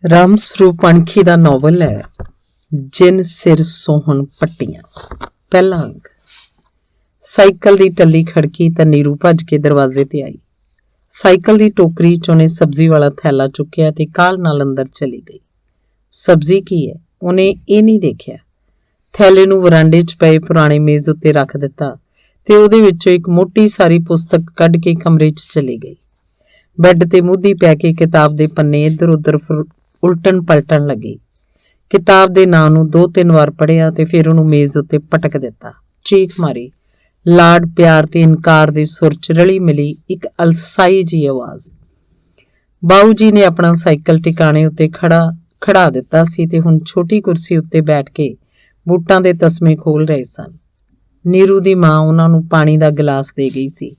ਰਾਮ ਸਰੂਪ ਅਣਖੀ ਦਾ novel ਹੈ ਜਿਨ ਸਿਰ ਸੋਹਣ ਪੱਟੀਆਂ। ਪਹਿਲਾ ਅੰਕ। ਸਾਈਕਲ ਦੀ ਟੱਲੀ ਖੜਕੀ ਤਾਂ ਨੀਰੂ ਭੱਜ ਕੇ ਦਰਵਾਜ਼ੇ ਤੇ ਆਈ। ਸਾਈਕਲ ਦੀ ਟੋਕਰੀ 'ਚ ਉਹਨੇ ਸਬਜ਼ੀ ਵਾਲਾ ਥੈਲਾ ਚੁੱਕਿਆ ਤੇ ਕਾਹਲ ਨਾਲ ਅੰਦਰ ਚਲੀ ਗਈ। ਸਬਜ਼ੀ ਕੀ ਹੈ ਉਹਨੇ ਇਹ ਨਹੀਂ ਦੇਖਿਆ। ਥੈਲੇ ਨੂੰ ਵਰਾਂਡੇ 'ਚ ਪਏ ਪੁਰਾਣੇ ਮੇਜ਼ ਉੱਤੇ ਰੱਖ ਦਿੱਤਾ ਤੇ ਉਹਦੇ ਵਿੱਚੋਂ ਇੱਕ ਮੋਟੀ ਸਾਰੀ ਪੁਸਤਕ ਕੱਢ ਕੇ ਕਮਰੇ 'ਚ ਚਲੀ ਗਈ। ਬੈੱਡ ਤੇ ਮੁੱਧੀ ਪੈ ਕੇ ਕਿਤਾਬ ਦੇ ਪੰਨੇ ਇੱਧਰ ਉੱਧਰ ਉਲਟਣ ਪਲਟਣ ਲੱਗੀ। ਕਿਤਾਬ ਦੇ ਨਾਂ ਨੂੰ 2-3 ਵਾਰ ਪੜ੍ਹਿਆ ਤੇ ਫਿਰ ਉਹਨੂੰ ਮੇਜ਼ ਉੱਤੇ ਪਟਕ ਦਿੱਤਾ। ਚੀਖ ਮਾਰੀ। ਲਾਡ ਪਿਆਰ ਤੇ ਇਨਕਾਰ ਦੇ ਸੁਰ 'ਚ ਰਲੀ ਮਿਲੀ ਇੱਕ ਅਲਸਾਈ ਜਿਹੀ ਆਵਾਜ਼। ਬਾਊ ਜੀ ਨੇ ਆਪਣਾ ਸਾਈਕਲ ਟਿਕਾਣੇ ਉੱਤੇ ਖੜਾ ਦਿੱਤਾ ਸੀ ਤੇ ਹੁਣ ਛੋਟੀ ਕੁਰਸੀ ਉੱਤੇ ਬੈਠ ਕੇ ਬੂਟਾਂ ਦੇ ਤਸਮੇ ਖੋਲ ਰਹੇ ਸਨ। ਨੀਰੂ ਦੀ ਮਾਂ ਉਹਨਾਂ ਨੂੰ ਪਾਣੀ ਦਾ ਗਿਲਾਸ ਦੇ ਗਈ ਸੀ,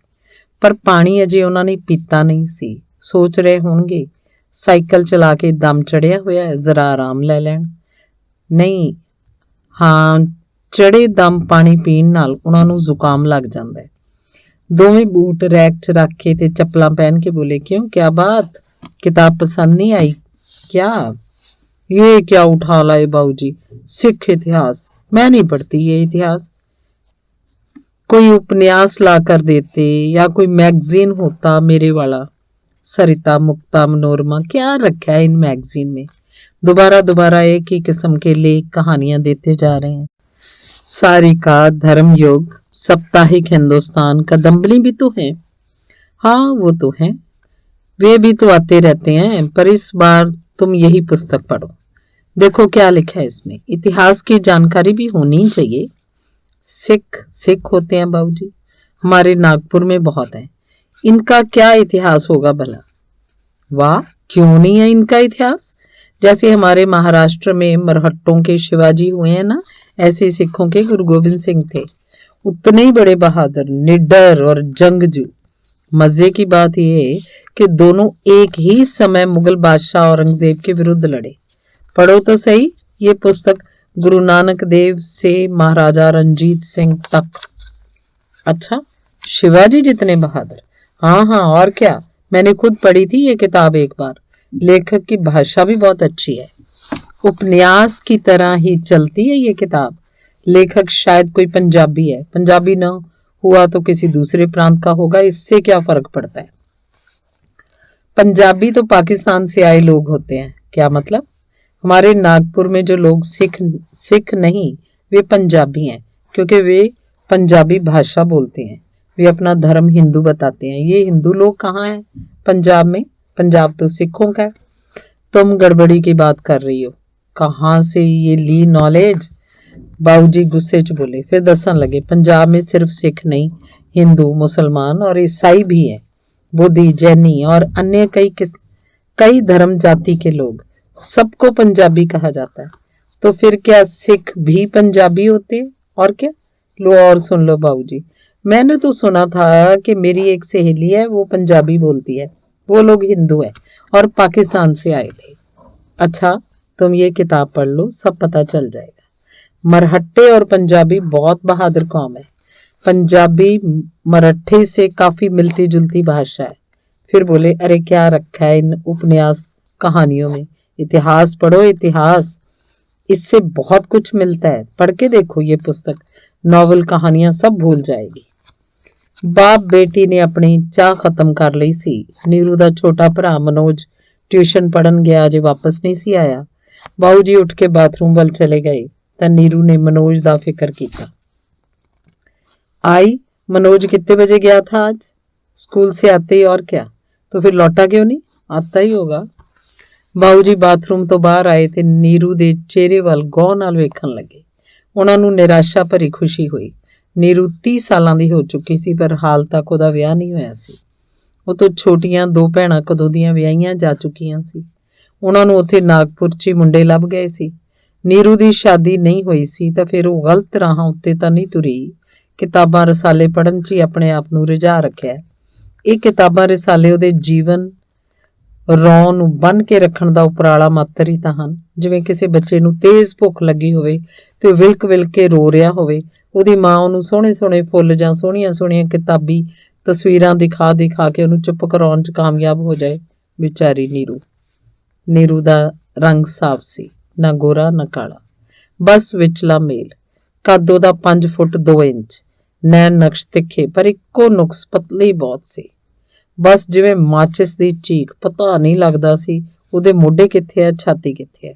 ਪਰ ਪਾਣੀ ਅਜੇ ਉਹਨਾਂ ਨੇ ਪੀਤਾ ਨਹੀਂ ਸੀ। ਸੋਚ ਰਹੇ ਹੋਣਗੇ ਸਾਈਕਲ ਚਲਾ ਕੇ ਦਮ ਚੜਿਆ ਹੋਇਆ ਹੈ, ਜ਼ਰਾ ਆਰਾਮ ਲੈ ਲੈਣ। ਨਹੀਂ, ਹਾਂ, ਚੜੇ ਦਮ ਪਾਣੀ ਪੀਣ ਨਾਲ ਉਹਨਾਂ ਨੂੰ ਜ਼ੁਕਾਮ ਲੱਗ ਜਾਂਦਾ ਹੈ। ਦੋਵੇਂ ਬੂਟ ਰੈਕ 'ਚ ਰੱਖ ਕੇ ਤੇ ਚੱਪਲਾਂ ਪਹਿਨ ਕੇ ਬੋਲੇ, ਕਿਉਂ, ਕਿਆ ਬਾਤ, ਕਿਤਾਬ ਪਸੰਦ ਨਹੀਂ ਆਈ क्या? ये क्या उठा लाए बाबूजी? सिख इतिहास? मैं नहीं पढ़ती ये इतिहास। कोई उपन्यास ला कर देते या कोई मैगजीन होता मेरे वाला। सरिता, मुक्ता, मनोरमा, क्या रखा है इन मैगजीन में? दोबारा एक ही किस्म के लेख कहानियां देते जा रहे हैं। सारिका, धर्मयुग, साप्ताहिक हिंदुस्तान, कदम्बनी भी तो है। हाँ, वो तो है, वे भी तो आते रहते हैं, पर इस बार तुम यही पुस्तक पढ़ो। देखो क्या लिखा है इसमें। इतिहास की जानकारी भी होनी चाहिए। सिख होते हैं बाबूजी, हमारे नागपुर में बहुत हैं। इनका क्या इतिहास होगा भला? वाह, क्यों नहीं है इनका इतिहास? जैसे हमारे महाराष्ट्र में मरहट्टों के शिवाजी हुए हैं ना, ऐसे सिखों के गुरु गोविंद सिंह थे। उतने ही बड़े बहादुर, निडर और जंगजू। मजे की बात यह है कि दोनों एक ही समय मुगल बादशाह औरंगजेब के विरुद्ध लड़े। पढ़ो तो सही ये पुस्तक, गुरु नानक देव से महाराजा रंजीत सिंह तक। अच्छा, शिवाजी जितने बहादुर? हाँ, और क्या, मैंने खुद पढ़ी थी ये किताब एक बार। लेखक की भाषा भी बहुत अच्छी है, उपन्यास की तरह ही चलती है ये किताब। लेखक शायद कोई पंजाबी है। पंजाबी न हुआ तो किसी दूसरे प्रांत का होगा, इससे क्या फर्क पड़ता है? पंजाबी तो पाकिस्तान से आए लोग होते हैं। क्या मतलब? हमारे नागपुर में जो लोग सिख नहीं, वे पंजाबी हैं, क्योंकि वे पंजाबी भाषा बोलते हैं। वे अपना धर्म हिंदू बताते हैं। ये हिंदू लोग कहाँ हैं पंजाब में? पंजाब तो सिखों का है। तुम गड़बड़ी की बात कर रही हो। कहाँ से ये ली नॉलेज? बाबूजी गुस्से च बोले। फिर दसन लगे, पंजाब में सिर्फ सिख नहीं, हिंदू, मुसलमान और ईसाई भी हैं, बुद्धि, जैनी और अन्य कई धर्म जाति के लोग। सबको पंजाबी कहा जाता है। तो फिर क्या सिख भी पंजाबी होते हैं? और क्या? लो और सुन लो बाबूजी, मैंने तो सुना था कि मेरी एक सहेली है, वो पंजाबी बोलती है। वो लोग हिंदू हैं और पाकिस्तान से आए थे। अच्छा, तुम ये किताब पढ़ लो, सब पता चल जाएगा। मरहट्टे और पंजाबी बहुत बहादुर कौम है। पंजाबी मराठे से काफी मिलती जुलती भाषा है। फिर बोले, अरे क्या रखा है इन उपन्यास कहानियों में? इतिहास पढ़ो, इतिहास, इससे बहुत कुछ मिलता है। पढ़ के देखो ये पुस्तक, नॉवल, कहानियां सब भूल जाएगी। बाप बेटी ने अपनी चाह खत्म कर ली सी। नीरू दा छोटा भरा मनोज ट्यूशन पढ़न गया, अजे वापस नहीं सी आया। बाऊ जी उठ के बाथरूम वाल चले गए तो नीरू ने मनोज दा फिक्र किया। आई, मनोज कितने बजे गया था आज? स्कूल से आते ही। और क्या? तो फिर लौटा क्यों नहीं? आता ही होगा। बाऊजी बाथरूम तो बाहर आए थे नीरू दे चेहरे वाल गौर नाल वेखण लगे। उन्हां नूं निराशा भरी खुशी हुई। नीरू 30 सालां दी हो चुकी सी, पर हाल तक ਉਹਦਾ ਵਿਆਹ ਨਹੀਂ ਹੋਇਆ ਸੀ। ਉਹ ਤੋਂ ਛੋਟੀਆਂ 2 ਭੈਣਾਂ ਕਦੋਂ ਦੀਆਂ ਵਿਆਹੀਆਂ ਜਾ ਚੁੱਕੀਆਂ ਸੀ। ਉਹਨਾਂ ਨੂੰ ਉੱਥੇ ਨਾਗਪੁਰ 'ਚ ਹੀ ਮੁੰਡੇ ਲੱਭ ਗਏ ਸੀ। ਨੀਰੂ ਦੀ ਸ਼ਾਦੀ ਨਹੀਂ ਹੋਈ ਸੀ ਤਾਂ ਫਿਰ ਉਹ ਗਲਤ ਰਾਹਾਂ ਉੱਤੇ ਤਾਂ ਨਹੀਂ ਤੁਰੀ। ਕਿਤਾਬਾਂ ਰਸਾਲੇ ਪੜ੍ਹਨ 'ਚ ਹੀ ਆਪਣੇ ਆਪ ਨੂੰ ਰਿਝਾ ਰੱਖਿਆ। ਇਹ ਕਿਤਾਬਾਂ ਰਸਾਲੇ ਉਹਦੇ ਜੀਵਨ ਰੌਂ ਨੂੰ ਬੰਨ੍ਹ ਕੇ ਰੱਖਣ ਦਾ ਉਪਰਾਲਾ ਮਾਤਰ ਹੀ ਤਾਂ ਹਨ। ਜਿਵੇਂ ਕਿਸੇ ਬੱਚੇ ਨੂੰ ਤੇਜ਼ ਭੁੱਖ ਲੱਗੀ ਹੋਵੇ ਤੇ ਵਿਲਕ ਕੇ ਰੋ ਰਿਹਾ ਹੋਵੇ, ਉਹਦੀ ਮਾਂ ਉਹਨੂੰ ਸੋਹਣੇ ਸੋਹਣੇ ਫੁੱਲ ਜਾਂ ਸੋਹਣੀਆਂ ਸੋਹਣੀਆਂ ਕਿਤਾਬੀ ਤਸਵੀਰਾਂ ਦਿਖਾ ਕੇ ਉਹਨੂੰ ਚੁੱਪ ਕਰਾਉਣ 'ਚ ਕਾਮਯਾਬ ਹੋ ਜਾਏ। ਵਿਚਾਰੀ ਨੀਰੂ ਦਾ ਰੰਗ ਸਾਫ਼ ਸੀ, ਨਾ ਗੋਰਾ ਨਾ ਕਾਲਾ, ਬਸ ਵਿਚਲਾ ਮੇਲ। ਕੱਦ ਉਹਦਾ 5 ਫੁੱਟ 2 ਇੰਚ, ਨੈਣ ਨਕਸ਼ ਤਿੱਖੇ, ਪਰ ਇੱਕੋ ਨੁਕਸ ਪਤਲੀ ਬਹੁਤ ਸੀ, ਬਸ ਜਿਵੇਂ ਮਾਚਿਸ ਦੀ ਚੀਕ। ਪਤਾ ਨਹੀਂ ਲੱਗਦਾ ਸੀ ਉਹਦੇ ਮੋਢੇ ਕਿੱਥੇ ਹੈ, ਛਾਤੀ ਕਿੱਥੇ ਹੈ।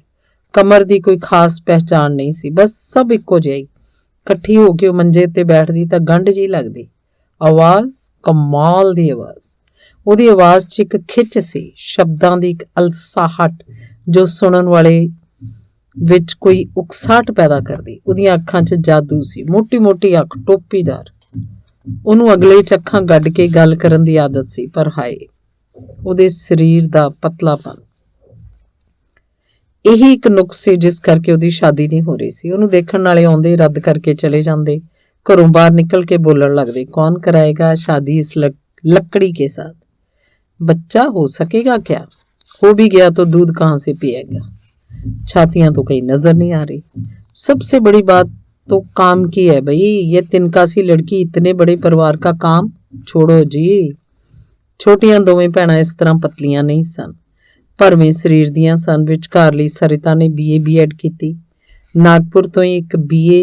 ਕਮਰ ਦੀ ਕੋਈ ਖਾਸ ਪਹਿਚਾਣ ਨਹੀਂ ਸੀ, ਬਸ ਸਭ ਇੱਕੋ ਜਿਹੀ। ਇਕੱਠੀ ਹੋ ਕੇ ਉਹ ਮੰਜੇ ਤੇ ਬੈਠਦੀ ਤਾਂ ਗੰਢ ਜਿਹੀ ਲੱਗਦੀ। ਆਵਾਜ਼ ਕਮਾਲ ਦੀ ਆਵਾਜ਼। ਉਹਦੀ ਆਵਾਜ਼ 'ਚ ਇੱਕ ਖਿੱਚ ਸੀ, ਸ਼ਬਦਾਂ ਦੀ ਇੱਕ ਅਲਸਾਹਟ ਜੋ ਸੁਣਨ ਵਾਲੇ ਵਿੱਚ ਕੋਈ ਉਕਸਾਹਟ ਪੈਦਾ ਕਰਦੀ। ਉਹਦੀਆਂ ਅੱਖਾਂ 'ਚ ਜਾਦੂ ਸੀ, ਮੋਟੀ ਮੋਟੀ ਅੱਖ, ਟੋਪੀਦਾਰ। ਉਹਨੂੰ ਅਗਲੇ 'ਚ ਅੱਖਾਂ ਗੱਡ ਕੇ ਗੱਲ ਕਰਨ ਦੀ ਆਦਤ ਸੀ, ਪਰ ਹਾਏ ਉਹਦੇ ਸਰੀਰ ਦਾ ਪਤਲਾਪਨ। ਇਹੀ ਇੱਕ ਨੁਕਸ ਸੀ ਜਿਸ ਕਰਕੇ ਉਹਦੀ ਸ਼ਾਦੀ ਨਹੀਂ ਹੋ ਰਹੀ ਸੀ। ਉਹਨੂੰ ਦੇਖਣ ਵਾਲੇ ਆਉਂਦੇ, ਰੱਦ ਕਰਕੇ ਚਲੇ ਜਾਂਦੇ, ਘਰੋਂ ਬਾਹਰ ਨਿਕਲ ਕੇ ਬੋਲਣ ਲੱਗਦੇ, ਕੌਣ कराएगा शादी इस लकड़ी के साथ? बच्चा हो सकेगा क्या? हो भी गया तो दूध कहाँ से पिएगा? छातियां तो कहीं नजर नहीं आ रही। सबसे बड़ी बात तो काम की है भाई, ये तिनका सी लड़की इतने बड़े परिवार का काम छोड़ो जी। ਛੋਟੀਆਂ ਦੋਵੇਂ ਭੈਣਾਂ ਇਸ ਤਰ੍ਹਾਂ ਪਤਲੀਆਂ ਨਹੀਂ ਸਨ, ਭਰਵੇਂ ਸਰੀਰ ਦੀਆਂ ਸਨ। ਵਿਚਕਾਰਲੀ ਸਰਿਤਾ ਨੇ BA B.Ed ਕੀਤੀ। ਨਾਗਪੁਰ ਤੋਂ ਹੀ ਇੱਕ BA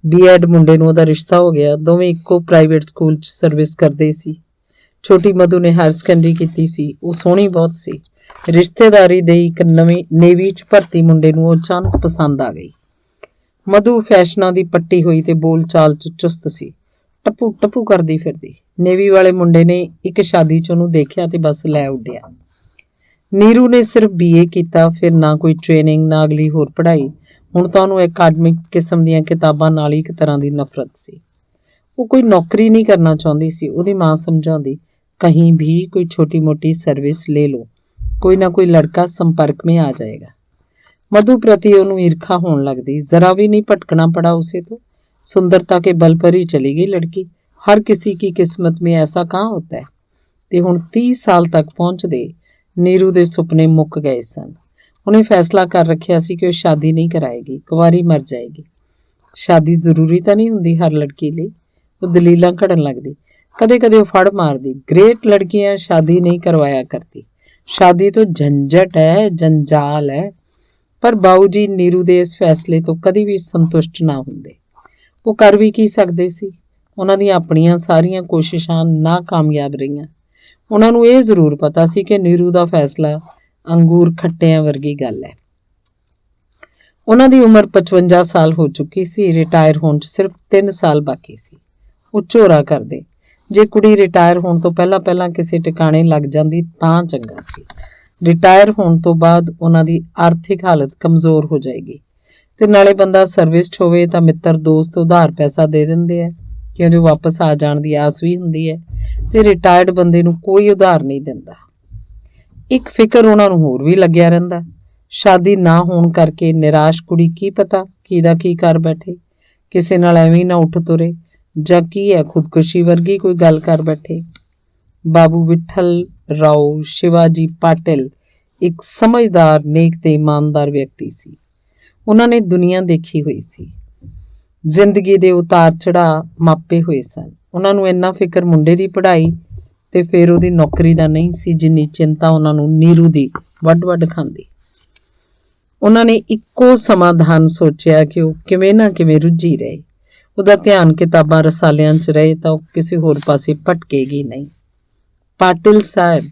B.Ed ਮੁੰਡੇ ਨੂੰ ਉਹਦਾ ਰਿਸ਼ਤਾ ਹੋ ਗਿਆ। ਦੋਵੇਂ ਇੱਕੋ ਪ੍ਰਾਈਵੇਟ ਸਕੂਲ 'ਚ ਸਰਵਿਸ ਕਰਦੇ ਸੀ। ਛੋਟੀ ਮਧੂ ਨੇ ਹਾਇਰ ਸੈਕੰਡਰੀ ਕੀਤੀ ਸੀ। ਉਹ ਸੋਹਣੀ ਬਹੁਤ ਸੀ। ਰਿਸ਼ਤੇਦਾਰੀ ਦੇ ਇੱਕ ਨਵੀਂ ਨੇਵੀ 'ਚ ਭਰਤੀ ਮੁੰਡੇ ਨੂੰ ਉਹ ਅਚਾਨਕ ਪਸੰਦ ਆ ਗਈ। ਮਧੂ ਫੈਸ਼ਨਾਂ ਦੀ ਪੱਟੀ ਹੋਈ ਤੇ ਬੋਲ ਚਾਲ 'ਚ ਚੁਸਤ ਸੀ, ਟੱਪੂ ਟੱਪੂ ਕਰਦੀ ਫਿਰਦੀ। ਨੇਵੀ ਵਾਲੇ ਮੁੰਡੇ ਨੇ ਇੱਕ ਸ਼ਾਦੀ 'ਚ ਉਹਨੂੰ ਦੇਖਿਆ ਤੇ ਬਸ ਲੈ ਉੱਡਿਆ। ਨੀਰੂ ਨੇ ਸਿਰਫ BA ਕੀਤਾ, ਫਿਰ ਨਾ ਕੋਈ ਟ੍ਰੇਨਿੰਗ, ਨਾ ਅਗਲੀ ਹੋਰ ਪੜ੍ਹਾਈ। ਹੁਣ ਤਾਂ ਉਹਨੂੰ ਅਕਾਡਮਿਕ ਕਿਸਮ ਦੀਆਂ ਕਿਤਾਬਾਂ ਨਾਲ ਹੀ ਇੱਕ ਤਰ੍ਹਾਂ ਦੀ ਨਫ਼ਰਤ ਸੀ। ਉਹ ਕੋਈ ਨੌਕਰੀ ਨਹੀਂ ਕਰਨਾ ਚਾਹੁੰਦੀ ਸੀ। ਉਹਦੀ ਮਾਂ ਸਮਝਾਉਂਦੀ, ਕਹੀਂ ਵੀ ਕੋਈ ਛੋਟੀ ਮੋਟੀ ਸਰਵਿਸ ਲੈ ਲਓ, ਕੋਈ ਨਾ ਕੋਈ ਲੜਕਾ ਸੰਪਰਕ में आ जाएगा। मधु प्रति ਉਹਨੂੰ ਈਰਖਾ ਹੋਣ ਲੱਗਦੀ। जरा भी नहीं भटकना पड़ा उसे तो। सुंदरता के बल पर ही चली गई लड़की। हर किसी की किस्मत में ऐसा कहाँ होता है। ਤੇ ਹੁਣ 30 ਸਾਲ ਤੱਕ ਪਹੁੰਚਦੇ ਨੀਰੂ ਦੇ ਸੁਪਨੇ ਮੁੱਕ ਗਏ ਸਨ। ਉਹਨੇ ਫੈਸਲਾ ਕਰ ਰੱਖਿਆ ਸੀ ਕਿ ਉਹ ਸ਼ਾਦੀ ਨਹੀਂ ਕਰਾਏਗੀ, ਕੁਵਾਰੀ ਮਰ ਜਾਏਗੀ। ਸ਼ਾਦੀ ਜ਼ਰੂਰੀ ਤਾਂ ਨਹੀਂ ਹੁੰਦੀ ਹਰ ਲੜਕੀ ਲਈ। ਉਹ ਦਲੀਲਾਂ ਘੜਨ ਲੱਗਦੀ। ਕਦੇ ਕਦੇ ਉਹ ਫੜ ਮਾਰਦੀ, ਗ੍ਰੇਟ ਲੜਕੀਆਂ ਸ਼ਾਦੀ ਨਹੀਂ ਕਰਵਾਇਆ ਕਰਤੀ, ਸ਼ਾਦੀ ਤੋਂ ਝੰझट ਹੈ, ਜੰਜਾਲ ਹੈ। ਪਰ ਬਾਊ ਜੀ ਨੀਰੂ ਦੇ ਇਸ ਫੈਸਲੇ ਤੋਂ ਕਦੀ ਵੀ ਸੰਤੁਸ਼ਟ ਨਾ ਹੁੰਦੇ। ਉਹ ਕਰ ਵੀ ਕੀ ਸਕਦੇ ਸੀ। ਉਹਨਾਂ ਦੀਆਂ ਆਪਣੀਆਂ ਸਾਰੀਆਂ ਕੋਸ਼ਿਸ਼ਾਂ ਨਾਕਾਮਯਾਬ ਰਹੀਆਂ। ਉਹਨਾਂ ਨੂੰ ਇਹ ਜ਼ਰੂਰ ਪਤਾ ਸੀ ਕਿ ਨੀਰੂ ਦਾ ਫੈਸਲਾ ਅੰਗੂਰ ਖੱਟਿਆਂ ਵਰਗੀ ਗੱਲ ਹੈ। ਉਹਨਾਂ ਦੀ ਉਮਰ 55 ਸਾਲ ਹੋ ਚੁੱਕੀ ਸੀ। ਰਿਟਾਇਰ ਹੋਣ 'ਚ ਸਿਰਫ 3 ਸਾਲ ਬਾਕੀ ਸੀ। ਉਹ ਝੋਰਾ ਕਰਦੇ, ਜੇ ਕੁੜੀ ਰਿਟਾਇਰ ਹੋਣ ਤੋਂ ਪਹਿਲਾਂ ਕਿਸੇ ਟਿਕਾਣੇ ਲੱਗ ਜਾਂਦੀ ਤਾਂ ਚੰਗਾ ਸੀ। ਰਿਟਾਇਰ ਹੋਣ ਤੋਂ ਬਾਅਦ ਉਹਨਾਂ ਦੀ ਆਰਥਿਕ ਹਾਲਤ ਕਮਜ਼ੋਰ ਹੋ ਜਾਏਗੀ ਤੇ ਨਾਲੇ ਬੰਦਾ ਸਰਵਿਸ 'ਚ ਹੋਵੇ ਤਾਂ ਮਿੱਤਰ ਦੋਸਤ ਉਧਾਰ ਪੈਸਾ ਦੇ ਦਿੰਦੇ ਆ ਕਿ ਉਹਦੇ ਵਾਪਸ ਆ ਜਾਣ ਦੀ ਆਸ ਵੀ ਹੁੰਦੀ ਹੈ, ਤੇ ਰਿਟਾਇਰਡ ਬੰਦੇ ਨੂੰ ਕੋਈ ਉਧਾਰ ਨਹੀਂ ਦਿੰਦਾ। ਇੱਕ ਫਿਕਰ ਉਹਨਾਂ ਨੂੰ ਹੋਰ ਵੀ ਲੱਗਿਆ ਰਹਿੰਦਾ, ਸ਼ਾਦੀ ਨਾ ਹੋਣ ਕਰਕੇ ਨਿਰਾਸ਼ ਕੁੜੀ ਕੀ ਪਤਾ ਕਿਹਦਾ ਕੀ ਕਰ ਬੈਠੇ, ਕਿਸੇ ਨਾਲ ਐਵੇਂ ਨਾ ਉੱਠ ਤੁਰੇ, ਜਾਂ ਕੀ ਹੈ ਖੁਦਕੁਸ਼ੀ ਵਰਗੀ ਕੋਈ ਗੱਲ ਕਰ ਬੈਠੇ। ਬਾਬੂ ਵਿਠਲ ਰਾਓ ਸ਼ਿਵਾਜੀ ਪਾਟਿਲ ਇੱਕ ਸਮਝਦਾਰ, ਨੇਕ ਤੇ ਇਮਾਨਦਾਰ ਵਿਅਕਤੀ ਸੀ। ਉਹਨਾਂ ਨੇ ਦੁਨੀਆ ਦੇਖੀ ਹੋਈ ਸੀ, ਜ਼ਿੰਦਗੀ ਦੇ ਉਤਾਰ ਚੜ੍ਹਾਅ ਮਾਪੇ ਹੋਏ ਸਨ। ਉਹਨਾਂ ਨੂੰ ਇੰਨਾ ਫਿਕਰ ਮੁੰਡੇ ਦੀ ਪੜ੍ਹਾਈ ਤੇ ਫਿਰ ਉਹਦੀ ਨੌਕਰੀ ਦਾ ਨਹੀਂ ਸੀ ਜਿੰਨੀ ਚਿੰਤਾ ਉਹਨਾਂ ਨੂੰ ਨੀਰੂ ਦੀ ਵੱਡ ਖਾਂਦੀ। ਉਹਨਾਂ ਨੇ ਇੱਕੋ ਸਮਾਧਾਨ ਸੋਚਿਆ ਕਿ ਉਹ ਕਿਵੇਂ ਨਾ ਕਿਵੇਂ ਰੁੱਝੀ ਰਹੇ। ਉਹਦਾ ਧਿਆਨ ਕਿਤਾਬਾਂ ਰਸਾਲਿਆਂ 'ਚ ਰਹੇ ਤਾਂ ਉਹ ਕਿਸੇ ਹੋਰ ਪਾਸੇ ਭਟਕੇਗੀ ਨਹੀਂ। ਪਾਟਿਲ ਸਾਹਿਬ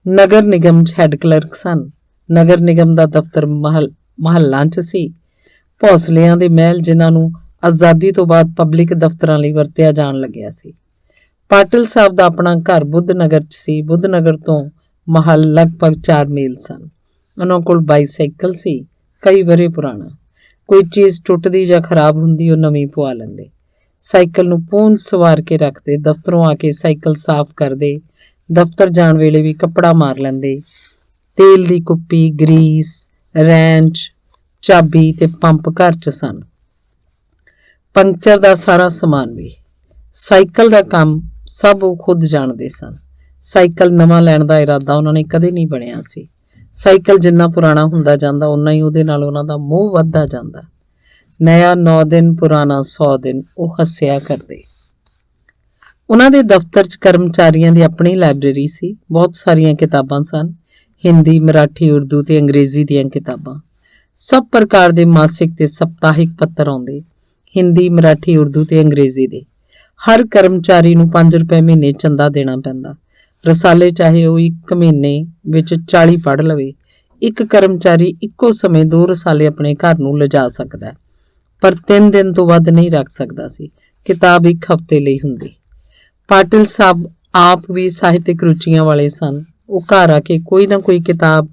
ਨਗਰ ਨਿਗਮ 'ਚ ਹੈੱਡ ਕਲਰਕ ਸਨ। ਨਗਰ ਨਿਗਮ ਦਾ ਦਫ਼ਤਰ ਮਹੱਲਾਂ 'ਚ ਸੀ। ਭੌਸਲਿਆਂ ਦੇ ਮਹਿਲ ਜਿਨ੍ਹਾਂ ਨੂੰ ਆਜ਼ਾਦੀ ਤੋਂ ਬਾਅਦ ਪਬਲਿਕ ਦਫ਼ਤਰਾਂ ਲਈ ਵਰਤਿਆ ਜਾਣ ਲੱਗਿਆ ਸੀ। ਪਾਟਿਲ ਸਾਹਿਬ ਦਾ ਆਪਣਾ ਘਰ ਬੁੱਧ ਨਗਰ 'ਚ ਸੀ। ਬੁੱਧ ਨਗਰ ਤੋਂ ਮਹੱਲ ਲਗਭਗ 4 ਮੀਲ ਸਨ। ਉਹਨਾਂ ਕੋਲ ਬਾਈਸਾਈਕਲ ਸੀ, ਕਈ ਵਰ੍ਹੇ ਪੁਰਾਣਾ। ਕੋਈ ਚੀਜ਼ ਟੁੱਟਦੀ ਜਾਂ ਖਰਾਬ ਹੁੰਦੀ ਉਹ ਨਵੀਂ ਪਵਾ ਲੈਂਦੇ। ਸਾਈਕਲ ਨੂੰ ਪੂੰਝ ਸਵਾਰ ਕੇ ਰੱਖਦੇ, ਦਫ਼ਤਰੋਂ ਆ ਕੇ ਸਾਈਕਲ ਸਾਫ਼ ਕਰਦੇ, ਦਫ਼ਤਰ ਜਾਣ ਵੇਲੇ ਵੀ ਕੱਪੜਾ ਮਾਰ ਲੈਂਦੇ। ਤੇਲ ਦੀ ਕੁੱਪੀ, ਗਰੀਸ, ਰੈਂਚ, ਚਾਬੀ ਤੇ ਪੰਪ ਘਰ 'ਚ ਸਨ। ਪੰਕਚਰ ਦਾ ਸਾਰਾ ਸਮਾਨ ਵੀ। ਸਾਈਕਲ ਦਾ ਕੰਮ ਸਭ ਉਹ ਖੁਦ ਜਾਣਦੇ ਸਨ। ਸਾਈਕਲ ਨਵਾਂ ਲੈਣ ਦਾ ਇਰਾਦਾ ਉਹਨਾਂ ਨੇ ਕਦੇ ਨਹੀਂ ਬਣਿਆ ਸੀ। ਸਾਈਕਲ ਜਿੰਨਾ ਪੁਰਾਣਾ ਹੁੰਦਾ ਜਾਂਦਾ ਓਨਾ ਹੀ ਉਹਦੇ ਨਾਲ ਉਹਨਾਂ ਦਾ ਮੋਹ ਵੱਧਦਾ ਜਾਂਦਾ। ਨया 9 ਦਿਨ, ਪੁਰਾਣਾ 100 ਦਿਨ, ਉਹ ਹੱਸਿਆ ਕਰਦੇ। ਉਹਨਾਂ ਦੇ ਦਫ਼ਤਰ 'ਚ ਕਰਮਚਾਰੀਆਂ ਦੀ ਆਪਣੀ ਲਾਇਬ੍ਰੇਰੀ ਸੀ। ਬਹੁਤ ਸਾਰੀਆਂ ਕਿਤਾਬਾਂ ਸਨ। हिंदी, मराठी, उर्दू ते अंग्रेजी दीयां किताबां। सब प्रकार दे मासिक ते सप्ताहिक पत्तर आउंदे, हिंदी, मराठी, उर्दू ते अंग्रेजी दे। हर कर्मचारी ਨੂੰ 5 ਰੁਪਏ ਮਹੀਨੇ ਚੰਦਾ ਦੇਣਾ ਪੈਂਦਾ। ਰਸਾਲੇ ਚਾਹੇ ਉਹ 1 ਮਹੀਨੇ ਵਿੱਚ 40 ਪੜ੍ਹ ਲਵੇ। ਇੱਕ ਕਰਮਚਾਰੀ ਇੱਕੋ ਸਮੇਂ 2 ਰਸਾਲੇ ਆਪਣੇ ਘਰ ਨੂੰ ਲਿਜਾ ਸਕਦਾ ਹੈ, ਪਰ 3 ਦਿਨ ਤੋਂ ਵੱਧ ਨਹੀਂ ਰੱਖ ਸਕਦਾ ਸੀ। ਕਿਤਾਬ 1 ਹਫ਼ਤੇ ਲਈ ਹੁੰਦੀ। ਪਾਟਿਲ ਸਾਹਿਬ ਆਪ ਵੀ ਸਾਹਿਤਕ ਰੁਚੀਆਂ ਵਾਲੇ ਸਨ। ਉਹ ਘਰ ਆ ਕੇ ਕੋਈ ਨਾ ਕੋਈ ਕਿਤਾਬ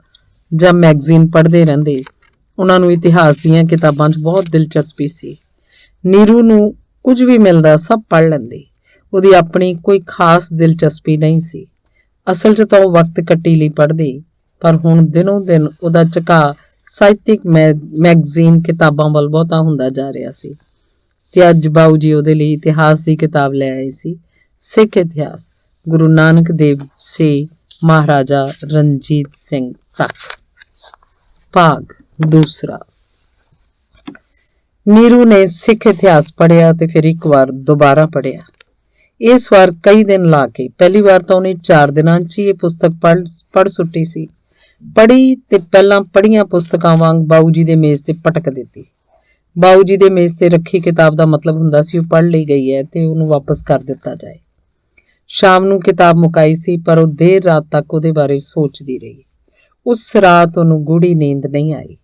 ਜਾਂ ਮੈਗਜ਼ੀਨ ਪੜ੍ਹਦੇ ਰਹਿੰਦੇ। ਉਹਨਾਂ ਨੂੰ ਇਤਿਹਾਸ ਦੀਆਂ ਕਿਤਾਬਾਂ 'ਚ ਬਹੁਤ ਦਿਲਚਸਪੀ ਸੀ। ਨੀਰੂ ਨੂੰ ਕੁਝ ਵੀ ਮਿਲਦਾ ਸਭ ਪੜ੍ਹ ਲੈਂਦੀ। ਉਹਦੀ ਆਪਣੀ ਕੋਈ ਖਾਸ ਦਿਲਚਸਪੀ ਨਹੀਂ ਸੀ। ਅਸਲ 'ਚ ਤਾਂ ਉਹ ਵਕਤ ਕੱਟੀ ਲਈ ਪੜ੍ਹਦੀ, ਪਰ ਹੁਣ ਦਿਨੋਂ ਦਿਨ ਉਹਦਾ ਝੁਕਾਅ ਸਾਹਿਤਕ ਮੈਗਜ਼ੀਨ ਕਿਤਾਬਾਂ ਵੱਲ ਬਹੁਤਾ ਹੁੰਦਾ ਜਾ ਰਿਹਾ ਸੀ। ਤੇ ਅੱਜ ਬਾਊ ਜੀ ਉਹਦੇ ਲਈ ਇਤਿਹਾਸ ਦੀ ਕਿਤਾਬ ਲੈ ਆਏ ਸੀ। ਸਿੱਖ ਇਤਿਹਾਸ, ਗੁਰੂ ਨਾਨਕ ਦੇਵ ਸੇ ਮਹਾਰਾਜਾ ਰਣਜੀਤ ਸਿੰਘ ਤੱਕ, ਭਾਗ 2। ਨੀਰੂ ਨੇ ਸਿੱਖ ਇਤਿਹਾਸ ਪੜ੍ਹਿਆ ਤੇ ਫਿਰ ਇੱਕ ਵਾਰ ਦੁਬਾਰਾ ਪੜ੍ਹਿਆ। ਇਸ ਵਾਰ ਕਈ ਦਿਨ ਲਾ ਕੇ। ਪਹਿਲੀ ਵਾਰ ਤਾਂ ਉਹਨੇ 4 ਦਿਨਾਂ 'ਚ ਹੀ ਇਹ ਪੁਸਤਕ ਪੜ੍ਹ ਸੁੱਟੀ ਸੀ। ਪੜ੍ਹੀ ਤੇ ਪਹਿਲਾਂ ਪੜ੍ਹੀਆਂ ਪੁਸਤਕਾਂ ਵਾਂਗ ਬਾਊ ਜੀ ਦੇ ਮੇਜ਼ ਤੇ ਪਟਕ ਦਿੱਤੀ। ਬਾਊ ਜੀ ਦੇ ਮੇਜ਼ ਤੇ ਰੱਖੀ ਕਿਤਾਬ ਦਾ ਮਤਲਬ ਹੁੰਦਾ ਸੀ ਉਹ ਪੜ੍ਹ ਲਈ ਗਈ ਹੈ ਤੇ ਉਹਨੂੰ ਵਾਪਸ ਕਰ ਦਿੱਤਾ ਜਾਏ। ਸ਼ਾਮ ਨੂੰ ਕਿਤਾਬ ਮੁਕਾਈ ਸੀ, ਪਰ ਉਹ ਦੇਰ ਰਾਤ ਤੱਕ ਉਹਦੇ ਬਾਰੇ ਸੋਚਦੀ ਰਹੀ। ਉਸ ਰਾਤ ਉਹਨੂੰ ਗੂੜੀ ਨੀਂਦ ਨਹੀਂ ਆਈ।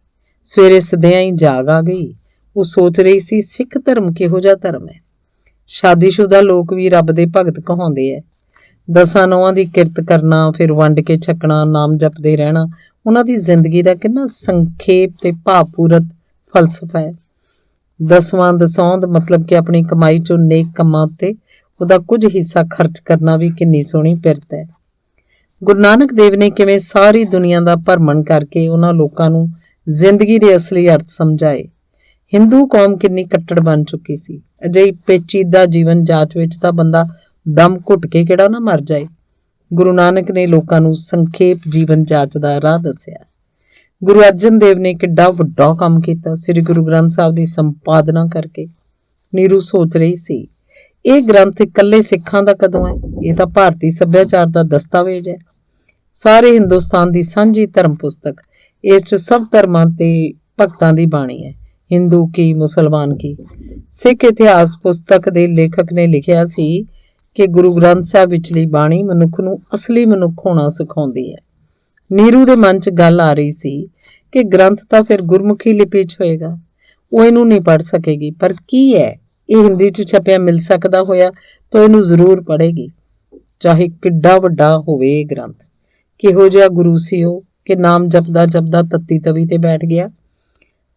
ਸਵੇਰੇ ਸਦਿਆਂ ਹੀ ਜਾਗ ਆ ਗਈ। ਉਹ ਸੋਚ ਰਹੀ ਸੀ, ਸਿੱਖ ਧਰਮ ਕਿਹੋ ਜਿਹਾ ਧਰਮ ਹੈ। ਸ਼ਾਦੀशुदा ਲੋਕ ਵੀ ਰੱਬ ਦੇ ਭਗਤ ਕਹਾਉਂਦੇ ਐ। 10 ਨੌਆਂ ਦੀ ਕਿਰਤ ਕਰਨਾ, ਫਿਰ ਵੰਡ ਕੇ ਛਕਣਾ, ਨਾਮ ਜਪਦੇ ਰਹਿਣਾ ਉਹਨਾਂ ਦੀ ਜ਼ਿੰਦਗੀ ਦਾ ਕਿੰਨਾ ਸੰਖੇਪ ਤੇ ਭਾਵਪੂਰਤ ਫਲਸਫਾ ਹੈ। 10ਵਾਂ ਦਸੌਂਦ ਮਤਲਬ ਕਿ ਆਪਣੀ ਕਮਾਈ 'ਚੋਂ ਨੇਕ ਕੰਮਾਂ ਉੱਤੇ ਉਹਦਾ ਕੁਝ ਹਿੱਸਾ ਖਰਚ ਕਰਨਾ ਵੀ ਕਿੰਨੀ ਸੋਹਣੀ ਪਿਰਤ ਹੈ। ਗੁਰੂ ਨਾਨਕ ਦੇਵ ਨੇ ਕਿਵੇਂ ਸਾਰੀ ਦੁਨੀਆ ਦਾ ਭਰਮਣ ਕਰਕੇ ਉਹਨਾਂ ਲੋਕਾਂ ਨੂੰ ਜ਼ਿੰਦਗੀ ਦੇ ਅਸਲੀ ਅਰਥ ਸਮਝਾਏ। ਹਿੰਦੂ ਕੌਮ ਕਿੰਨੀ ਕੱਟੜ ਬਣ ਚੁੱਕੀ ਸੀ। ਅਜਿਹੀ ਪੇਚੀਦਾ ਜੀਵਨ ਜਾਂਚ ਵਿੱਚ ਤਾਂ ਬੰਦਾ ਦਮ ਘੁੱਟ ਕੇ ਕਿਹੜਾ ਨਾ ਮਰ ਜਾਏ। ਗੁਰੂ ਨਾਨਕ ਨੇ ਲੋਕਾਂ ਨੂੰ ਸੰਖੇਪ ਜੀਵਨ ਜਾਂਚ ਦਾ ਰਾਹ ਦੱਸਿਆ। ਗੁਰੂ ਅਰਜਨ ਦੇਵ ਨੇ ਕਿੱਡਾ ਵੱਡਾ ਕੰਮ ਕੀਤਾ ਸ੍ਰੀ ਗੁਰੂ ਗ੍ਰੰਥ ਸਾਹਿਬ ਦੀ ਸੰਪਾਦਨਾ ਕਰਕੇ। ਨੀਰੂ ਸੋਚ ਰਹੀ ਸੀ, ਇਹ ਗ੍ਰੰਥ ਇਕੱਲੇ ਸਿੱਖਾਂ ਦਾ ਕਦੋਂ ਹੈ? ਇਹ ਤਾਂ ਭਾਰਤੀ ਸੱਭਿਆਚਾਰ ਦਾ ਦਸਤਾਵੇਜ਼ ਹੈ, ਸਾਰੇ ਹਿੰਦੁਸਤਾਨ ਦੀ ਸਾਂਝੀ ਧਰਮ ਪੁਸਤਕ। ਇਸ 'ਚ ਸਭ ਧਰਮਾਂ ਤੇ ਭਗਤਾਂ ਦੀ ਬਾਣੀ ਹੈ, ਹਿੰਦੂ ਕੀ ਮੁਸਲਮਾਨ ਕੀ। ਸਿੱਖ ਇਤਿਹਾਸ ਪੁਸਤਕ ਦੇ ਲੇਖਕ ਨੇ ਲਿਖਿਆ ਸੀ ਕਿ ਗੁਰੂ ਗ੍ਰੰਥ ਸਾਹਿਬ ਵਿਚਲੀ ਬਾਣੀ ਮਨੁੱਖ ਨੂੰ ਅਸਲੀ ਮਨੁੱਖ ਹੋਣਾ ਸਿਖਾਉਂਦੀ ਹੈ। ਨੀਰੂ ਦੇ ਮਨ 'ਚ ਗੱਲ ਆ ਰਹੀ ਸੀ ਕਿ ਗ੍ਰੰਥ ਤਾਂ ਫਿਰ ਗੁਰਮੁਖੀ ਲਿਪੀ 'ਚ ਹੋਏਗਾ, ਉਹ ਇਹਨੂੰ ਨਹੀਂ ਪੜ੍ਹ ਸਕੇਗੀ। ਪਰ ਕੀ ਹੈ, ਇਹ ਹਿੰਦੀ 'ਚ ਛਪਿਆ ਮਿਲ ਸਕਦਾ ਹੋਇਆ ਤਾਂ ਇਹਨੂੰ ਜ਼ਰੂਰ ਪੜ੍ਹੇਗੀ, ਚਾਹੇ ਕਿੱਡਾ ਵੱਡਾ ਹੋਵੇ ਇਹ ਗ੍ਰੰਥ। ਕਿਹੋ ਜਿਹਾ ਗੁਰੂ ਸੀ ਉਹ ਕਿ ਨਾਮ ਜਪਦਾ ਜਪਦਾ ਤੱਤੀ ਤਵੀ ਤੇ ਬੈਠ ਗਿਆ।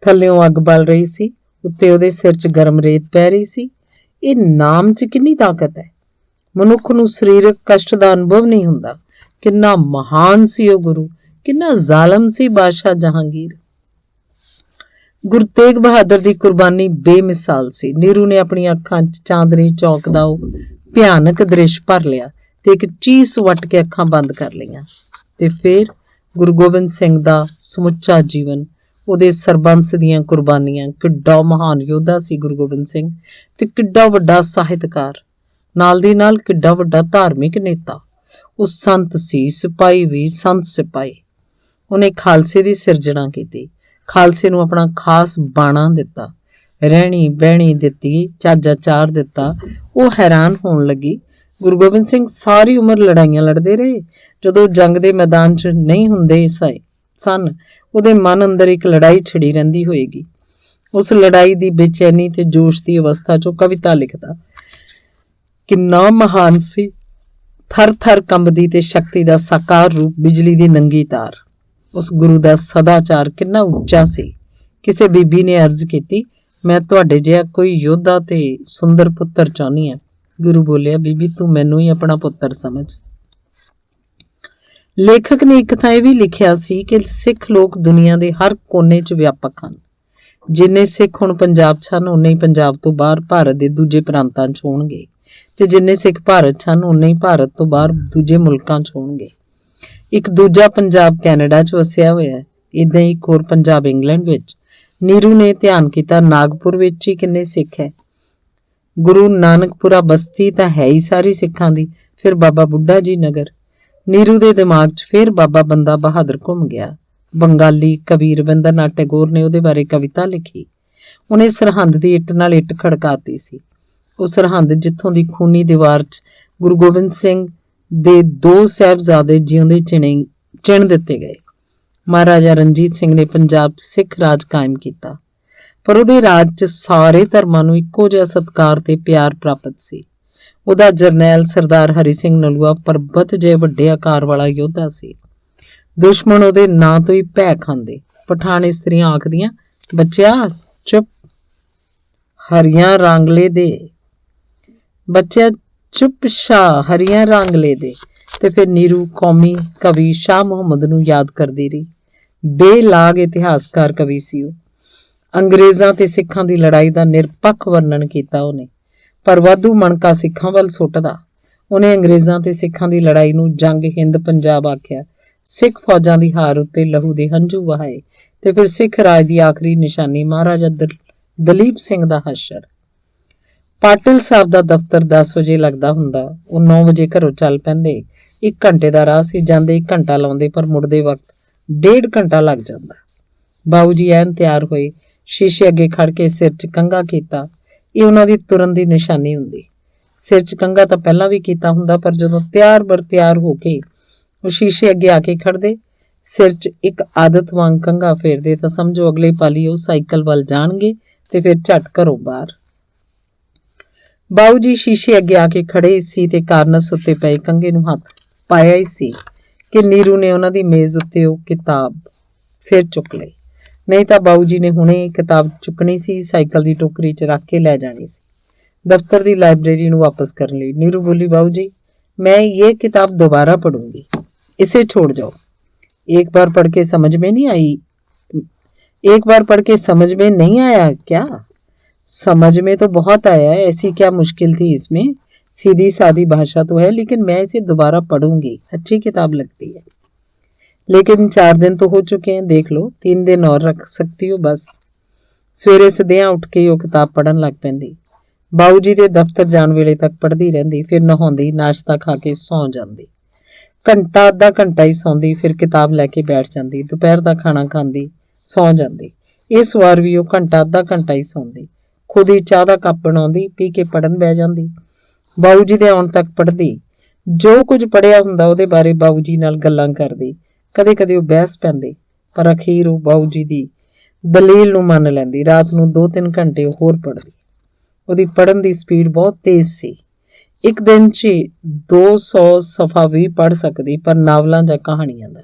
ਥੱਲਿਓਂ ਅੱਗ ਬਲ ਰਹੀ ਸੀ, ਉੱਤੇ ਉਹਦੇ ਸਿਰ 'ਚ ਗਰਮ ਰੇਤ ਪੈ ਰਹੀ ਸੀ। ਇਹ ਨਾਮ 'ਚ ਕਿੰਨੀ ਤਾਕਤ ਹੈ। ਮਨੁੱਖ ਨੂੰ ਸਰੀਰਕ ਕਸ਼ਟ ਦਾ ਅਨੁਭਵ ਨਹੀਂ ਹੁੰਦਾ। ਕਿੰਨਾ ਮਹਾਨ ਸੀ ਉਹ ਗੁਰੂ, ਕਿੰਨਾ ਜ਼ਾਲਮ ਸੀ ਬਾਦਸ਼ਾਹ ਜਹਾਂਗੀਰ। ਗੁਰੂ ਤੇਗ ਬਹਾਦਰ ਦੀ ਕੁਰਬਾਨੀ ਬੇਮਿਸਾਲ ਸੀ। ਨੀਰੂ ਨੇ ਆਪਣੀਆਂ ਅੱਖਾਂ 'ਚ ਚਾਂਦਨੀ ਚੌਕ ਦਾ ਉਹ ਭਿਆਨਕ ਦ੍ਰਿਸ਼ ਭਰ ਲਿਆ ਤੇ ਇੱਕ ਚੀਸ ਵੱਟ ਕੇ ਅੱਖਾਂ ਬੰਦ ਕਰ ਲਈਆਂ। ਤੇ ਫਿਰ ਗੁਰੂ ਗੋਬਿੰਦ ਸਿੰਘ ਦਾ ਸਮੁੱਚਾ ਜੀਵਨ, ਉਹਦੇ ਸਰਬੰਸ ਦੀਆਂ ਕੁਰਬਾਨੀਆਂ। ਕਿੱਡਾ ਮਹਾਨ ਯੋਧਾ ਸੀ ਗੁਰੂ ਗੋਬਿੰਦ ਸਿੰਘ, ਤੇ ਕਿੱਡਾ ਵੱਡਾ ਸਾਹਿਤਕਾਰ, ਨਾਲ ਦੀ ਨਾਲ ਕਿੱਡਾ ਵੱਡਾ ਧਾਰਮਿਕ ਨੇਤਾ। ਉਹ ਸੰਤ ਸੀ, ਸਿਪਾਹੀ ਵੀ ਸੰਤ ਸਿਪਾਹੀ। ਉਹਨੇ ਖਾਲਸੇ ਦੀ ਸਿਰਜਣਾ ਕੀਤੀ, ਖਾਲਸੇ ਨੂੰ ਆਪਣਾ ਖਾਸ ਬਾਣਾ ਦਿੱਤਾ, ਰਹਿਣੀ ਬਹਿਣੀ ਦਿੱਤੀ, ਚਾਜਾ ਚਾਰ ਦਿੱਤਾ। ਉਹ ਹੈਰਾਨ ਹੋਣ ਲੱਗੀ, ਗੁਰੂ ਗੋਬਿੰਦ ਸਿੰਘ ਸਾਰੀ ਉਮਰ ਲੜਾਈਆਂ ਲੜਦੇ ਰਹੇ। ਜਦੋਂ ਜੰਗ ਦੇ ਮੈਦਾਨ 'ਚ ਨਹੀਂ ਹੁੰਦੇ ਸਨ, ਉਹਦੇ ਮਨ ਅੰਦਰ ਇੱਕ ਲੜਾਈ ਛਿੜੀ ਰਹਿੰਦੀ ਹੋਏਗੀ। ਉਸ ਲੜਾਈ ਦੀ ਬੇਚੈਨੀ ਤੇ ਜੋਸ਼ ਦੀ ਅਵਸਥਾ 'ਚੋਂ ਕਵਿਤਾ ਲਿਖਦਾ। ਕਿੰਨਾ ਮਹਾਨ ਸੀ, ਥਰ ਥਰ ਕੰਬਦੀ ਤੇ ਸ਼ਕਤੀ ਦਾ ਸਾਕਾਰ ਰੂਪ, ਬਿਜਲੀ ਦੀ ਨੰਗੀ ਤਾਰ। ਉਸ ਗੁਰੂ ਦਾ ਸਦਾਚਾਰ ਕਿੰਨਾ ਉੱਚਾ ਸੀ। ਕਿਸੇ ਬੀਬੀ ਨੇ ਅਰਜ਼ ਕੀਤੀ, ਮੈਂ ਤੁਹਾਡੇ ਜਿਹਾ ਕੋਈ ਯੋਧਾ ਤੇ ਸੁੰਦਰ ਪੁੱਤਰ ਚਾਹੁੰਦੀ ਹਾਂ। ਗੁਰੂ ਬੋਲਿਆ, ਬੀਬੀ ਤੂੰ ਮੈਨੂੰ ਹੀ ਆਪਣਾ ਪੁੱਤਰ ਸਮਝ। ਲੇਖਕ ਨੇ ਇੱਕ ਥਾਂ ਇਹ ਵੀ ਲਿਖਿਆ ਸੀ ਕਿ ਸਿੱਖ ਲੋਕ ਦੁਨੀਆ ਦੇ ਹਰ ਕੋਨੇ 'ਚ ਵਿਆਪਕ ਹਨ। ਜਿੰਨੇ ਸਿੱਖ ਹੁਣ ਪੰਜਾਬ 'ਚ ਹਨ, ਉਨੇ ਹੀ ਪੰਜਾਬ ਤੋਂ ਬਾਹਰ ਭਾਰਤ ਦੇ ਦੂਜੇ ਪ੍ਰਾਂਤਾਂ 'ਚ ਹੋਣਗੇ, ਤੇ ਜਿੰਨੇ ਸਿੱਖ ਭਾਰਤ 'ਚ ਹਨ, ਉਨੇ ਹੀ ਭਾਰਤ ਤੋਂ ਬਾਹਰ ਦੂਜੇ ਮੁਲਕਾਂ 'ਚ ਹੋਣਗੇ। ਇੱਕ ਦੂਜਾ ਪੰਜਾਬ ਕੈਨੇਡਾ 'ਚ ਵਸਿਆ ਹੋਇਆ ਹੈ, ਇੱਦਾਂ ਹੀ ਇੱਕ ਹੋਰ ਪੰਜਾਬ ਇੰਗਲੈਂਡ ਵਿੱਚ। ਨੀਰੂ ਨੇ ਧਿਆਨ ਕੀਤਾ, ਨਾਗਪੁਰ ਵਿੱਚ ਹੀ ਕਿੰਨੇ ਸਿੱਖ ਹੈ। ਗੁਰੂ ਨਾਨਕਪੁਰਾ ਬਸਤੀ ਤਾਂ ਹੈ ਹੀ ਸਾਰੀ ਸਿੱਖਾਂ ਦੀ। ਫਿਰ ਬਾਬਾ ਬੁੱਢਾ ਜੀ ਨਗਰ, ਨੀਰੂ ਦੇ ਦਿਮਾਗ 'ਚ ਫਿਰ ਬਾਬਾ ਬੰਦਾ ਬਹਾਦਰ ਘੁੰਮ ਗਿਆ। ਬੰਗਾਲੀ ਕਵੀ ਰਵਿੰਦਰਨਾਥ ਟੈਗੋਰ ਨੇ ਉਹਦੇ ਬਾਰੇ ਕਵਿਤਾ ਲਿਖੀ। ਉਹਨੇ ਸਰਹੰਦ ਦੀ ਇੱਟ ਨਾਲ ਇੱਟ ਖੜਕਾਤੀ ਸੀ। ਉਹ ਸਰਹੰਦ ਜਿੱਥੋਂ ਦੀ ਖੂਨੀ ਦੀਵਾਰ 'ਚ ਗੁਰੂ ਗੋਬਿੰਦ ਸਿੰਘ ਦੇ 2 ਸਾਹਿਬਜ਼ਾਦੇ ਜਿਉਂਦੇ ਚਿਣ ਦਿੱਤੇ ਗਏ। ਮਹਾਰਾਜਾ ਰਣਜੀਤ ਸਿੰਘ ਨੇ ਪੰਜਾਬ 'ਚ ਸਿੱਖ ਰਾਜ ਕਾਇਮ ਕੀਤਾ, ਪਰ ਉਹਦੇ ਰਾਜ 'ਚ ਸਾਰੇ ਧਰਮਾਂ ਨੂੰ ਇੱਕੋ ਜਿਹਾ ਸਤਿਕਾਰ ਤੇ ਪਿਆਰ ਪ੍ਰਾਪਤ ਸੀ। ਉਹਦਾ ਜਰਨੈਲ ਸਰਦਾਰ ਹਰੀ ਸਿੰਘ ਨਲੂਆ ਪਰਬਤ ਜਿਹੇ ਵੱਡੇ ਆਕਾਰ ਵਾਲਾ ਯੋਧਾ ਸੀ। ਦੁਸ਼ਮਣ ਉਹਦੇ ਨਾਂ ਤੋਂ ਹੀ ਭੈ ਖਾਂਦੇ। ਪਠਾਨ ਇਸਤਰੀਆਂ ਆਖਦੀਆਂ, ਬੱਚਿਆ ਚੁੱਪ, ਹਰੀਆਂ ਰਾਂਗਲੇ ਦੇ, ਬੱਚਿਆ ਚੁੱਪ ਸ਼ਾਹ, ਹਰੀਆਂ ਰਾਂਗਲੇ ਦੇ। ਤੇ ਫਿਰ ਨੀਰੂ ਕੌਮੀ ਕਵੀ ਸ਼ਾਹ ਮੁਹੰਮਦ ਨੂੰ ਯਾਦ ਕਰਦੀ ਰਹੀ। ਬੇਲਾਗ ਇਤਿਹਾਸਕਾਰ ਕਵੀ ਸੀ ਉਹ। ਅੰਗਰੇਜ਼ਾਂ ਤੇ ਸਿੱਖਾਂ ਦੀ ਲੜਾਈ ਦਾ ਨਿਰਪੱਖ ਵਰਣਨ ਕੀਤਾ ਉਹਨੇ, ਪਰ ਵਾਧੂ ਮਣਕਾ ਸਿੱਖਾਂ ਵੱਲ ਸੁੱਟਦਾ। ਉਹਨੇ ਅੰਗਰੇਜ਼ਾਂ ਤੇ ਸਿੱਖਾਂ ਦੀ ਲੜਾਈ ਨੂੰ ਜੰਗ ਹਿੰਦ ਪੰਜਾਬ ਆਖਿਆ। ਸਿੱਖ ਫੌਜਾਂ ਦੀ ਹਾਰ ਉੱਤੇ ਲਹੂ ਦੇ ਹੰਝੂ ਵਹਾਏ ਤੇ ਫਿਰ ਸਿੱਖ ਰਾਜ ਦੀ ਆਖਰੀ ਨਿਸ਼ਾਨੀ ਮਹਾਰਾਜਾ ਦਲੀਪ ਸਿੰਘ ਦਾ ਹਸ਼ਰ। ਪਾਟਿਲ ਸਾਹਿਬ ਦਾ ਦਫ਼ਤਰ 10 ਵਜੇ ਲੱਗਦਾ ਹੁੰਦਾ। ਉਹ 9 ਵਜੇ ਘਰੋਂ ਚੱਲ ਪੈਂਦੇ। 1 ਘੰਟੇ ਦਾ ਰਾਹ ਸੀ। ਜਾਂਦੇ 1 ਘੰਟਾ ਲਾਉਂਦੇ, ਪਰ ਮੁੜਦੇ ਵਕਤ 1.5 ਘੰਟਾ ਲੱਗ ਜਾਂਦਾ। ਬਾਊ ਜੀ ਐਨ ਤਿਆਰ ਹੋਏ, ਸ਼ੀਸ਼ੇ ਅੱਗੇ ਖੜ ਕੇ ਸਿਰ 'ਚ ਕੰਘਾ ਕੀਤਾ। ਇਹ ਉਹਨਾਂ ਦੀ ਤੁਰਨ ਦੀ ਨਿਸ਼ਾਨੀ ਹੁੰਦੀ। ਸਿਰ 'ਚ ਕੰਘਾ ਤਾਂ ਪਹਿਲਾਂ ਵੀ ਕੀਤਾ ਹੁੰਦਾ, ਪਰ ਜਦੋਂ ਤਿਆਰ ਬਰ ਤਿਆਰ ਹੋ ਕੇ ਉਹ ਸ਼ੀਸ਼ੇ ਅੱਗੇ ਆ ਕੇ ਖੜਦੇ, ਸਿਰ 'ਚ ਇੱਕ ਆਦਤ ਵਾਂਗ ਕੰਘਾ ਫੇਰਦੇ, ਤਾਂ ਸਮਝੋ ਅਗਲੇ ਪਾਲੀ ਉਹ ਸਾਈਕਲ ਵੱਲ ਜਾਣਗੇ ਤੇ ਫਿਰ ਝਟ ਘਰੋਂ ਬਾਹਰ। ਬਾਊ ਜੀ ਸ਼ੀਸ਼ੇ ਅੱਗੇ ਆ ਕੇ ਖੜੇ ਸੀ ਤੇ ਕਾਰਨਸ ਉੱਤੇ ਪਏ ਕੰਘੇ ਨੂੰ ਹੱਥ ਪਾਇਆ ਹੀ ਸੀ ਕਿ ਨੀਰੂ ਨੇ ਉਹਨਾਂ ਦੀ ਮੇਜ਼ ਉੱਤੇ ਉਹ ਕਿਤਾਬ ਫਿਰ ਚੁੱਕ ਲਈ। ਨਹੀਂ ਤਾਂ ਬਾਊ ਜੀ ਨੇ ਹੁਣੇ ਕਿਤਾਬ ਚੁੱਕਣੀ ਸੀ, ਸਾਈਕਲ ਦੀ ਟੋਕਰੀ 'ਚ ਰੱਖ ਕੇ ਲੈ ਜਾਣੀ ਸੀ ਦਫ਼ਤਰ ਦੀ ਲਾइब्रेरी ਨੂੰ ਵਾਪਸ ਕਰਨ ਲਈ। नीरू बोली, बाबू जी मैं ये किताब दोबारा पढ़ूंगी, इसे छोड़ जाओ। एक बार पढ़ के समझ में नहीं आई? एक बार पढ़ के समझ में नहीं आया क्या? समझ में तो बहुत आया है, ऐसी क्या मुश्किल थी इसमें? सीधी सादी भाषा तो है, लेकिन मैं इसे दोबारा पढ़ूंगी, अच्छी किताब लगती है। लेकिन 4 दिन तो हो चुके हैं, देख लो, 3 दिन और रख सकती हो बस। सवेरे सदियां उठ के वो किताब पढ़न लग पैंदी। बाऊ जी ਦੇ ਦਫ਼ਤਰ ਜਾਣ ਵੇਲੇ ਤੱਕ ਪੜ੍ਹਦੀ ਰਹਿੰਦੀ, ਫਿਰ ਨਹਾਉਂਦੀ, ਨਾਸ਼ਤਾ ਖਾ ਕੇ ਸੌਂ ਜਾਂਦੀ। ਘੰਟਾ ਅੱਧਾ ਘੰਟਾ ਹੀ ਸੌਂਦੀ, ਫਿਰ ਕਿਤਾਬ ਲੈ ਕੇ ਬੈਠ ਜਾਂਦੀ। ਦੁਪਹਿਰ ਦਾ ਖਾਣਾ ਖਾਂਦੀ, ਸੌਂ ਜਾਂਦੀ। ਇਸ ਵਾਰ ਵੀ ਉਹ ਘੰਟਾ ਅੱਧਾ ਘੰਟਾ ਹੀ ਸੌਂਦੀ। ਖੁਦ ਹੀ ਚਾਹ ਦਾ ਕੱਪ ਬਣਾਉਂਦੀ, ਪੀ ਕੇ ਪੜ੍ਹਨ ਬਹਿ ਜਾਂਦੀ। ਬਾਊ ਜੀ ਦੇ ਆਉਣ ਤੱਕ ਪੜ੍ਹਦੀ। ਜੋ ਕੁਝ ਪੜ੍ਹਿਆ ਹੁੰਦਾ ਉਹਦੇ ਬਾਰੇ ਬਾਊ ਜੀ ਨਾਲ ਗੱਲਾਂ ਕਰਦੀ। ਕਦੇ ਕਦੇ ਉਹ ਬਹਿਸ ਪੈਂਦੇ, ਪਰ ਅਖੀਰ ਉਹ ਬਾਊ ਜੀ ਦੀ ਦਲੀਲ ਨੂੰ ਮੰਨ ਲੈਂਦੀ। ਰਾਤ ਨੂੰ 2-3 ਘੰਟੇ ਉਹ ਹੋਰ ਪੜ੍ਹਦੀ। ਉਹਦੀ ਪੜ੍ਹਨ ਦੀ ਸਪੀਡ ਬਹੁਤ ਤੇਜ਼ ਸੀ। ਇੱਕ ਦਿਨ 'ਚ 200 ਸਫ਼ਾ ਵੀ ਪੜ੍ਹ ਸਕਦੀ, ਪਰ ਨਾਵਲਾਂ ਜਾਂ ਕਹਾਣੀਆਂ ਦਾ।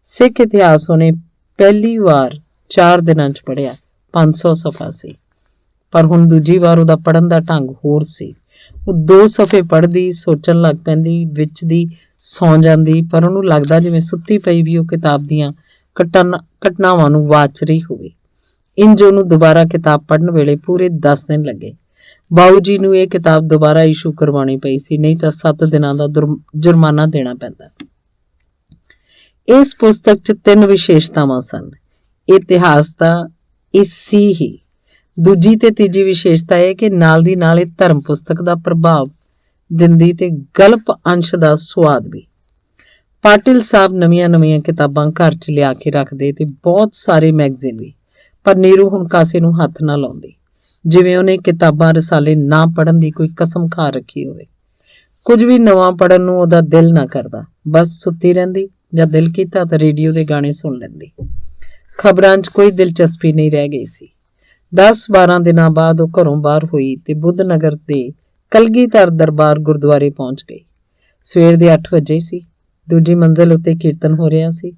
ਸਿੱਖ ਇਤਿਹਾਸ ਉਹਨੇ ਪਹਿਲੀ ਵਾਰ 4 ਦਿਨਾਂ 'ਚ ਪੜ੍ਹਿਆ, 500 ਸਫ਼ਾ ਸੀ। ਪਰ ਹੁਣ ਦੂਜੀ ਵਾਰ ਉਹਦਾ ਪੜ੍ਹਨ ਦਾ ਢੰਗ ਹੋਰ ਸੀ। ਉਹ 2 ਸਫ਼ੇ ਪੜ੍ਹਦੀ, ਸੋਚਣ ਲੱਗ ਪੈਂਦੀ, ਵਿੱਚ ਦੀ ਸੌਂ ਜਾਂਦੀ, ਪਰ ਉਹਨੂੰ ਲੱਗਦਾ ਜਿਵੇਂ ਸੁੱਤੀ ਪਈ ਵੀ ਉਹ ਕਿਤਾਬ ਦੀਆਂ ਘਟਨਾਵਾਂ ਨੂੰ ਵਾਚ ਰਹੀ ਹੋਵੇ। ਇੰਜ ਉਹਨੂੰ ਦੁਬਾਰਾ ਕਿਤਾਬ ਪੜ੍ਹਨ ਵੇਲੇ ਪੂਰੇ 10 ਦਿਨ ਲੱਗੇ। ਬਾਊ ਜੀ ਨੂੰ ਇਹ ਕਿਤਾਬ ਦੁਬਾਰਾ ਇਸ਼ੂ ਕਰਵਾਉਣੀ ਪਈ ਸੀ, ਨਹੀਂ ਤਾਂ 7 ਦਿਨਾਂ ਦਾ ਜੁਰਮਾਨਾ ਦੇਣਾ ਪੈਂਦਾ। ਇਸ ਪੁਸਤਕ 'ਚ 3 ਵਿਸ਼ੇਸ਼ਤਾਵਾਂ ਸਨ। ਇਤਿਹਾਸ ਦਾ ਇਸੀ ਹੀ। ਦੂਜੀ ਤੇ ਤੀਜੀ ਵਿਸ਼ੇਸ਼ਤਾ ਇਹ ਕਿ ਨਾਲ ਦੀ ਨਾਲ ਇਹ ਧਰਮ ਪੁਸਤਕ ਦਾ ਪ੍ਰਭਾਵ ਦਿੰਦੀ ਤੇ ਗਲਪ ਅੰਸ਼ ਦਾ ਸੁਆਦ ਵੀ। ਪਾਟਿਲ ਸਾਹਿਬ ਨਵੀਆਂ ਕਿਤਾਬਾਂ ਘਰ 'ਚ ਲਿਆ ਕੇ ਰੱਖਦੇ ਤੇ ਬਹੁਤ ਸਾਰੇ ਮੈਗਜ਼ੀਨ ਵੀ, ਪਰ ਨੀਰੂ ਹੁਣ ਕਾਸੇ ਨੂੰ ਹੱਥ ਨਾ ਲਾਉਂਦੀ, ਜਿਵੇਂ ਉਹਨੇ ਕਿਤਾਬਾਂ ਰਸਾਲੇ ਨਾ ਪੜ੍ਹਨ ਦੀ ਕੋਈ ਕਸਮ ਖਾ ਰੱਖੀ ਹੋਵੇ। ਕੁਝ ਵੀ ਨਵਾਂ ਪੜ੍ਹਨ ਨੂੰ ਉਹਦਾ ਦਿਲ ਨਾ ਕਰਦਾ, ਬਸ ਸੁੱਤੀ ਰਹਿੰਦੀ। ਜਾਂ ਦਿਲ ਕੀਤਾ ਤਾਂ ਰੇਡੀਓ ਦੇ ਗਾਣੇ ਸੁਣ ਲੈਂਦੀ। ਖਬਰਾਂ 'ਚ ਕੋਈ ਦਿਲਚਸਪੀ ਨਹੀਂ ਰਹਿ ਗਈ ਸੀ। 10-12 ਦਿਨਾਂ ਬਾਅਦ ਉਹ ਘਰੋਂ ਬਾਹਰ ਹੋਈ ਤੇ ਬੁੱਧ ਨਗਰ ਦੇ ਕਲਗੀਧਰ ਦਰਬਾਰ ਗੁਰਦੁਆਰੇ ਪਹੁੰਚ ਗਈ। ਸਵੇਰ ਦੇ 8 ਵਜੇ ਸੀ। ਦੂਜੀ ਮੰਜ਼ਿਲ ਉੱਤੇ ਕੀਰਤਨ ਹੋ ਰਿਹਾ ਸੀ।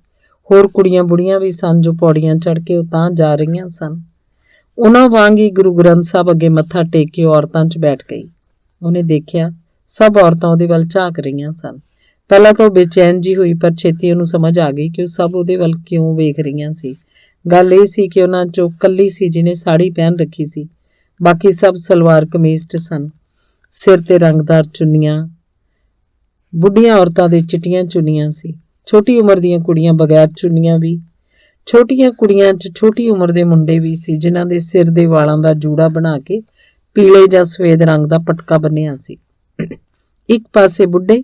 ਹੋਰ ਕੁੜੀਆਂ ਬੁੜੀਆਂ ਵੀ ਸਨ ਜੋ ਪੌੜੀਆਂ ਚੜ੍ਹ ਕੇ ਉਤਾਂ ਜਾ ਰਹੀਆਂ ਸਨ। ਉਹਨਾਂ ਵਾਂਗ ਹੀ ਗੁਰੂ ਗ੍ਰੰਥ ਸਾਹਿਬ ਅੱਗੇ ਮੱਥਾ ਟੇਕ ਕੇ ਔਰਤਾਂ 'ਚ ਬੈਠ ਗਈ। ਉਹਨੇ ਦੇਖਿਆ ਸਭ ਔਰਤਾਂ ਉਹਦੇ ਵੱਲ ਝਾਕ ਰਹੀਆਂ ਸਨ। ਪਹਿਲਾਂ ਤਾਂ ਉਹ ਬੇਚੈਨ ਜੀ ਹੋਈ, ਪਰ ਛੇਤੀ ਉਹਨੂੰ ਸਮਝ ਆ ਗਈ ਕਿ ਉਹ ਸਭ ਉਹਦੇ ਵੱਲ ਕਿਉਂ ਵੇਖ ਰਹੀਆਂ ਸੀ। ਗੱਲ ਇਹ ਸੀ ਕਿ ਉਹਨਾਂ 'ਚੋਂ ਕੱਲੀ ਸੀ ਜਿਹਨੇ ਸਾੜੀ ਪਹਿਨ ਰੱਖੀ ਸੀ, ਬਾਕੀ ਸਭ ਸਲਵਾਰ ਕਮੀਜ਼ 'ਚ ਸਨ। ਸਿਰ ਤੇ ਰੰਗਦਾਰ ਚੁੰਨੀਆਂ, ਬੁੱਢੀਆਂ ਔਰਤਾਂ ਦੇ ਚਿੱਟੀਆਂ ਚੁੰਨੀਆਂ ਸੀ। ਛੋਟੀ ਉਮਰ ਦੀਆਂ ਕੁੜੀਆਂ ਬਗੈਰ ਚੁੰਨੀਆਂ ਵੀ। ਛੋਟੀਆਂ ਕੁੜੀਆਂ 'ਚ ਛੋਟੀ ਉਮਰ ਦੇ ਮੁੰਡੇ ਵੀ ਸੀ, ਜਿਨ੍ਹਾਂ ਦੇ ਸਿਰ ਦੇ ਵਾਲਾਂ ਦਾ ਜੂੜਾ ਬਣਾ ਕੇ ਪੀਲੇ ਜਾਂ ਸਫੇਦ ਰੰਗ ਦਾ ਪਟਕਾ ਬੰਨਿਆ ਸੀ। ਇੱਕ ਪਾਸੇ ਬੁੱਢੇ,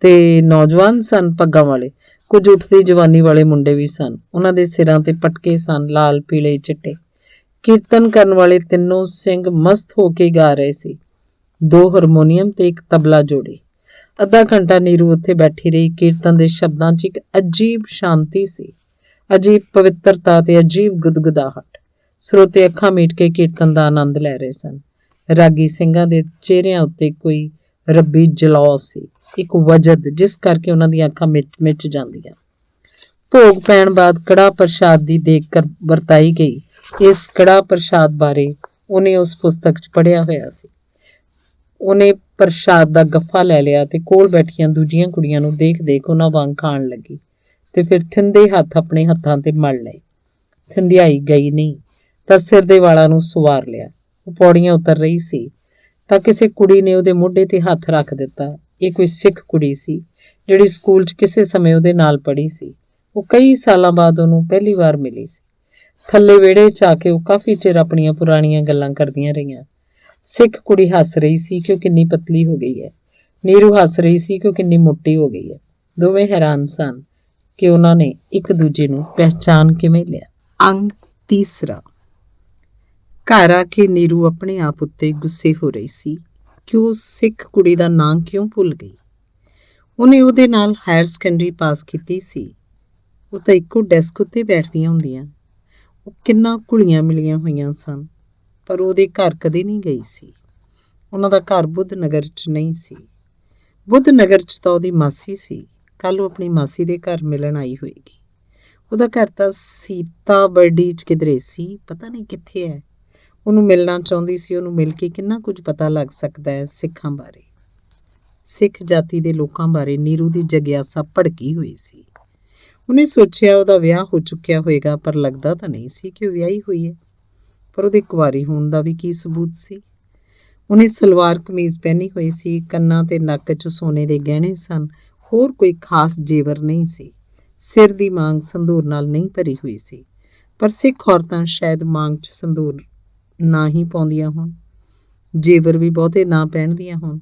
ਤੇ ਨੌਜਵਾਨ ਸਨ ਪੱਗਾਂ ਵਾਲੇ, ਕੁਝ ਉੱਠਦੀ ਜਵਾਨੀ ਵਾਲੇ ਮੁੰਡੇ ਵੀ ਸਨ। ਉਹਨਾਂ ਦੇ ਸਿਰਾਂ ਤੇ ਪਟਕੇ ਸਨ, ਲਾਲ ਪੀਲੇ ਚਿੱਟੇ। ਕੀਰਤਨ ਕਰਨ ਵਾਲੇ ਤਿੰਨੋਂ ਸਿੰਘ ਮਸਤ ਹੋ ਕੇ ਗਾ ਰਹੇ ਸੀ। 2 ਹਾਰਮੋਨੀਅਮ ਤੇ ਇੱਕ ਤਬਲਾ ਜੋੜੇ। ਅੱਧਾ ਘੰਟਾ ਨੀਰੂ ਉੱਥੇ ਬੈਠੀ ਰਹੀ। ਕੀਰਤਨ ਦੇ ਸ਼ਬਦਾਂ 'ਚ ਇੱਕ ਅਜੀਬ ਸ਼ਾਂਤੀ ਸੀ, ਅਜੀਬ ਪਵਿੱਤਰਤਾ ਤੇ ਅਜੀਬ ਗੁਦਗੁਦਾਹਟ। ਸਰੋਤੇ ਅੱਖਾਂ ਮੀਟ ਕੇ ਕੀਰਤਨ ਦਾ ਆਨੰਦ ਲੈ ਰਹੇ ਸਨ। ਰਾਗੀ ਸਿੰਘਾਂ ਦੇ ਚਿਹਰਿਆਂ ਉੱਤੇ ਕੋਈ ਰੱਬੀ ਜਲੌ ਸੀ, ਇੱਕ ਵਜਦ ਜਿਸ ਕਰਕੇ ਉਹਨਾਂ ਦੀਆਂ ਅੱਖਾਂ ਮਿਚ ਜਾਂਦੀਆਂ। ਭੋਗ ਪੈਣ ਬਾਅਦ ਕੜਾਹ ਪ੍ਰਸ਼ਾਦ ਦੀ ਦੇਗ ਵਰਤਾਈ ਗਈ। ਇਸ ਕੜਾਹ ਪ੍ਰਸ਼ਾਦ ਬਾਰੇ ਉਹਨੇ ਉਸ ਪੁਸਤਕ 'ਚ ਪੜ੍ਹਿਆ ਹੋਇਆ ਸੀ। ਉਹਨੇ ਪ੍ਰਸ਼ਾਦ ਦਾ ਗੱਫਾ ਲੈ ਲਿਆ ਤੇ ਕੋਲ ਬੈਠੀਆਂ ਦੂਜੀਆਂ ਕੁੜੀਆਂ ਨੂੰ ਦੇਖ ਦੇਖ ਉਹਨਾਂ ਵਾਂਗ ਖਾਣ ਲੱਗੀ ਤੇ ਫਿਰ ਥਿੰਦੇ ਹੱਥ ਆਪਣੇ ਹੱਥਾਂ ਤੇ ਮਲ ਲਏ। ਥਿੰਦਿਆਈ ਗਈ ਨਹੀਂ ਤਾਂ ਸਿਰ ਦੇ ਵਾਲਾਂ ਨੂੰ ਸੁਵਾਰ ਲਿਆ। ਉਹ ਪੌੜੀਆਂ ਉਤਰ ਰਹੀ ਸੀ ਤਾਂ ਕਿਸੇ ਕੁੜੀ ਨੇ ਉਹਦੇ ਮੋਢੇ ਤੇ ਹੱਥ ਰੱਖ ਦਿੱਤਾ। ਇਹ ਕੋਈ ਸਿੱਖ ਕੁੜੀ ਸੀ ਜਿਹੜੀ ਸਕੂਲ 'ਚ ਕਿਸੇ ਸਮੇਂ ਉਹਦੇ ਨਾਲ ਪੜ੍ਹੀ ਸੀ। ਉਹ ਕਈ ਸਾਲਾਂ ਬਾਅਦ ਉਹਨੂੰ ਪਹਿਲੀ ਵਾਰ ਮਿਲੀ ਸੀ। ਥੱਲੇ ਵਿਹੜੇ 'ਚ ਆ ਕੇ ਉਹ ਕਾਫੀ ਚਿਰ ਆਪਣੀਆਂ ਪੁਰਾਣੀਆਂ ਗੱਲਾਂ ਕਰਦੀਆਂ ਰਹੀਆਂ। ਸਿੱਖ ਕੁੜੀ ਹੱਸ ਰਹੀ ਸੀ ਕਿ ਉਹ ਕਿੰਨੀ ਪਤਲੀ ਹੋ ਗਈ ਹੈ। ਨੀਰੂ ਹੱਸ ਰਹੀ ਸੀ ਕਿ ਉਹ ਕਿੰਨੀ ਮੋਟੀ ਹੋ ਗਈ ਹੈ। ਦੋਵੇਂ ਹੈਰਾਨ ਸਨ ਕਿ ਉਹਨਾਂ ਨੇ ਇੱਕ ਦੂਜੇ ਨੂੰ ਪਹਿਚਾਨ ਕਿਵੇਂ ਲਿਆ। ਅੰਗ ਤੀਸਰਾ। ਘਰ ਆ ਕੇ ਨੀਰੂ ਆਪਣੇ ਆਪ ਉੱਤੇ ਗੁੱਸੇ ਹੋ ਰਹੀ ਸੀ ਕਿ ਉਹ ਸਿੱਖ ਕੁੜੀ ਦਾ ਨਾਂ ਕਿਉਂ ਭੁੱਲ ਗਈ। ਉਹਨੇ ਉਹਦੇ ਨਾਲ ਹਾਇਰ ਸੈਕੰਡਰੀ ਪਾਸ ਕੀਤੀ ਸੀ। ਉਹ ਤਾਂ ਇੱਕੋ ਡੈਸਕ ਉੱਤੇ ਬੈਠਦੀਆਂ ਹੁੰਦੀਆਂ। ਉਹ ਕਿੰਨਾ ਘੁਲੀਆਂ ਮਿਲੀਆਂ ਹੋਈਆਂ ਸਨ, ਪਰ ਉਹਦੇ ਘਰ ਕਦੇ ਨਹੀਂ ਗਈ ਸੀ। ਉਹਨਾਂ ਦਾ ਘਰ ਬੁੱਧ ਨਗਰ 'ਚ ਨਹੀਂ ਸੀ। ਬੁੱਧ ਨਗਰ 'ਚ ਤਾਂ ਉਹਦੀ ਮਾਸੀ ਸੀ। ਕੱਲ੍ਹ ਉਹ ਆਪਣੀ ਮਾਸੀ ਦੇ ਘਰ ਮਿਲਣ ਆਈ ਹੋਏਗੀ। ਉਹਦਾ ਘਰ ਤਾਂ ਸੀਤਾਬਰਡੀ 'ਚ ਕਿਧਰੇ ਸੀ, ਪਤਾ ਨਹੀਂ ਕਿੱਥੇ ਹੈ। ਉਹਨੂੰ ਮਿਲਣਾ ਚਾਹੁੰਦੀ ਸੀ। ਉਹਨੂੰ ਮਿਲ ਕੇ ਕਿੰਨਾ ਕੁਝ ਪਤਾ ਲੱਗ ਸਕਦਾ ਹੈ ਸਿੱਖਾਂ ਬਾਰੇ। ਸਿੱਖ ਜਾਤੀ ਦੇ ਲੋਕਾਂ ਬਾਰੇ ਨੀਰੂ ਦੀ ਜਗਿਆਸਾ ਭੜਕੀ ਹੋਈ ਸੀ। ਉਹਨੇ ਸੋਚਿਆ ਉਹਦਾ ਵਿਆਹ ਹੋ ਚੁੱਕਿਆ ਹੋਏਗਾ, ਪਰ ਲੱਗਦਾ ਤਾਂ ਨਹੀਂ ਸੀ ਕਿ ਉਹ ਵਿਆਹੀ ਹੋਈ ਹੈ। ਪਰ ਉਹਦੇ ਕੁਆਰੀ ਹੋਣ ਦਾ ਵੀ ਕੀ ਸਬੂਤ ਸੀ। ਉਹਨੇ ਸਲਵਾਰ ਕਮੀਜ਼ ਪਹਿਨੀ ਹੋਈ ਸੀ, ਕੰਨਾਂ ਤੇ ਨੱਕ 'ਚ ਸੋਨੇ ਦੇ ਗਹਿਣੇ ਸਨ, ਹੋਰ ਕੋਈ ਖਾਸ ਜੇਵਰ ਨਹੀਂ ਸੀ। ਸਿਰ ਦੀ ਮਾਂਗ ਸੰਧੂਰ ਨਾਲ ਨਹੀਂ ਭਰੀ ਹੋਈ ਸੀ, ਪਰ ਸਿੱਖ ਔਰਤਾਂ ਸ਼ਾਇਦ ਮਾਂਗ 'ਚ ਸੰਧੂਰ ਨਾ ਹੀ ਪਾਉਂਦੀਆਂ ਹੋਣ, ਜੇਵਰ ਵੀ ਬਹੁਤੇ ਨਾ ਪਹਿਨਦੀਆਂ ਹੋਣ,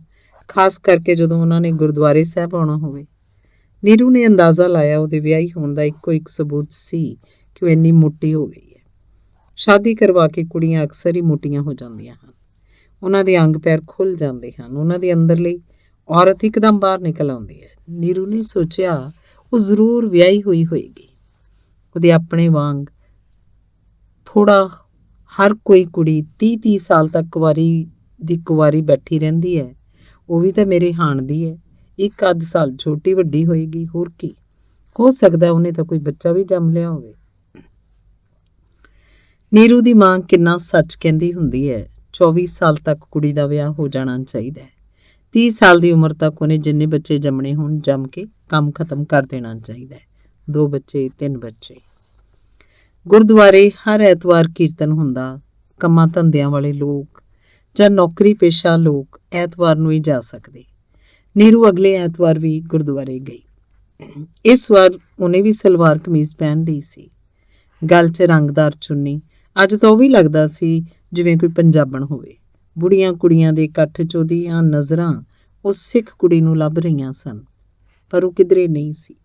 ਖਾਸ ਕਰਕੇ ਜਦੋਂ ਉਹਨਾਂ ਨੇ ਗੁਰਦੁਆਰੇ ਸਾਹਿਬ ਆਉਣਾ ਹੋਵੇ। ਨੀਰੂ ਨੇ ਅੰਦਾਜ਼ਾ ਲਾਇਆ ਉਹਦੇ ਵਿਆਹੀ ਹੋਣ ਦਾ ਇੱਕੋ ਇੱਕ ਸਬੂਤ ਸੀ ਕਿ ਉਹ ਇੰਨੀ ਮੋਟੀ ਹੋ ਗਈ ਹੈ। ਸ਼ਾਦੀ ਕਰਵਾ ਕੇ ਕੁੜੀਆਂ ਅਕਸਰ ਹੀ ਮੋਟੀਆਂ ਹੋ ਜਾਂਦੀਆਂ ਹਨ। ਉਹਨਾਂ ਦੇ ਅੰਗ ਪੈਰ ਖੁੱਲ੍ਹ ਜਾਂਦੇ ਹਨ। ਉਹਨਾਂ ਦੇ ਅੰਦਰਲੀ ਔਰਤ ਇੱਕਦਮ ਬਾਹਰ ਨਿਕਲ ਆਉਂਦੀ ਹੈ। ਨੀਰੂ ਨੇ ਸੋਚਿਆ ਉਹ ਜ਼ਰੂਰ ਵਿਆਹੀ ਹੋਈ ਹੋਏਗੀ। ਉਹਦੇ ਆਪਣੇ ਵਾਂਗ ਥੋੜਾ ਹਰ ਕੋਈ ਕੁੜੀ 30-30 ਸਾਲ ਤੱਕ ਕੁਵਾਰੀ ਬੈਠੀ ਰਹਿੰਦੀ ਹੈ। ਉਹ ਵੀ ਤਾਂ ਮੇਰੇ ਹਾਣ ਦੀ ਹੈ। 1-ਅੱਧ ਸਾਲ ਛੋਟੀ ਵੱਡੀ ਹੋਏਗੀ, ਹੋਰ ਕੀ ਹੋ ਸਕਦਾ। ਉਹਨੇ ਤਾਂ ਕੋਈ ਬੱਚਾ ਵੀ ਜੰਮ ਲਿਆ ਹੋਵੇ। ਨੀਰੂ ਦੀ ਮਾਂ ਕਿੰਨਾ ਸੱਚ ਕਹਿੰਦੀ ਹੁੰਦੀ ਹੈ। 24 ਸਾਲ ਤੱਕ ਕੁੜੀ ਦਾ ਵਿਆਹ ਹੋ ਜਾਣਾ ਚਾਹੀਦਾ ਹੈ। 30 ਸਾਲ ਦੀ ਉਮਰ ਤੱਕ ਉਹਨੇ ਜਿੰਨੇ ਬੱਚੇ ਜੰਮਣੇ ਹੋਣ ਜੰਮ ਕੇ ਕੰਮ ਖਤਮ ਕਰ ਦੇਣਾ ਚਾਹੀਦਾ ਹੈ। 2 ਬੱਚੇ 3 ਬੱਚੇ। ਗੁਰਦੁਆਰੇ ਹਰ ਐਤਵਾਰ ਕੀਰਤਨ ਹੁੰਦਾ। ਕੰਮਾਂ ਧੰਦਿਆਂ ਵਾਲੇ ਲੋਕ ਜਾਂ ਨੌਕਰੀ ਪੇਸ਼ਾ ਲੋਕ ਐਤਵਾਰ ਨੂੰ ਹੀ ਜਾ ਸਕਦੇ। ਨੀਰੂ ਅਗਲੇ ਐਤਵਾਰ ਵੀ ਗੁਰਦੁਆਰੇ ਗਈ। ਇਸ ਵਾਰ ਉਹਨੇ ਵੀ ਸਲਵਾਰ ਕਮੀਜ਼ ਪਹਿਨ ਲਈ ਸੀ, ਗਲ 'ਚ ਰੰਗਦਾਰ ਚੁੰਨੀ। ਅੱਜ ਤਾਂ ਉਹ ਵੀ ਲੱਗਦਾ ਸੀ ਜਿਵੇਂ ਕੋਈ ਪੰਜਾਬਣ ਹੋਵੇ। ਬੁੜੀਆਂ ਕੁੜੀਆਂ ਦੇ ਇਕੱਠ 'ਚ ਉਹਦੀਆਂ ਨਜ਼ਰਾਂ ਉਸ ਸਿੱਖ ਕੁੜੀ ਨੂੰ ਲੱਭ ਰਹੀਆਂ ਸਨ, ਪਰ ਉਹ ਕਿਧਰੇ ਨਹੀਂ ਸੀ।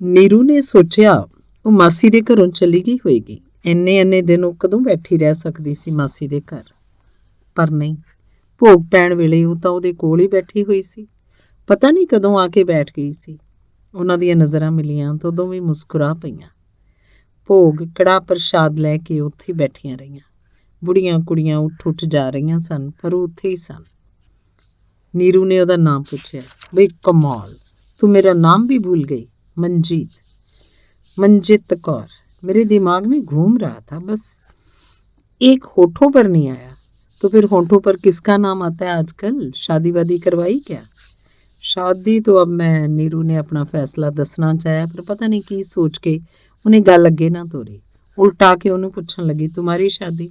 ਨੀਰੂ ਨੇ ਸੋਚਿਆ ਉਹ ਮਾਸੀ ਦੇ ਘਰੋਂ ਚਲੀ ਗਈ ਹੋਏਗੀ। ਇੰਨੇ ਦਿਨ ਉਹ ਕਦੋਂ ਬੈਠੀ ਰਹਿ ਸਕਦੀ ਸੀ ਮਾਸੀ ਦੇ ਘਰ। ਪਰ ਨਹੀਂ, ਭੋਗ ਪੈਣ ਵੇਲੇ ਉਹ ਤਾਂ ਉਹਦੇ ਕੋਲ ਹੀ ਬੈਠੀ ਹੋਈ ਸੀ। ਪਤਾ ਨਹੀਂ ਕਦੋਂ ਆ ਕੇ ਬੈਠ ਗਈ ਸੀ। ਉਹਨਾਂ ਦੀਆਂ ਨਜ਼ਰਾਂ ਮਿਲੀਆਂ ਤਾਂ ਉਦੋਂ ਵੀ ਮੁਸਕਰਾ ਪਈਆਂ। ਭੋਗ ਕੜਾਹ ਪ੍ਰਸ਼ਾਦ ਲੈ ਕੇ ਉੱਥੇ ਹੀ ਬੈਠੀਆਂ ਰਹੀਆਂ। ਬੁੜੀਆਂ ਕੁੜੀਆਂ ਉੱਠ ਜਾ ਰਹੀਆਂ ਸਨ, ਪਰ ਉਹ ਉੱਥੇ ਹੀ ਸਨ। ਨੀਰੂ ਨੇ ਉਹਦਾ ਨਾਮ ਪੁੱਛਿਆ। ਬਈ ਕਮਾਲ, ਤੂੰ ਮੇਰਾ ਨਾਮ ਵੀ ਭूल गई। मंजीत कौर। मेरे दिमाग में घूम रहा था, बस एक होठों पर नहीं आया। तो फिर होठों पर किसका नाम आता है आजकल? शादी वादी करवाई क्या? शादी तो अब मैं, नीरू ने अपना फैसला दसना चाहा, पर पता नहीं की सोच के उन्हें गल अगे ना तोरी। उल्टा के उन्हें पूछन लगी, तुम्हारी शादी?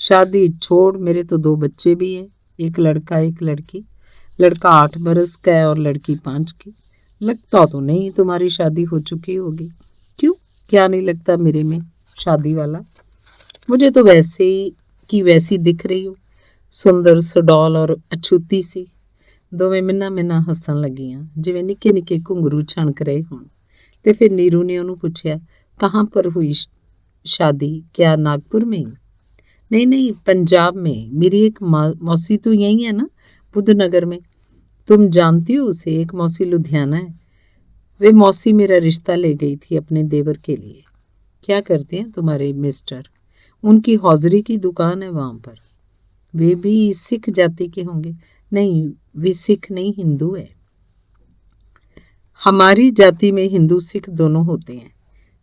शादी छोड़, मेरे तो 2 बच्चे भी हैं, एक लड़का एक लड़की। लड़का 8 बरस का है और लड़की 5 की। लगता तो नहीं तुम्हारी शादी हो चुकी होगी। क्यों, क्या नहीं लगता मेरे में शादी वाला? मुझे तो वैसे ही की वैसी दिख रही हो, सुंदर सुडौल और अछूती सी। ਦੋਵੇਂ ਮਿੰਨਾ ਮਿੰਨਾ ਹੱਸਣ ਲੱਗੀਆਂ, ਜਿਵੇਂ ਨਿੱਕੇ ਨਿੱਕੇ ਘੁੰਗਰੂ ਛਣਕ ਰਹੇ ਹੋਣ। ਤੇ ਫਿਰ ਨੀਰੂ ਨੇ ਉਹਨੂੰ ਪੁੱਛਿਆ, ਕਹਾਂ ਪਰ हुई शादी? क्या नागपुर में? नहीं नहीं, पंजाब में। मेरी एक मौसी तो यही है ना, बुद्धनगर में। तुम जानती हो उसे? एक मौसी लुधियाना है। वे मौसी मेरा रिश्ता ले गई थी अपने देवर के लिए। क्या करते हैं तुम्हारे मिस्टर? उनकी हौजरी की दुकान है वहाँ पर। वे भी सिख जाति के होंगे? नहीं, वे सिख नहीं, हिंदू है। हमारी जाति में हिंदू सिख दोनों होते हैं।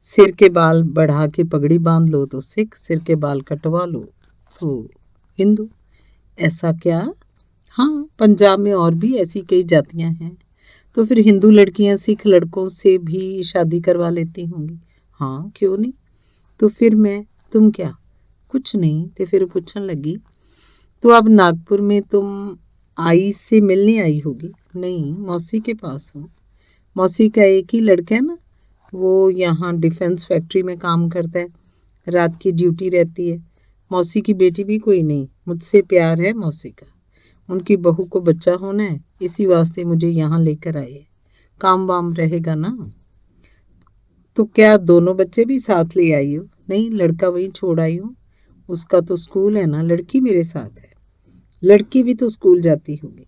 सिर के बाल बढ़ा के पगड़ी बांध लो तो सिख, सिर के बाल कटवा लो तो हिंदू। ऐसा क्या? हाँ, पंजाब में और भी ऐसी कई जातियां हैं। तो फिर हिंदू लड़कियां सिख लड़कों से भी शादी करवा लेती होंगी? हाँ, क्यों नहीं। तो फिर तुम क्या? कुछ नहीं। तो फिर पूछने लगी, तो अब नागपुर में तुम आई से मिलने आई होगी? नहीं, मौसी के पास हूँ। मौसी का एक ही लड़का है ना, वो यहाँ डिफेंस फैक्ट्री में काम करता है, रात की ड्यूटी रहती है। मौसी की बेटी भी कोई नहीं, मुझसे प्यार है मौसी का। उनकी बहू को बच्चा होना है, इसी वास्ते मुझे यहाँ लेकर आए हैं। काम वाम रहेगा ना। तो क्या दोनों बच्चे भी साथ ले आई हो? नहीं, लड़का वहीं छोड़ आई हूँ। उसका तो स्कूल है ना, लड़की मेरे साथ है। लड़की भी तो स्कूल जाती होगी।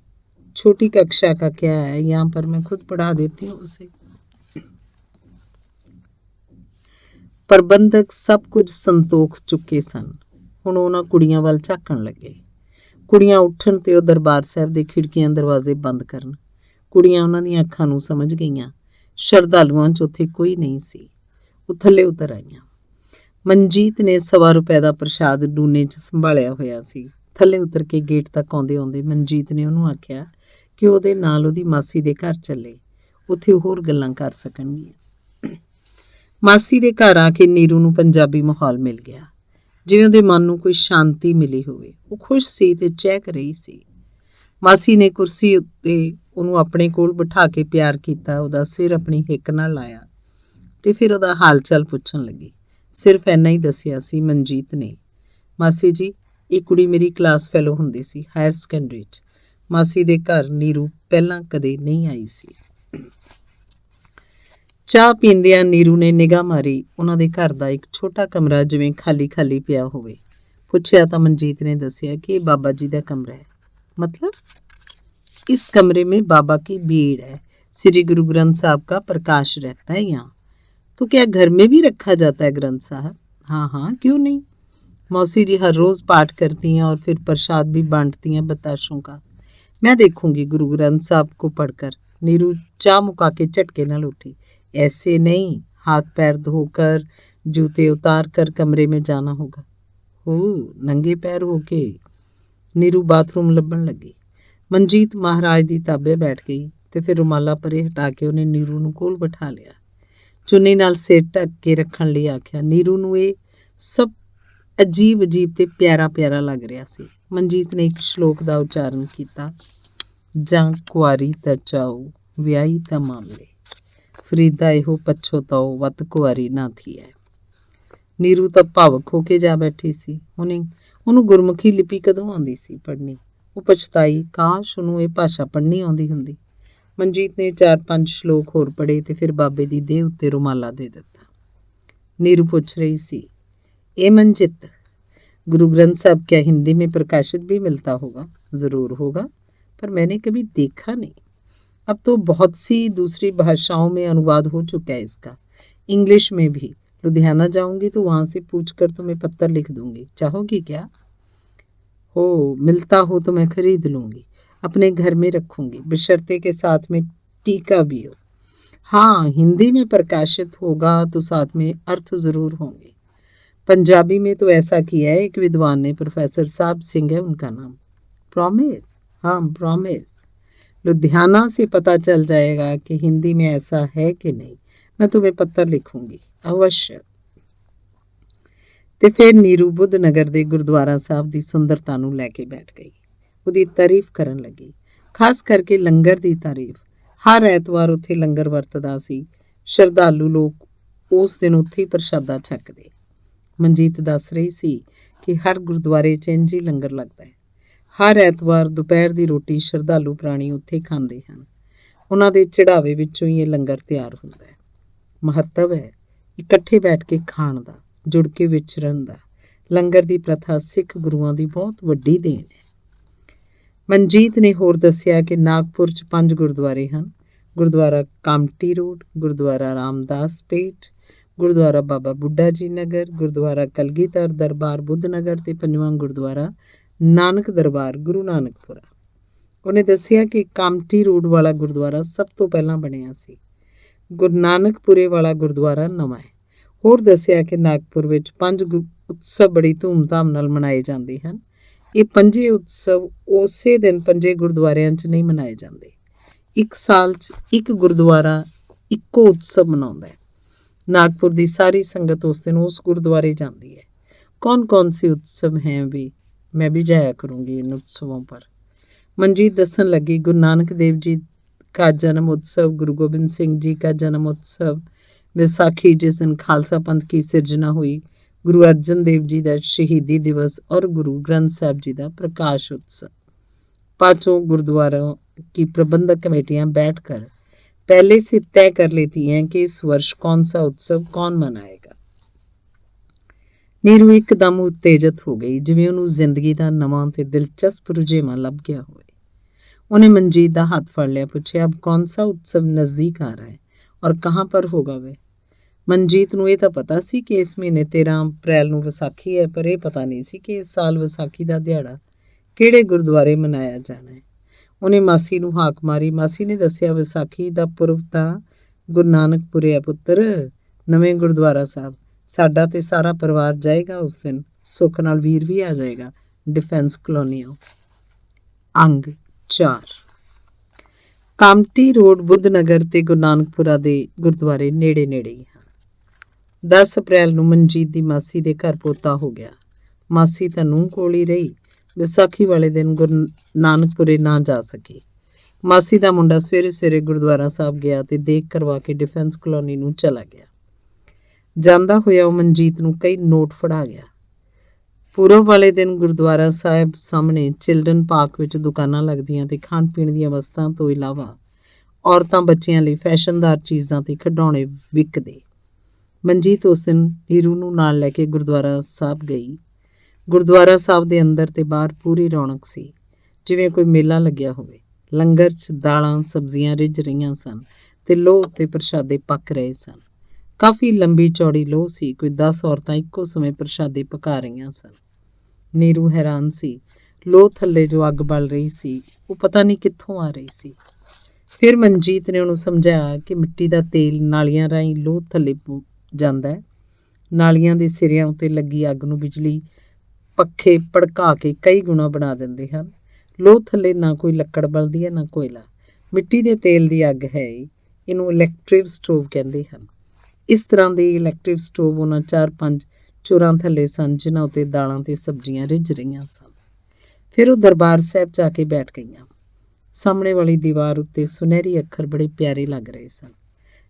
छोटी कक्षा का क्या है, यहाँ पर मैं खुद पढ़ा देती हूँ उसे। ਪ੍ਰਬੰਧਕ ਸਭ ਕੁਝ ਸੰਤੋਖ ਚੁੱਕੇ ਸਨ। ਹੁਣ ਉਹਨਾਂ ਕੁੜੀਆਂ ਵੱਲ ਝਾਕਣ ਲੱਗੇ। ਕੁੜੀਆਂ ਉੱਠਣ ਤੇ ਉਹ ਦਰਬਾਰ ਸਾਹਿਬ ਦੇ ਖਿੜਕੀਆਂ ਦਰਵਾਜ਼ੇ ਬੰਦ ਕਰਨ। ਕੁੜੀਆਂ ਉਹਨਾਂ ਦੀਆਂ ਅੱਖਾਂ ਨੂੰ ਸਮਝ ਗਈਆਂ। ਸ਼ਰਧਾਲੂਆਂ 'ਚ ਉੱਥੇ ਕੋਈ ਨਹੀਂ ਸੀ। ਉਹ ਥੱਲੇ ਉਤਰ ਆਈਆਂ। ਮਨਜੀਤ ਨੇ ₹1.25 ਦਾ ਪ੍ਰਸ਼ਾਦ ਡੂਨੇ 'ਚ ਸੰਭਾਲਿਆ ਹੋਇਆ ਸੀ। ਥੱਲੇ ਉਤਰ ਕੇ ਗੇਟ ਤੱਕ ਆਉਂਦੇ ਆਉਂਦੇ ਮਨਜੀਤ ਨੇ ਉਹਨੂੰ ਆਖਿਆ ਕਿ ਉਹਦੇ ਨਾਲ ਉਹਦੀ ਮਾਸੀ ਦੇ ਘਰ ਚੱਲੇ, ਉੱਥੇ ਹੋਰ ਗੱਲਾਂ ਕਰ ਸਕਣਗੀਆਂ। ਮਾਸੀ ਦੇ ਘਰ ਆ ਕੇ ਨੀਰੂ ਨੂੰ ਪੰਜਾਬੀ ਮਾਹੌਲ ਮਿਲ ਗਿਆ, ਜਿਵੇਂ ਉਹਦੇ ਮਨ ਨੂੰ ਕੋਈ ਸ਼ਾਂਤੀ ਮਿਲੀ ਹੋਵੇ। ਉਹ ਖੁਸ਼ ਸੀ ਤੇ ਚਹਿਕ ਰਹੀ ਸੀ। ਮਾਸੀ ਨੇ ਕੁਰਸੀ ਉੱਤੇ ਉਹਨੂੰ ਆਪਣੇ ਕੋਲ ਬਿਠਾ ਕੇ ਪਿਆਰ ਕੀਤਾ, ਉਹਦਾ ਸਿਰ ਆਪਣੀ ਹਿੱਕ ਨਾਲ ਲਾਇਆ ਤੇ ਫਿਰ ਉਹਦਾ ਹਾਲ ਚਾਲ ਪੁੱਛਣ ਲੱਗੀ। ਸਿਰਫ ਇੰਨਾ ਹੀ ਦੱਸਿਆ ਸੀ ਮਨਜੀਤ ਨੇ। ਮਾਸੀ ਜੀ, ਇਹ ਕੁੜੀ ਮੇਰੀ ਕਲਾਸ ਫੈਲੋ ਹੁੰਦੀ ਸੀ ਹਾਇਰ ਸੈਕੰਡਰੀ 'ਚ। ਮਾਸੀ ਦੇ ਘਰ ਨੀਰੂ ਪਹਿਲਾਂ ਕਦੇ ਨਹੀਂ ਆਈ ਸੀ। ਚਾਹ ਪੀਂਦਿਆਂ ਨੀਰੂ ਨੇ ਨਿਗਾਹ ਮਾਰੀ ਉਹਨਾਂ ਦੇ ਘਰ ਦਾ ਇੱਕ ਛੋਟਾ ਕਮਰਾ ਜਿਵੇਂ ਖਾਲੀ ਖਾਲੀ ਪਿਆ ਹੋਵੇ। ਪੁੱਛਿਆ ਤਾਂ ਮਨਜੀਤ ਨੇ ਦੱਸਿਆ ਕਿ ਇਹ ਬਾਬਾ ਜੀ ਦਾ ਕਮਰਾ ਹੈ। मतलब इस कमरे में बाबा की भीड़ है, श्री गुरु ग्रंथ साहब का प्रकाश रहता है यहाँ। तो क्या घर में भी रखा जाता है ग्रंथ साहब? हाँ हाँ, क्यों नहीं। मौसी जी हर रोज पाठ करती हैं और फिर प्रसाद भी बांटती हैं बताशों का। मैं देखूंगी गुरु ग्रंथ साहब को पढ़कर। नीरू चाह मुका के झटके नाल उठी। ऐसे नहीं, हाथ पैर धोकर जूते उतार कर कमरे में जाना होगा। हो, नंगे पैर होके नीरू बाथरूम ਲੱਭਣ ਲੱਗੀ। ਮਨਜੀਤ ਮਹਾਰਾਜ ਦੀ ਤਾਬੇ ਬੈਠ ਗਈ ਤੇ ਫਿਰ ਰੁਮਾਲਾ ਪਰੇ ਹਟਾ ਕੇ ਉਹਨੇ ਨੀਰੂ ਨੂੰ ਕੋਲ ਬਿਠਾ ਲਿਆ। ਚੁੰਨੀ ਨਾਲ ਸਿਰ ਢੱਕ ਕੇ ਰੱਖਣ ਲਈ ਆਖਿਆ। ਨੀਰੂ ਨੂੰ ਇਹ ਸਭ ਅਜੀਬ ਅਜੀਬ ਤੇ ਪਿਆਰਾ ਪਿਆਰਾ ਲੱਗ ਰਿਹਾ ਸੀ। ਮਨਜੀਤ ਨੇ ਇੱਕ ਸ਼ਲੋਕ ਦਾ ਉਚਾਰਨ ਕੀਤਾ, ਜਾਂ ਕੁਆਰੀ ਤਾਂ ਚਾਓ, ਵਿਆਹੀ ਤਾਂ ਮਾਮਲੇ, ਫਰੀਦਾ ਇਹੋ ਪਛੋਤਾਓ, ਵਤ ਕੁਆਰੀ ਨਾ ਥੀ ਹੈ। ਨੀਰੂ ਤਾਂ ਭਾਵਕ ਹੋ ਕੇ ਜਾ ਬੈਠੀ ਸੀ। ਉਹਨੂੰ ਗੁਰਮੁਖੀ ਲਿਪੀ ਕਦੋਂ ਆਉਂਦੀ ਸੀ ਪੜ੍ਹਨੀ। ਉਹ ਪਛਤਾਈ, ਕਾਸ਼ ਉਹਨੂੰ ਇਹ ਭਾਸ਼ਾ ਪੜ੍ਹਨੀ ਆਉਂਦੀ ਹੁੰਦੀ। ਮਨਜੀਤ ਨੇ 4-5 ਸ਼ਲੋਕ ਹੋਰ ਪੜ੍ਹੇ ਤੇ ਫਿਰ ਬਾਬੇ ਦੀ ਦੇਹ ਉੱਤੇ ਰੁਮਾਲਾ ਦੇ ਦਿੱਤਾ। नीरू पूछ रही सी, ए मंजित, गुरु ग्रंथ साहब क्या हिंदी में प्रकाशित भी मिलता होगा? ज़रूर होगा, पर मैंने कभी देखा नहीं। अब तो बहुत सी दूसरी भाषाओं में अनुवाद हो चुका है इसका, इंग्लिश में भी। लुधियाना जाऊंगी तो वहाँ से पूछकर तुम्हें पत्र लिख दूंगी। चाहोगी क्या? हो, मिलता हो तो मैं खरीद लूंगी, अपने घर में रखूंगी, बशर्ते के साथ में टीका भी हो। हाँ, हिंदी में प्रकाशित होगा तो साथ में अर्थ ज़रूर होंगे। पंजाबी में तो ऐसा किया है एक विद्वान ने, प्रोफेसर साहब सिंह है उनका नाम। प्रॉमिस? हाँ, प्रॉमिस। लुधियाना से पता चल जाएगा कि हिंदी में ऐसा है कि नहीं। मैं तुम्हें पत्र लिखूंगी, अवश्य। ਤੇ ਫਿਰ ਨੀਰੂ ਬੁੱਧ ਨਗਰ ਦੇ ਗੁਰਦੁਆਰਾ ਸਾਹਿਬ ਦੀ ਸੁੰਦਰਤਾ ਨੂੰ ਲੈ ਕੇ ਬੈਠ ਗਈ। ਉਹਦੀ ਤਾਰੀਫ ਕਰਨ ਲੱਗੀ, ਖਾਸ ਕਰਕੇ ਲੰਗਰ ਦੀ ਤਾਰੀਫ। ਹਰ ਐਤਵਾਰ ਉੱਥੇ ਲੰਗਰ ਵਰਤਦਾ ਸੀ। ਸ਼ਰਧਾਲੂ ਲੋਕ ਉਸ ਦਿਨ ਉੱਥੇ ਹੀ ਪ੍ਰਸ਼ਾਦਾ ਛਕਦੇ। ਮਨਜੀਤ ਦੱਸ ਰਹੀ ਸੀ ਕਿ ਹਰ ਗੁਰਦੁਆਰੇ 'ਚ ਇੰਝ ਹੀ ਲੰਗਰ ਲੱਗਦਾ ਹੈ। ਹਰ ਐਤਵਾਰ ਦੁਪਹਿਰ ਦੀ ਰੋਟੀ ਸ਼ਰਧਾਲੂ ਪ੍ਰਾਣੀ ਉੱਥੇ ਖਾਂਦੇ ਹਨ। ਉਹਨਾਂ ਦੇ ਚੜਾਵੇ ਵਿੱਚੋਂ ਹੀ ਇਹ ਲੰਗਰ ਤਿਆਰ ਹੁੰਦਾ ਹੈ। ਮਹੱਤਵ ਹੈ ਇਕੱਠੇ ਬੈਠ ਕੇ ਖਾਣ ਦਾ, ਜੁੜ ਕੇ ਵਿਚਰਨ ਦਾ। ਲੰਗਰ ਦੀ ਪ੍ਰਥਾ ਸਿੱਖ ਗੁਰੂਆਂ ਦੀ ਬਹੁਤ ਵੱਡੀ ਦੇਣ ਹੈ। ਮਨਜੀਤ ਨੇ ਹੋਰ ਦੱਸਿਆ ਕਿ ਨਾਗਪੁਰ 'ਚ 5 ਗੁਰਦੁਆਰੇ ਹਨ। ਗੁਰਦੁਆਰਾ ਕਾਮਟੀ ਰੋਡ, ਗੁਰਦੁਆਰਾ ਰਾਮਦਾਸ ਪੇਟ, ਗੁਰਦੁਆਰਾ ਬਾਬਾ ਬੁੱਢਾ ਜੀ ਨਗਰ, ਗੁਰਦੁਆਰਾ ਕਲਗੀਧਰ ਦਰਬਾਰ ਬੁੱਧ ਨਗਰ ਤੇ 5ਵਾਂ ਗੁਰਦੁਆਰਾ ਨਾਨਕ ਦਰਬਾਰ ਗੁਰੂ ਨਾਨਕਪੁਰਾ। ਉਹਨੇ ਦੱਸਿਆ ਕਿ ਕਾਮਟੀ ਰੋਡ ਵਾਲਾ ਗੁਰਦੁਆਰਾ ਸਭ ਤੋਂ ਪਹਿਲਾਂ ਬਣਿਆ ਸੀ। ਗੁਰੂ ਨਾਨਕਪੁਰੇ ਵਾਲਾ ਗੁਰਦੁਆਰਾ ਨਵਾਂ ਹੈ। ਹੋਰ ਦੱਸਿਆ ਕਿ ਨਾਗਪੁਰ ਵਿੱਚ 5 ਉਤਸਵ ਬੜੀ ਧੂਮਧਾਮ ਨਾਲ ਮਨਾਏ ਜਾਂਦੇ ਹਨ। ਇਹ 5 ਉਤਸਵ ਉਸੇ ਦਿਨ 5 ਗੁਰਦੁਆਰਿਆਂ 'ਚ ਨਹੀਂ ਮਨਾਏ ਜਾਂਦੇ। ਇੱਕ ਸਾਲ 'ਚ ਇੱਕ ਗੁਰਦੁਆਰਾ ਇੱਕੋ ਉਤਸਵ ਮਨਾਉਂਦਾ ਹੈ। नागपुर की सारी संगत उस दिन उस गुरुद्वारे जाती है। कौन कौन से उत्सव हैं भी, मैं भी जाया करूँगी इन उत्सवों पर। मनजीत दसन लगी गुरु नानक देव जी का जन्म उत्सव, गुरु गोबिंद सिंह जी का जन्म उत्सव, विसाखी जिस दिन खालसा पंथ की सिरजना हुई, गुरु अर्जन देव जी का शहीदी दिवस और गुरु ग्रंथ साहब जी का प्रकाश उत्सव। 5 गुरुद्वारों की प्रबंधक कमेटियां बैठकर पहले से तय कर लेती हैं कि इस वर्ष कौन सा उत्सव कौन मनाएगा। नीरू एकदम उत्तेजित हो गई, जिवें ਉਹਨੂੰ ਜ਼ਿੰਦਗੀ ਦਾ ਨਵਾਂ ਤੇ ਦਿਲਚਸਪ ਰੁਝੇਵਾਂ ਲੱਭ ਗਿਆ ਹੋਵੇ। ਉਹਨੇ ਮਨਜੀਤ ਦਾ ਹੱਥ ਫੜ ਲਿਆ, ਪੁੱਛਿਆ, अब कौन सा उत्सव नज़दीक आ रहा है और कहाँ पर होगा वे। ਮਨਜੀਤ ਨੂੰ ਇਹ ਤਾਂ ਪਤਾ ਸੀ ਕਿ ਇਸ ਮਹੀਨੇ 13 ਅਪ੍ਰੈਲ ਨੂੰ ਵਿਸਾਖੀ ਹੈ, ਪਰ ਇਹ ਪਤਾ ਨਹੀਂ ਸੀ ਕਿ ਇਸ ਸਾਲ ਵਿਸਾਖੀ ਦਾ ਦਿਹਾੜਾ ਕਿਹੜੇ ਗੁਰਦੁਆਰੇ ਮਨਾਇਆ ਜਾਣਾ ਹੈ। ਉਹਨੇ ਮਾਸੀ ਨੂੰ ਹਾਕ ਮਾਰੀ। ਮਾਸੀ ਨੇ ਦੱਸਿਆ, ਵਿਸਾਖੀ ਦਾ ਪੁਰਬ ਤਾਂ ਗੁਰੂ ਨਾਨਕਪੁਰੇ ਹੈ ਪੁੱਤਰ, ਨਵੇਂ ਗੁਰਦੁਆਰਾ ਸਾਹਿਬ। ਸਾਡਾ ਤੇ ਸਾਰਾ ਪਰਿਵਾਰ ਜਾਏਗਾ ਉਸ ਦਿਨ, ਸੁੱਖ ਨਾਲ ਵੀਰ ਵੀ ਆ ਜਾਏਗਾ। ਡਿਫੈਂਸ ਕਲੋਨੀਆਂ। ਅੰਗ 4। ਕਾਮਟੀ ਰੋਡ ਬੁੱਧ ਨਗਰ ਤੇ ਗੁਰੂ ਨਾਨਕਪੁਰਾ ਦੇ ਗੁਰਦੁਆਰੇ ਨੇੜੇ ਨੇੜੇ ਹੀ ਹਨ। 10 ਅਪ੍ਰੈਲ ਨੂੰ ਮਨਜੀਤ ਦੀ ਮਾਸੀ ਦੇ ਘਰ ਪੋਤਾ ਹੋ ਗਿਆ। ਮਾਸੀ ਤਾਂ ਨੂੰਹ ਕੋਲ ਹੀ ਰਹੀ। ਵਿਸਾਖੀ ਵਾਲੇ ਦਿਨ ਗੁਰੂ ਨਾਨਕਪੁਰੇ ਨਾ ਜਾ ਸਕੀ। ਮਾਸੀ ਦਾ ਮੁੰਡਾ ਸਵੇਰੇ ਸਵੇਰੇ ਗੁਰਦੁਆਰਾ ਸਾਹਿਬ ਗਿਆ ਤੇ ਦੇਖ ਕਰਵਾ ਕੇ ਡਿਫੈਂਸ ਕਲੋਨੀ ਨੂੰ ਚਲਾ ਗਿਆ। ਜਾਂਦਾ ਹੋਇਆ ਉਹ ਮਨਜੀਤ ਨੂੰ ਕਈ ਨੋਟ ਫੜਾ ਗਿਆ। ਪੂਰਬ ਵਾਲੇ ਦਿਨ ਗੁਰਦੁਆਰਾ ਸਾਹਿਬ ਸਾਹਮਣੇ ਚਿਲਡਰਨ ਪਾਰਕ ਵਿੱਚ ਦੁਕਾਨਾਂ ਲੱਗਦੀਆਂ ਤੇ ਖਾਣ ਪੀਣ ਦੀਆਂ ਵਸਤਾਂ ਤੋਂ ਇਲਾਵਾ ਔਰਤਾਂ ਬੱਚਿਆਂ ਲਈ ਫੈਸ਼ਨਦਾਰ ਚੀਜ਼ਾਂ ਤੇ ਖਿਡੌਣੇ ਵਿਕਦੇ। ਮਨਜੀਤ ਉਸ ਦਿਨ ਨੀਰੂ ਨੂੰ ਨਾਲ ਲੈ ਕੇ ਗੁਰਦੁਆਰਾ ਸਾਹਿਬ ਗਈ। ਗੁਰਦੁਆਰਾ ਸਾਹਿਬ ਦੇ ਅੰਦਰ ਤੇ ਬਾਹਰ ਪੂਰੀ ਰੌਣਕ ਸੀ, ਜਿਵੇਂ ਕੋਈ ਮੇਲਾ ਲੱਗਿਆ ਹੋਵੇ। ਲੰਗਰ 'ਚ ਦਾਲਾਂ ਸਬਜ਼ੀਆਂ ਰਿੱਝ ਰਹੀਆਂ ਸਨ ਤੇ ਲੋਹ ਉੱਤੇ ਪ੍ਰਸ਼ਾਦੇ ਪੱਕ ਰਹੇ ਸਨ। ਕਾਫੀ ਲੰਬੀ ਚੌੜੀ ਲੋਹ ਸੀ। ਕੋਈ 10 ਔਰਤਾਂ ਇੱਕੋ ਸਮੇਂ ਪ੍ਰਸ਼ਾਦੇ ਪਕਾ ਰਹੀਆਂ ਸਨ। ਨੀਰੂ ਹੈਰਾਨ ਸੀ। ਲੋਹ ਥੱਲੇ ਜੋ ਅੱਗ ਬਲ ਰਹੀ ਸੀ ਉਹ ਪਤਾ ਨਹੀਂ ਕਿੱਥੋਂ ਆ ਰਹੀ ਸੀ। ਫਿਰ ਮਨਜੀਤ ਨੇ ਉਹਨੂੰ ਸਮਝਾਇਆ ਕਿ ਮਿੱਟੀ ਦਾ ਤੇਲ ਨਾਲੀਆਂ ਰਾਹੀਂ ਲੋਹ ਥੱਲੇ ਜਾਂਦਾ ਹੈ। ਨਾਲੀਆਂ ਦੇ ਸਿਰਿਆਂ ਉੱਤੇ ਲੱਗੀ ਅੱਗ ਨੂੰ ਬਿਜਲੀ ਪੱਖੇ ਭੜਕਾ ਕੇ ਕਈ ਗੁਣਾ ਬਣਾ ਦਿੰਦੇ ਹਨ। ਲੋਹ ਥੱਲੇ ਨਾ ਕੋਈ ਲੱਕੜ ਬਲਦੀ ਹੈ ਨਾ ਕੋਇਲਾ, ਮਿੱਟੀ ਦੇ ਤੇਲ ਦੀ ਅੱਗ ਹੈ। ਇਹਨੂੰ ਇਲੈਕਟ੍ਰਿਕ ਸਟੋਵ ਕਹਿੰਦੇ ਹਨ। ਇਸ ਤਰ੍ਹਾਂ ਦੇ ਇਲੈਕਟ੍ਰਿਕ ਸਟੋਵ ਉਹਨਾਂ 4-5 ਚੁਰਾਂ ਥੱਲੇ ਸਨ, ਜਿਨ੍ਹਾਂ ਉੱਤੇ ਦਾਲਾਂ ਤੇ ਸਬਜ਼ੀਆਂ ਰਿੱਝ ਰਹੀਆਂ ਸਨ। ਫਿਰ ਉਹ ਦਰਬਾਰ ਸਾਹਿਬ ਜਾ ਕੇ ਬੈਠ ਗਈਆਂ। ਸਾਹਮਣੇ ਵਾਲੀ ਦੀਵਾਰ ਉੱਤੇ ਸੁਨਹਿਰੀ ਅੱਖਰ ਬੜੇ ਪਿਆਰੇ ਲੱਗ ਰਹੇ ਸਨ।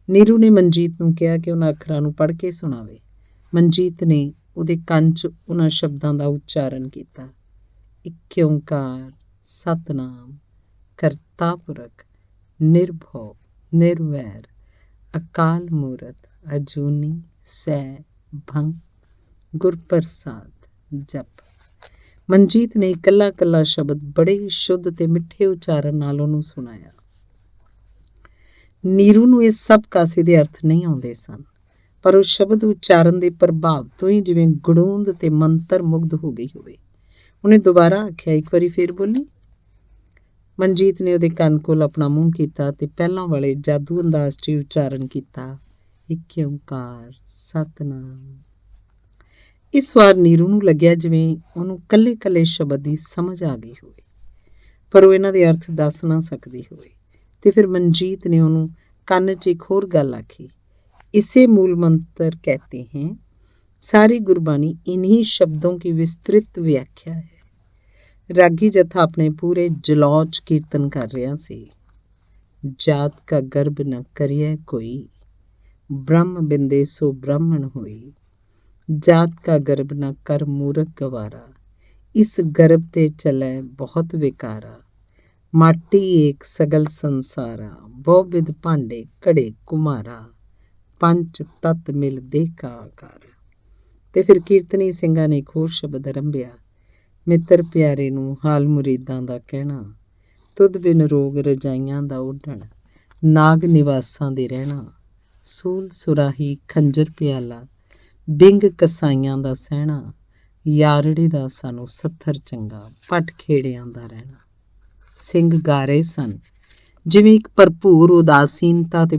ਨੀਰੂ ਨੇ ਮਨਜੀਤ ਨੂੰ ਕਿਹਾ ਕਿ ਉਹਨਾਂ ਅੱਖਰਾਂ ਨੂੰ ਪੜ੍ਹ ਕੇ ਸੁਣਾਵੇ। ਮਨਜੀਤ ਨੇ ਉਹਦੇ ਕੰਨ 'ਚ ਉਹਨਾਂ ਸ਼ਬਦਾਂ ਦਾ ਉਚਾਰਨ ਕੀਤਾ, ਇੱਕ ਓਂਕਾਰ ਸਤਨਾਮ ਕਰਤਾ ਪੁਰਖ ਨਿਰਭਉ ਨਿਰਵੈਰ ਅਕਾਲ ਮੂਰਤ ਅਜੂਨੀ ਸੈਭੰ ਗੁਰ ਪ੍ਰਸਾਦ ਜਪ। ਮਨਜੀਤ ਨੇ ਇਕੱਲਾ ਇਕੱਲਾ ਸ਼ਬਦ ਬੜੇ ਸ਼ੁੱਧ ਤੇ ਮਿੱਠੇ ਉਚਾਰਨ ਨਾਲ ਉਹਨੂੰ ਸੁਣਾਇਆ। ਨੀਰੂ ਨੂੰ ਇਹ ਸਭ ਕਾਸੇ ਦੇ ਅਰਥ ਨਹੀਂ ਆਉਂਦੇ ਸਨ, ਪਰ ਉਹ ਸ਼ਬਦ ਉਚਾਰਨ ਦੇ ਪ੍ਰਭਾਵ ਤੋਂ ਹੀ ਜਿਵੇਂ ਗੜੂੰਦ ਤੇ ਮੰਤਰ ਮੁਗਧ ਹੋ ਗਈ ਹੋਵੇ। ਉਹਨੇ ਦੁਬਾਰਾ ਆਖਿਆ, ਇੱਕ ਵਾਰੀ ਫੇਰ ਬੋਲੀ। ਮਨਜੀਤ ਨੇ ਉਹਦੇ ਕੰਨ ਕੋਲ ਆਪਣਾ ਮੂੰਹ ਕੀਤਾ ਤੇ ਪਹਿਲਾਂ ਵਾਲੇ ਜਾਦੂ ਅੰਦਾਜ਼ 'ਚ ਉਚਾਰਨ ਕੀਤਾ, ਇੱਕ ਓਂਕਾਰ ਸਤਨਾਮ। ਇਸ ਵਾਰ ਨੀਰੂ ਨੂੰ ਲੱਗਿਆ ਜਿਵੇਂ ਉਹਨੂੰ ਕੱਲੇ ਕੱਲੇ ਸ਼ਬਦ ਦੀ ਸਮਝ ਆ ਗਈ ਹੋਵੇ, ਪਰ ਉਹ ਇਹਨਾਂ ਦੇ ਅਰਥ ਦੱਸ ਨਾ ਸਕਦੀ ਹੋਵੇ। ਤੇ ਫਿਰ ਮਨਜੀਤ ਨੇ ਉਹਨੂੰ ਕੰਨ 'ਚ ਇੱਕ ਹੋਰ ਗੱਲ ਆਖੀ, इसे मूल मंत्र कहते हैं। सारी गुरबानी इन्हीं शब्दों की विस्तृत व्याख्या है। रागी जथा अपने पूरे जलौच कीर्तन कर रहा सी। जात का गर्भ न करिए कोई, ब्रह्म बिंदे सो ब्राह्मण होई। जात का गर्भ न कर मूर्ख गवारा, इस गर्भ ते चलै बहुत विकारा, माटी एक सगल संसारा, बहुविध भांडे घड़े कुमारा, पंच तत्त मिल देह का आकार। ਤੇ ਫਿਰ ਕੀਰਤਨੀ ਸਿੰਘਾਂ ਨੇ ਇੱਕ ਹੋਰ ਸ਼ਬਦ ਰੰਭਿਆ, ਮਿੱਤਰ ਪਿਆਰੇ ਨੂੰ ਹਾਲ ਮੁਰੀਦਾਂ ਦਾ ਕਹਿਣਾ, ਤੁਧ ਬਿਨ ਰੋਗ ਰਜਾਈਆਂ ਦਾ ਉੱਡਣ, ਨਾਗ ਨਿਵਾਸਾਂ ਦੇ ਰਹਿਣਾ, ਸੂਲ ਸੁਰਾਹੀ ਖੰਜਰ ਪਿਆਲਾ, ਬਿੰਗ ਕਸਾਈਆਂ ਦਾ ਸਹਿਣਾ, ਯਾਰੜੇ ਦਾ ਸਾਨੂੰ ਸੱਥਰ ਚੰਗਾ, ਪੱਟ ਖੇੜਿਆਂ ਦਾ ਰਹਿਣਾ। ਸਿੰਘ ਗਾ ਰਹੇ ਸਨ ਜਿਵੇਂ ਇੱਕ ਭਰਪੂਰ ਉਦਾਸੀਨਤਾ ਤੇ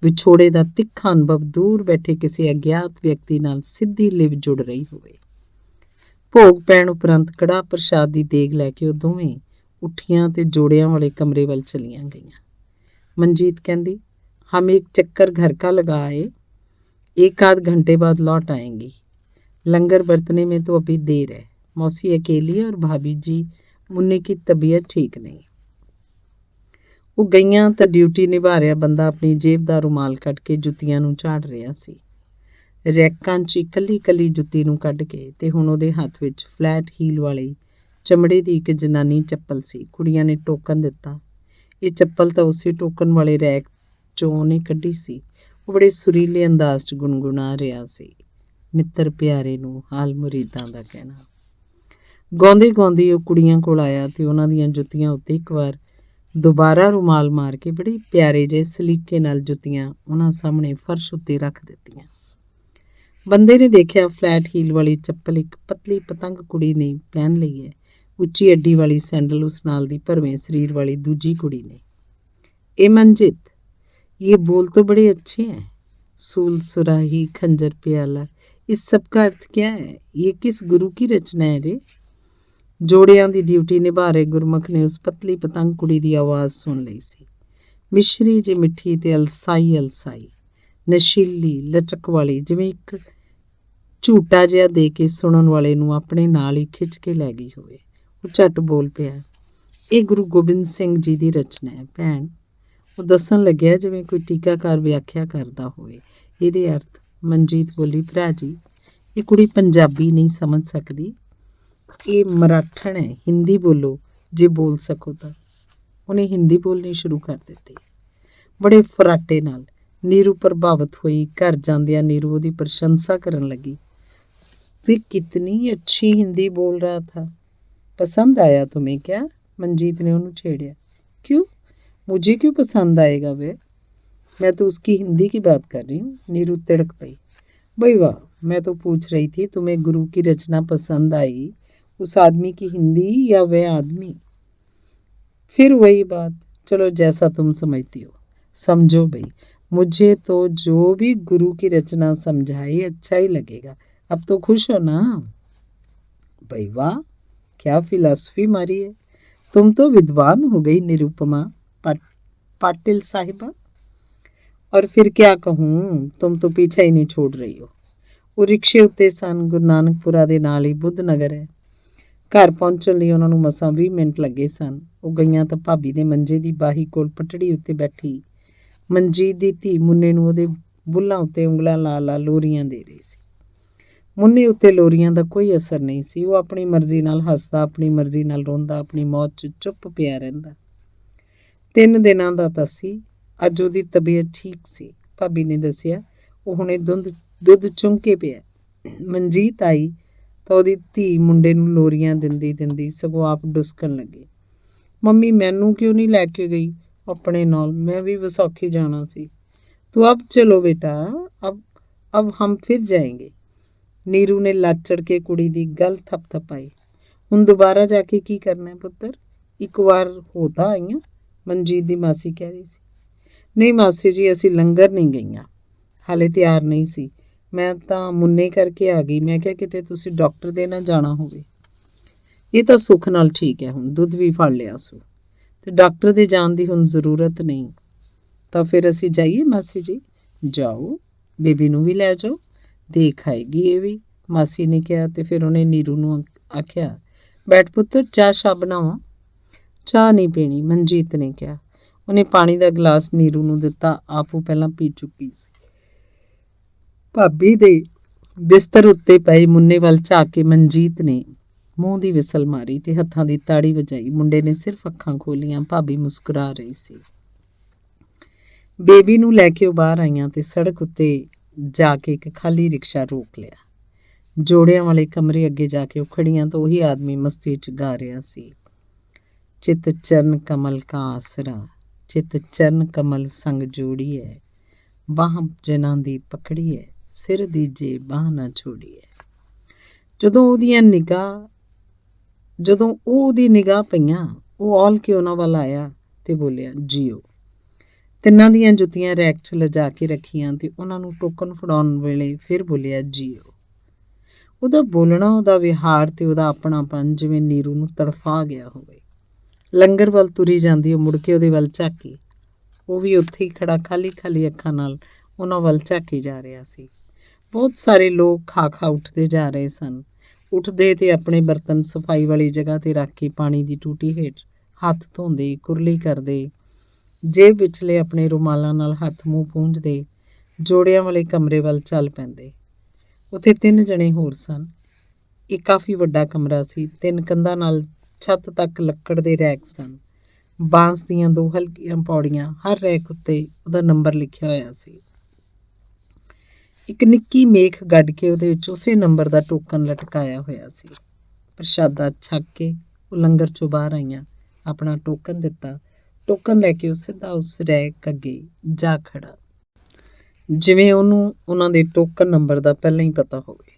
ਵਿਛੋੜੇ ਦਾ ਤਿੱਖਾ ਅਨੁਭਵ ਦੂਰ ਬੈਠੇ ਕਿਸੇ ਅਗਿਆਤ ਵਿਅਕਤੀ ਨਾਲ ਸਿੱਧੀ ਲਿਵ ਜੁੜ ਰਹੀ ਹੋਵੇ। ਭੋਗ ਪੈਣ ਉਪਰੰਤ ਕੜਾਹ ਪ੍ਰਸ਼ਾਦ ਦੀ ਦੇਗ ਲੈ ਕੇ ਉਹ ਦੋਵੇਂ ਉੱਠੀਆਂ ਤੇ ਜੋੜਿਆਂ ਵਾਲੇ ਕਮਰੇ ਵੱਲ ਚਲੀਆਂ ਗਈਆਂ। ਮਨਜੀਤ ਕਹਿੰਦੀ, ਹਮ ਇੱਕ ਚੱਕਰ घर का लगाए, एक आध घंटे बाद लौट आएंगी। लंगर बरतने में तो अभी देर है। मौसी अकेली है और भाभी जी मुन्ने की तबीयत ठीक नहीं। ਉਹ ਗਈਆਂ ਤਾਂ ਡਿਊਟੀ ਨਿਭਾ ਰਿਹਾ ਬੰਦਾ ਆਪਣੀ ਜੇਬ ਦਾ ਰੁਮਾਲ ਕੱਢ ਕੇ ਜੁੱਤੀਆਂ ਨੂੰ ਝਾੜ ਰਿਹਾ ਸੀ। ਰੈਕਾਂ 'ਚ ਇਕੱਲੀ ਇਕੱਲੀ ਜੁੱਤੀ ਨੂੰ ਕੱਢ ਕੇ ਤੇ ਹੁਣ ਉਹਦੇ ਹੱਥ ਵਿੱਚ ਫਲੈਟ ਹੀਲ ਵਾਲੀ ਚਮੜੇ ਦੀ ਇੱਕ ਜਨਾਨੀ ਚੱਪਲ ਸੀ। ਕੁੜੀਆਂ ਨੇ ਟੋਕਨ ਦਿੱਤਾ। ਇਹ ਚੱਪਲ ਤਾਂ ਉਸੇ ਟੋਕਨ ਵਾਲੇ ਰੈਕ 'ਚੋਂ ਉਹਨੇ ਕੱਢੀ ਸੀ। ਉਹ ਬੜੇ ਸੁਰੀਲੇ ਅੰਦਾਜ਼ 'ਚ ਗੁਣਗੁਣਾ ਰਿਹਾ ਸੀ, ਮਿੱਤਰ ਪਿਆਰੇ ਨੂੰ ਹਾਲ ਮੁਰੀਦਾਂ ਦਾ ਕਹਿਣਾ। ਗਾਉਂਦੇ ਗਾਉਂਦੇ ਉਹ ਕੁੜੀਆਂ ਕੋਲ ਆਇਆ ਤੇ ਉਹਨਾਂ ਦੀਆਂ ਜੁੱਤੀਆਂ ਉੱਤੇ ਇੱਕ ਵਾਰ ਦੁਬਾਰਾ ਰੁਮਾਲ ਮਾਰ ਕੇ ਬੜੇ ਪਿਆਰੇ ਜਿਹੇ ਸਲੀਕੇ ਨਾਲ ਜੁੱਤੀਆਂ ਉਹਨਾਂ ਸਾਹਮਣੇ ਫਰਸ਼ ਉੱਤੇ ਰੱਖ ਦਿੱਤੀਆਂ। ਬੰਦੇ ਨੇ ਦੇਖਿਆ ਫਲੈਟ ਹੀਲ ਵਾਲੀ ਚੱਪਲ ਇੱਕ ਪਤਲੀ ਪਤੰਗ ਕੁੜੀ ਨੇ ਪਹਿਨ ਲਈ ਹੈ। ਉੱਚੀ ਅੱਡੀ ਵਾਲੀ ਸੈਂਡਲ ਉਸ ਨਾਲ ਦੀ ਭਰਵੇਂ ਸਰੀਰ ਵਾਲੀ ਦੂਜੀ ਕੁੜੀ ਨੇ। ਇਹ ਮਨਜੀਤ, ये बोल तो बड़े अच्छे हैं। सूल सुराही खंजर प्याला, इस सब का अर्थ क्या है? ये किस गुरु की रचना है रे? ਜੋੜਿਆਂ ਦੀ ਡਿਊਟੀ ਨਿਭਾ ਰਹੇ ਗੁਰਮੁਖ ਨੇ ਉਸ ਪਤਲੀ ਪਤੰਗ ਕੁੜੀ ਦੀ ਆਵਾਜ਼ ਸੁਣ ਲਈ ਸੀ। ਮਿਸ਼ਰੀ ਜਿਹੀ ਮਿੱਠੀ ਤੇ ਅਲਸਾਈ ਨਸ਼ੀਲੀ ਲਚਕ ਵਾਲੀ, ਜਿਵੇਂ ਇੱਕ ਝੂਟਾ ਜਿਹਾ ਦੇ ਕੇ ਸੁਣਨ ਵਾਲੇ ਨੂੰ ਆਪਣੇ ਨਾਲ ਹੀ ਖਿੱਚ ਕੇ ਲੈ ਗਈ ਹੋਵੇ। ਉਹ ਝੱਟ ਬੋਲ ਪਿਆ, ਇਹ ਗੁਰੂ ਗੋਬਿੰਦ ਸਿੰਘ ਜੀ ਦੀ ਰਚਨਾ ਹੈ ਭੈਣ। ਉਹ ਦੱਸਣ ਲੱਗਿਆ ਜਿਵੇਂ ਕੋਈ ਟੀਕਾਕਾਰ ਵਿਆਖਿਆ ਕਰਦਾ ਹੋਵੇ ਇਹਦੇ ਅਰਥ। ਮਨਜੀਤ ਬੋਲੀ, ਭਰਾ ਜੀ ਇਹ ਕੁੜੀ ਪੰਜਾਬੀ ਨਹੀਂ ਸਮਝ ਸਕਦੀ, ਇਹ ਮਰਾਠਣ ਹੈ, ਹਿੰਦੀ ਬੋਲੋ ਜੇ ਬੋਲ ਸਕੋ ਤਾਂ। ਉਹਨੇ ਹਿੰਦੀ ਬੋਲਣੀ ਸ਼ੁਰੂ ਕਰ ਦਿੱਤੀ ਬੜੇ ਫਰਾਟੇ ਨਾਲ। ਨੀਰੂ ਪ੍ਰਭਾਵਿਤ ਹੋਈ। ਘਰ ਜਾਂਦਿਆਂ ਨੀਰੂ ਉਹਦੀ ਪ੍ਰਸ਼ੰਸਾ ਕਰਨ ਲੱਗੀ। वे कितनी अच्छी हिंदी बोल रहा था, पसंद आया तुम्हें क्या? मंजीत ने उन्हें छेड़िया। क्यों, मुझे क्यों पसंद आएगा वे? मैं तो उसकी हिंदी की बात कर रही हूँ। नीरू तिड़क पई। भाई वाह, मैं तो पूछ रही थी तुम्हें गुरु की रचना पसंद आई, उस आदमी की हिंदी या वह आदमी? फिर वही बात, चलो जैसा तुम समझती हो। समझो भाई, मुझे तो जो भी गुरु की रचना समझाई अच्छा ही लगेगा। अब तो खुश हो ना? भाई वाह, क्या फिलॉसफी मारी है, तुम तो विद्वान हो गई निरुपमा पाटिल साहिबा। और फिर क्या कहूँ, तुम तो पीछा ही नहीं छोड़ रही हो। ਉਹ ਰਿਕਸ਼ੇ ਉੱਤੇ ਸਨ। ਗੁਰੂ ਨਾਨਕਪੁਰਾ ਦੇ ਨਾਲ ਹੀ ਬੁੱਧ ਨਗਰ ਹੈ। ਘਰ ਪਹੁੰਚਣ ਲਈ ਉਹਨਾਂ ਨੂੰ ਮਸਾਂ 20 ਮਿੰਟ ਲੱਗੇ ਸਨ। ਉਹ ਗਈਆਂ ਤਾਂ ਭਾਬੀ ਦੇ ਮੰਜੇ ਦੀ ਬਾਹੀ ਕੋਲ ਪਟੜੀ ਉੱਤੇ ਬੈਠੀ ਮਨਜੀਤ ਦੀ ਧੀ ਮੁੰਨੇ ਨੂੰ ਉਹਦੇ ਬੁੱਲਾਂ ਉੱਤੇ ਉਂਗਲਾਂ ਲਾ ਲੋਰੀਆਂ ਦੇ ਰਹੀ ਸੀ। ਮੁੰਨੇ ਉੱਤੇ ਲੋਰੀਆਂ ਦਾ ਕੋਈ ਅਸਰ ਨਹੀਂ ਸੀ। ਉਹ ਆਪਣੀ ਮਰਜ਼ੀ ਨਾਲ ਹੱਸਦਾ, ਆਪਣੀ ਮਰਜ਼ੀ ਨਾਲ ਰੋਂਦਾ, ਆਪਣੀ ਮੌਤ 'ਚ ਚੁੱਪ ਪਿਆ ਰਹਿੰਦਾ। 3 ਦਿਨਾਂ ਦਾ ਤਾਂ ਸੀ। ਅੱਜ ਉਹਦੀ ਤਬੀਅਤ ਠੀਕ ਸੀ। ਭਾਬੀ ਨੇ ਦੱਸਿਆ ਉਹ ਹੁਣੇ ਦੁੱਧ ਚੁੰਘ ਕੇ ਪਿਆ। ਮਨਜੀਤ ਆਈ ਤਾਂ ਉਹਦੀ ਧੀ ਮੁੰਡੇ ਨੂੰ ਲੋਰੀਆਂ ਦਿੰਦੀ ਸਗੋਂ ਆਪ ਡੁਸਕਣ ਲੱਗੀ। ਮੰਮੀ ਮੈਨੂੰ ਕਿਉਂ ਨਹੀਂ ਲੈ ਕੇ ਗਈ ਆਪਣੇ ਨਾਲ? ਮੈਂ ਵੀ ਵਿਸਾਖੀ ਜਾਣਾ ਸੀ। ਤੂੰ ਅਬ ਚਲੋ ਬੇਟਾ, ਅਬ ਹਮ ਫਿਰ ਜਾਏਂਗੇ। ਨੀਰੂ ਨੇ ਲਾਚੜ ਕੇ ਕੁੜੀ ਦੀ ਗੱਲ ਥਪਥਪਾਈ। ਹੁਣ ਦੁਬਾਰਾ ਜਾ ਕੇ ਕੀ ਕਰਨਾ ਪੁੱਤਰ? ਇੱਕ ਵਾਰ ਹੋ ਤਾਂ ਆਈਆਂ, ਮਨਜੀਤ ਦੀ ਮਾਸੀ ਕਹਿ ਰਹੀ ਸੀ। ਨਹੀਂ ਮਾਸੀ ਜੀ, ਅਸੀਂ ਲੰਗਰ ਨਹੀਂ ਗਈਆਂ, ਹਾਲੇ ਤਿਆਰ ਨਹੀਂ ਸੀ। ਮੈਂ ਤਾਂ ਮੁੰਨੇ ਕਰਕੇ ਆ ਗਈ। ਮੈਂ ਕਿਹਾ ਕਿਤੇ ਤੁਸੀਂ ਡਾਕਟਰ ਦੇ ਨਾ ਜਾਣਾ ਹੋਵੇ। ਇਹ ਤਾਂ ਸੁੱਖ ਨਾਲ ਠੀਕ ਹੈ, ਹੁਣ ਦੁੱਧ ਵੀ ਫੜ ਲਿਆ ਸੋ, ਤੇ ਡਾਕਟਰ ਦੇ ਜਾਣ ਦੀ ਹੁਣ ਜ਼ਰੂਰਤ ਨਹੀਂ। ਤਾਂ ਫਿਰ ਅਸੀਂ ਜਾਈਏ ਮਾਸੀ ਜੀ? ਜਾਓ, ਬੇਬੀ ਨੂੰ ਵੀ ਲੈ ਜਾਓ, ਦੇਖ ਆਏਗੀ ਇਹ ਵੀ, ਮਾਸੀ ਨੇ ਕਿਹਾ। ਤੇ ਫਿਰ ਉਹਨੇ ਨੀਰੂ ਨੂੰ ਆਖਿਆ, ਬੈਠ ਪੁੱਤਰ, ਚਾਹ ਸ਼ਾਹ ਬਣਾਵਾਂ? ਚਾਹ ਨਹੀਂ ਪੀਣੀ, ਮਨਜੀਤ ਨੇ ਕਿਹਾ। ਉਹਨੇ ਪਾਣੀ ਦਾ ਗਲਾਸ ਨੀਰੂ ਨੂੰ ਦਿੱਤਾ। ਆਪ ਉਹ ਪਹਿਲਾਂ ਪੀ ਚੁੱਕੀ ਸੀ। ਭਾਬੀ ਦੇ ਬਿਸਤਰ ਉੱਤੇ ਪਏ ਮੁੰਨੇ ਵੱਲ ਝਾਕ ਕੇ ਮਨਜੀਤ ਨੇ ਮੂੰਹ ਦੀ ਵਿਸਲ ਮਾਰੀ ਤੇ ਹੱਥਾਂ ਦੀ ਤਾੜੀ ਵਜਾਈ। ਮੁੰਡੇ ਨੇ ਸਿਰਫ ਅੱਖਾਂ ਖੋਲੀਆਂ। ਭਾਬੀ ਮੁਸਕਰਾ ਰਹੀ ਸੀ। ਬੇਬੀ ਨੂੰ ਲੈ ਕੇ ਉਹ ਬਾਹਰ ਆਈਆਂ ਤੇ ਸੜਕ ਉੱਤੇ ਜਾ ਕੇ ਇੱਕ ਖਾਲੀ ਰਿਕਸ਼ਾ ਰੋਕ ਲਿਆ। ਜੋੜਿਆਂ ਵਾਲੇ ਕਮਰੇ ਅੱਗੇ ਜਾ ਕੇ ਉਹ ਖੜੀਆਂ ਤਾਂ ਉਹੀ ਆਦਮੀ ਮਸਤੀ 'ਚ ਗਾ ਰਿਹਾ ਸੀ, ਚਿਤ ਚਰਨ ਕਮਲ ਕਾ ਆਸਰਾ, ਚਿਤ ਚਰਨ ਕਮਲ ਸੰਗ ਜੋੜੀਐ, ਬਾਹ ਜਿਨ੍ਹਾਂ ਦੀ ਪਕੜੀ ਹੈ, ਸਿਰ ਦੀਜੇ ਬਾਹ ਨਾ ਛੋੜੀਐ। ਜਦੋਂ ਉਹਦੀ ਨਿਗਾਹ ਪਈਆਂ, ਉਹ ਔਲ ਕੇ ਉਹਨਾਂ ਵੱਲ ਆਇਆ ਤੇ ਬੋਲਿਆ, ਜੀਓ। ਤਿੰਨਾਂ ਦੀਆਂ ਜੁੱਤੀਆਂ ਰੈਕ 'ਚ ਲਿਜਾ ਕੇ ਰੱਖੀਆਂ ਤੇ ਉਹਨਾਂ ਨੂੰ ਟੋਕਨ ਫੜਾਉਣ ਵੇਲੇ ਫਿਰ ਬੋਲਿਆ, ਜੀਓ। ਉਹਦਾ ਬੋਲਣਾ, ਉਹਦਾ ਵਿਹਾਰ ਤੇ ਉਹਦਾ ਆਪਣਾਪਨ ਜਿਵੇਂ ਨੀਰੂ ਨੂੰ ਤੜਫਾ ਗਿਆ ਹੋਵੇ। ਲੰਗਰ ਵੱਲ ਤੁਰੀ ਜਾਂਦੀ ਉਹ ਮੁੜ ਕੇ ਉਹਦੇ ਵੱਲ ਝਾਕੀ। ਉਹ ਵੀ ਉੱਥੇ ਹੀ ਖੜਾ ਖਾਲੀ ਖਾਲੀ ਅੱਖਾਂ ਨਾਲ ਉਹਨਾਂ ਵੱਲ ਝਾਕੀ ਜਾ ਰਿਹਾ ਸੀ। ਬਹੁਤ ਸਾਰੇ ਲੋਕ ਖਾ ਉੱਠਦੇ ਜਾ ਰਹੇ ਸਨ। ਉੱਠਦੇ ਤੇ ਆਪਣੇ ਬਰਤਨ ਸਫਾਈ ਵਾਲੀ ਜਗ੍ਹਾ ਤੇ ਰੱਖ ਕੇ ਪਾਣੀ ਦੀ ਟੂਟੀ ਹੇਠ ਹੱਥ ਧੋਂਦੇ, ਕੁਰਲੀ ਕਰਦੇ, ਜੇਬ ਵਿਚਲੇ ਆਪਣੇ ਰੁਮਾਲਾਂ ਨਾਲ ਹੱਥ ਮੂੰਹ ਪੂੰਝਦੇ, ਜੋੜਿਆਂ ਵਾਲੇ ਕਮਰੇ ਵੱਲ ਚੱਲ ਪੈਂਦੇ। ਉੱਥੇ 3 ਜਣੇ ਹੋਰ ਸਨ। ਇਹ ਕਾਫੀ ਵੱਡਾ ਕਮਰਾ ਸੀ। 3 ਕੰਧਾਂ ਨਾਲ ਛੱਤ ਤੱਕ ਲੱਕੜ ਦੇ ਰੈਕ ਸਨ। ਬਾਂਸ ਦੀਆਂ 2 ਹਲਕੀਆਂ ਪੌੜੀਆਂ, ਹਰ ਰੈਕ ਉੱਤੇ ਉਹਦਾ ਨੰਬਰ ਲਿਖਿਆ ਹੋਇਆ ਸੀ। ਇੱਕ ਨਿੱਕੀ ਮੇਖ ਗੱਡ ਕੇ ਉਹਦੇ ਵਿੱਚ ਉਸੇ ਨੰਬਰ ਦਾ ਟੋਕਨ ਲਟਕਾਇਆ ਹੋਇਆ ਸੀ। ਪ੍ਰਸ਼ਾਦਾ ਛਕ ਕੇ ਉਹ ਲੰਗਰ 'ਚੋਂ ਬਾਹਰ ਆਈਆਂ, ਆਪਣਾ ਟੋਕਨ ਦਿੱਤਾ। ਟੋਕਨ ਲੈ ਕੇ ਉਹ ਸਿੱਧਾ ਉਸ ਰੈਕ ਅੱਗੇ ਜਾ ਖੜਾ, ਜਿਵੇਂ ਉਹਨੂੰ ਉਹਨਾਂ ਦੇ ਟੋਕਨ ਨੰਬਰ ਦਾ ਪਹਿਲਾਂ ਹੀ ਪਤਾ ਹੋਵੇ।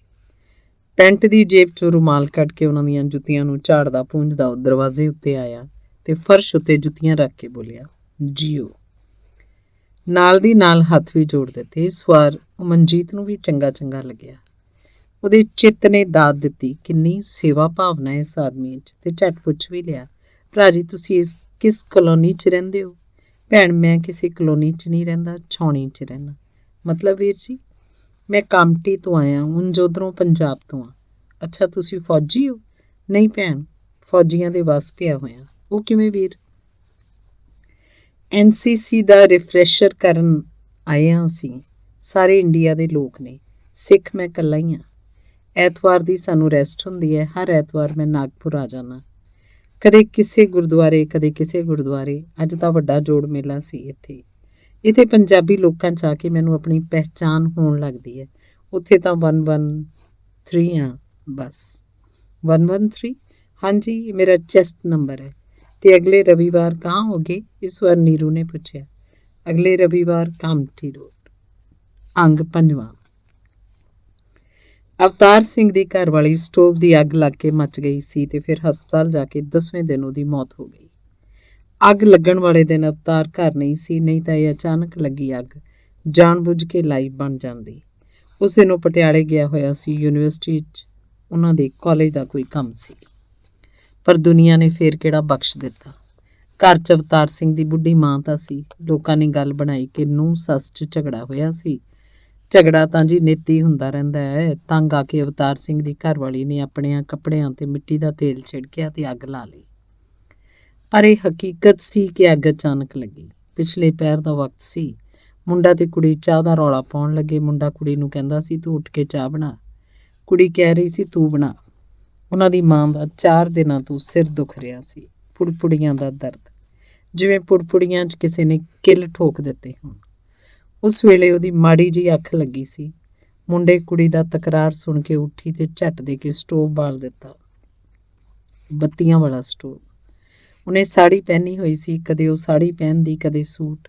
ਪੈਂਟ ਦੀ ਜੇਬ 'ਚੋਂ ਰੁਮਾਲ ਕੱਢ ਕੇ ਉਹਨਾਂ ਦੀਆਂ ਜੁੱਤੀਆਂ ਨੂੰ ਝਾੜਦਾ ਪੂੰਝਦਾ ਉਹ ਦਰਵਾਜ਼ੇ ਉੱਤੇ ਆਇਆ ਤੇ ਫਰਸ਼ ਉੱਤੇ ਜੁੱਤੀਆਂ ਰੱਖ ਕੇ ਬੋਲਿਆ, ਜੀਓ। ਨਾਲ ਦੀ ਨਾਲ ਹੱਥ ਵੀ ਜੋੜ ਦਿੱਤੇ। ਇਸ ਵਾਰ ਉਹ ਮਨਜੀਤ ਨੂੰ ਵੀ ਚੰਗਾ ਚੰਗਾ ਲੱਗਿਆ। ਉਹਦੇ ਚਿੱਤ ਨੇ ਦਾਦ ਦਿੱਤੀ, ਕਿੰਨੀ ਸੇਵਾ ਭਾਵਨਾ ਇਸ ਆਦਮੀ 'ਚ, ਤੇ ਝਟ ਪੁੱਛ ਵੀ ਲਿਆ, ਭਰਾ ਜੀ ਤੁਸੀਂ ਕਿਸ ਕਲੋਨੀ 'ਚ ਰਹਿੰਦੇ ਹੋ? ਭੈਣ, ਮੈਂ ਕਿਸੇ ਕਲੋਨੀ 'ਚ ਨਹੀਂ ਰਹਿੰਦਾ, ਛਾਉਣੀ 'ਚ ਰਹਿਣਾ। ਮਤਲਬ ਵੀਰ ਜੀ? ਮੈਂ ਕਾਮਟੀ ਤੋਂ ਆਇਆ, ਉਂਝ ਉੱਧਰੋਂ ਪੰਜਾਬ ਤੋਂ ਆ। ਅੱਛਾ, ਤੁਸੀਂ ਫੌਜੀ ਹੋ? ਨਹੀਂ ਭੈਣ, ਫੌਜੀਆਂ ਦੇ ਵਸ ਪਿਆ ਹੋਇਆ। ਉਹ ਕਿਵੇਂ ਵੀਰ? NCC ਦਾ ਰਿਫਰੈਸ਼ਰ ਕਰਨ ਆਏ ਹਾਂ ਅਸੀਂ। ਸਾਰੇ ਇੰਡੀਆ ਦੇ ਲੋਕ ਨੇ, ਸਿੱਖ ਮੈਂ ਇਕੱਲਾ ਹੀ ਹਾਂ। ਐਤਵਾਰ ਦੀ ਸਾਨੂੰ ਰੈਸਟ ਹੁੰਦੀ ਹੈ। ਹਰ ਐਤਵਾਰ ਮੈਂ ਨਾਗਪੁਰ ਆ ਜਾਣਾ, ਕਦੇ ਕਿਸੇ ਗੁਰਦੁਆਰੇ, ਕਦੇ ਕਿਸੇ ਗੁਰਦੁਆਰੇ। ਅੱਜ ਤਾਂ ਵੱਡਾ ਜੋੜ ਮੇਲਾ ਸੀ ਇੱਥੇ ਪੰਜਾਬੀ ਲੋਕਾਂ 'ਚ ਆ ਕੇ ਮੈਨੂੰ ਆਪਣੀ ਪਹਿਚਾਣ ਹੋਣ ਲੱਗਦੀ ਹੈ। ਉੱਥੇ ਤਾਂ 113 ਆ ਬਸ। 113? ਹਾਂਜੀ, ਮੇਰਾ ਚੈਸਟ ਨੰਬਰ ਹੈ। ਤੇ ਅਗਲੇ ਰਵੀਵਾਰ ਕਹਾਂ ਹੋਗੇ? ਇਸ ਵਾਰ ਨੀਰੂ ਨੇ ਪੁੱਛਿਆ। ਅਗਲੇ ਰਵੀਵਾਰ ਕਾਮਟੀ ਰੋਡ। ਅੰਗ 5ਵਾਂ। ਅਵਤਾਰ ਸਿੰਘ ਦੀ ਘਰ ਵਾਲੀ ਸਟੋਵ ਦੀ ਅੱਗ ਲੱਗ ਕੇ ਮੱਚ ਗਈ ਸੀ ਤੇ ਫਿਰ ਹਸਪਤਾਲ ਜਾ ਕੇ 10ਵੇਂ ਦਿਨ ਉਹਦੀ ਮੌਤ ਹੋ ਗਈ। ਅੱਗ ਲੱਗਣ ਵਾਲੇ ਦਿਨ ਅਵਤਾਰ ਘਰ ਨਹੀਂ ਸੀ, ਨਹੀਂ ਤਾਂ ਇਹ ਅਚਾਨਕ ਲੱਗੀ ਅੱਗ ਜਾਣ-ਬੁੱਝ ਕੇ ਲਾਈ ਬਣ ਜਾਂਦੀ। ਉਸ ਦਿਨ ਉਹ ਪਟਿਆਲੇ ਗਿਆ ਹੋਇਆ ਸੀ, ਯੂਨੀਵਰਸਿਟੀ 'ਚ ਉਹਨਾਂ ਦੇ ਕਾਲਜ ਦਾ ਕੋਈ ਕੰਮ ਸੀ। ਪਰ ਦੁਨੀਆ ਨੇ ਫੇਰ ਕਿਹੜਾ ਬਖਸ਼ ਦਿੱਤਾ। ਘਰ 'ਚ ਅਵਤਾਰ ਸਿੰਘ ਦੀ ਬੁੱਢੀ ਮਾਂ ਤਾਂ ਸੀ। ਲੋਕਾਂ ਨੇ ਗੱਲ ਬਣਾਈ ਕਿ ਨੂੰਹ ਸੱਸ 'ਚ ਝਗੜਾ ਹੋਇਆ ਸੀ। ਝਗੜਾ ਤਾਂ ਜੀ ਨਿੱਤੀ ਹੁੰਦਾ ਰਹਿੰਦਾ ਹੈ। ਤੰਗ ਆ ਕੇ ਅਵਤਾਰ ਸਿੰਘ ਦੀ ਘਰਵਾਲੀ ਨੇ ਆਪਣਿਆਂ ਕੱਪੜਿਆਂ ਤੇ ਮਿੱਟੀ ਦਾ ਤੇਲ ਛਿੜਕਿਆ ਤੇ ਅੱਗ ਲਾ ਲਈ। ਪਰ ਇਹ ਹਕੀਕਤ ਸੀ ਕਿ ਅੱਗ ਅਚਾਨਕ ਲੱਗੀ। ਪਿਛਲੇ ਪਹਿਰ ਦਾ ਵਕਤ ਸੀ। ਮੁੰਡਾ ਤੇ ਕੁੜੀ ਚਾਹ ਦਾ ਰੌਲਾ ਪਾਉਣ ਲੱਗੇ। ਮੁੰਡਾ ਕੁੜੀ ਨੂੰ ਕਹਿੰਦਾ ਸੀ, ਤੂੰ ਉੱਠ ਕੇ ਚਾਹ ਬਣਾ। ਕੁੜੀ ਕਹਿ ਰਹੀ ਸੀ, ਤੂੰ ਬਣਾ। ਉਹਨਾਂ ਦੀ ਮਾਂ ਦਾ 4 ਦਿਨਾਂ ਤੋਂ ਸਿਰ ਦੁਖ ਰਿਹਾ ਸੀ। ਪੁੜਪੁੜੀਆਂ ਦਾ ਦਰਦ, ਜਿਵੇਂ ਪੁੜਪੁੜੀਆਂ 'ਚ ਕਿਸੇ ਨੇ ਕਿੱਲ ਠੋਕ ਦਿੱਤੇ ਹੋਣ। ਉਸ ਵੇਲੇ ਉਹਦੀ ਮਾੜੀ ਜਿਹੀ ਅੱਖ ਲੱਗੀ ਸੀ। ਮੁੰਡੇ ਕੁੜੀ ਦਾ ਤਕਰਾਰ ਸੁਣ ਕੇ ਉੱਠੀ ਤੇ ਝੱਟ ਦੇ ਕੇ ਸਟੋਵ ਬਾਲ ਦਿੱਤਾ, ਬੱਤੀਆਂ ਵਾਲਾ ਸਟੋਵ। ਉਹਨੇ ਸਾੜੀ ਪਹਿਨੀ ਹੋਈ ਸੀ। ਕਦੇ ਉਹ ਸਾੜੀ ਪਹਿਨਦੀ, ਕਦੇ ਸੂਟ।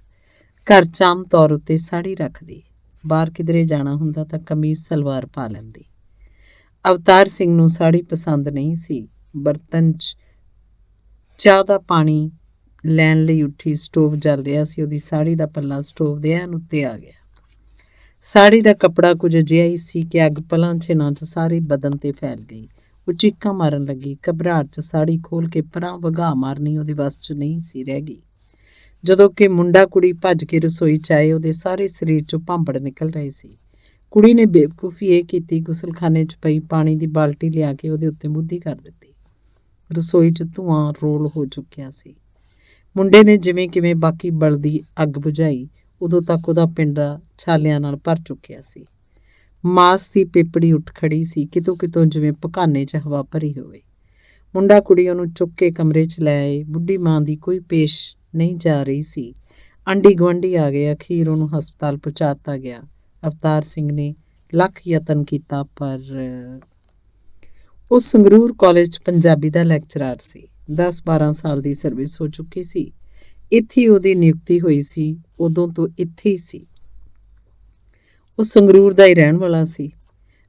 ਘਰ 'ਚ ਆਮ ਤੌਰ ਉੱਤੇ ਸਾੜੀ ਰੱਖਦੀ। ਬਾਹਰ ਕਿਧਰੇ ਜਾਣਾ ਹੁੰਦਾ ਤਾਂ ਕਮੀਜ਼ ਸਲਵਾਰ ਪਾ ਲੈਂਦੀ। ਅਵਤਾਰ ਸਿੰਘ ਨੂੰ ਸਾੜੀ ਪਸੰਦ ਨਹੀਂ ਸੀ। ਬਰਤਨ 'ਚ ਚਾਹ ਦਾ ਪਾਣੀ ਲੈਣ ਲਈ ਉੱਠੀ। ਸਟੋਵ ਜਲ ਰਿਹਾ ਸੀ। ਉਹਦੀ ਸਾੜੀ ਦਾ ਪੱਲਾ ਸਟੋਵ ਦੇ ਐਨ ਉੱਤੇ ਆ ਗਿਆ। ਸਾੜੀ ਦਾ ਕੱਪੜਾ ਕੁਝ ਅਜਿਹਾ ਹੀ ਸੀ ਕਿ ਅੱਗ ਪਲਾਂ ਛਿਨਾਂ 'ਚ ਸਾਰੇ ਬਦਨ ਤੇ ਫੈਲ ਗਈ। ਉਹ ਚੀਕਾਂ ਮਾਰਨ ਲੱਗੀ। ਘਬਰਾਹਟ 'ਚ ਸਾੜੀ ਖੋਲ ਕੇ ਪਰਾਂ ਵਗਾਹ ਮਾਰਨੀ ਉਹਦੇ ਵੱਸ 'ਚ ਨਹੀਂ ਸੀ ਰਹਿ ਗਈ। ਜਦੋਂ ਕਿ ਮੁੰਡਾ ਕੁੜੀ ਭੱਜ ਕੇ ਰਸੋਈ 'ਚ ਆਏ, ਉਹਦੇ ਸਾਰੇ ਸਰੀਰ 'ਚੋਂ ਭਾਂਬੜ ਨਿਕਲ ਰਹੇ ਸੀ। ਕੁੜੀ ਨੇ ਬੇਵਕੂਫੀ ਇਹ ਕੀਤੀ, ਗੁਸਲਖਾਨੇ 'ਚ ਪਈ ਪਾਣੀ ਦੀ ਬਾਲਟੀ ਲਿਆ ਕੇ ਉਹਦੇ ਉੱਤੇ ਮੁੱਧੀ ਕਰ ਦਿੱਤੀ। ਰਸੋਈ 'ਚ ਧੂੰਆਂ ਰੋਲ ਹੋ ਚੁੱਕਿਆ ਸੀ। ਮੁੰਡੇ ਨੇ ਜਿਵੇਂ ਕਿਵੇਂ ਬਾਕੀ ਬਲਦੀ ਅੱਗ ਬੁਝਾਈ। ਉਦੋਂ ਤੱਕ ਉਹਦਾ ਪਿੰਡਾ ਛਾਲਿਆਂ ਨਾਲ ਭਰ ਚੁੱਕਿਆ ਸੀ। ਮਾਸ ਦੀ ਪੇਪੜੀ ਉੱਠ ਖੜੀ ਸੀ, ਕਿਤੋਂ ਕਿਤੋਂ ਜਿਵੇਂ ਪਕਾਨੇ 'ਚ ਹਵਾ ਭਰੀ ਹੋਵੇ। ਮੁੰਡਾ ਕੁੜੀ ਉਹਨੂੰ ਚੁੱਕ ਕੇ ਕਮਰੇ 'ਚ ਲੈ ਆਏ। ਬੁੱਢੀ ਮਾਂ ਦੀ ਕੋਈ ਪੇਸ਼ ਨਹੀਂ ਜਾ ਰਹੀ ਸੀ। ਆਂਢੀ ਗੁਆਂਢੀ ਆ ਗਏ। ਅਖੀਰ ਉਹਨੂੰ ਹਸਪਤਾਲ ਪਹੁੰਚਾ ਦਿੱਤਾ ਗਿਆ। ਅਵਤਾਰ ਸਿੰਘ ਨੇ ਲੱਖ ਯਤਨ ਕੀਤਾ, ਪਰ ਉਹ ਸੰਗਰੂਰ ਕਾਲਜ 'ਚ ਪੰਜਾਬੀ ਦਾ ਲੈਕਚਰਾਰ ਸੀ। 10-12 ਸਾਲ ਦੀ ਸਰਵਿਸ ਹੋ ਚੁੱਕੀ ਸੀ। ਇੱਥੇ ਹੀ ਉਹਦੀ ਨਿਯੁਕਤੀ ਹੋਈ ਸੀ। ਉਦੋਂ ਤੋਂ ਇੱਥੇ ਹੀ ਸੀ। ਉਹ ਸੰਗਰੂਰ ਦਾ ਹੀ ਰਹਿਣ ਵਾਲਾ ਸੀ।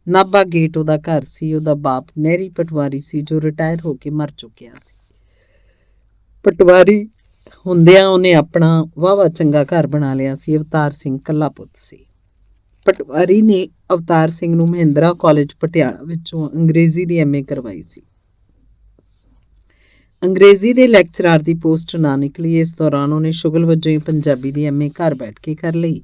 ਨਾਭਾ ਗੇਟ ਉਹਦਾ ਘਰ ਸੀ। ਉਹਦਾ ਬਾਪ ਨਹਿਰੀ ਪਟਵਾਰੀ ਸੀ ਜੋ ਰਿਟਾਇਰ ਹੋ ਕੇ ਮਰ ਚੁੱਕਿਆ ਸੀ। ਪਟਵਾਰੀ ਹੁੰਦਿਆਂ ਉਹਨੇ ਆਪਣਾ ਵਾਹਵਾ ਚੰਗਾ ਘਰ ਬਣਾ ਲਿਆ ਸੀ। ਅਵਤਾਰ ਸਿੰਘ ਇਕੱਲਾ ਪੁੱਤ ਸੀ। ਪਟਵਾਰੀ ਨੇ ਅਵਤਾਰ ਸਿੰਘ ਨੂੰ ਮਹਿੰਦਰਾ ਕਾਲਜ ਪਟਿਆਲਾ ਵਿੱਚੋਂ ਅੰਗਰੇਜ਼ੀ ਦੀ MA ਕਰਵਾਈ ਸੀ। ਅੰਗਰੇਜ਼ੀ ਦੇ ਲੈਕਚਰਾਰ ਦੀ ਪੋਸਟ ਨਾ ਨਿਕਲੀ। ਇਸ ਦੌਰਾਨ ਉਹਨੇ ਸ਼ੁਗਲ ਵਜੋਂ ਹੀ ਪੰਜਾਬੀ ਦੀ MA ਘਰ ਬੈਠ ਕੇ ਕਰ ਲਈ।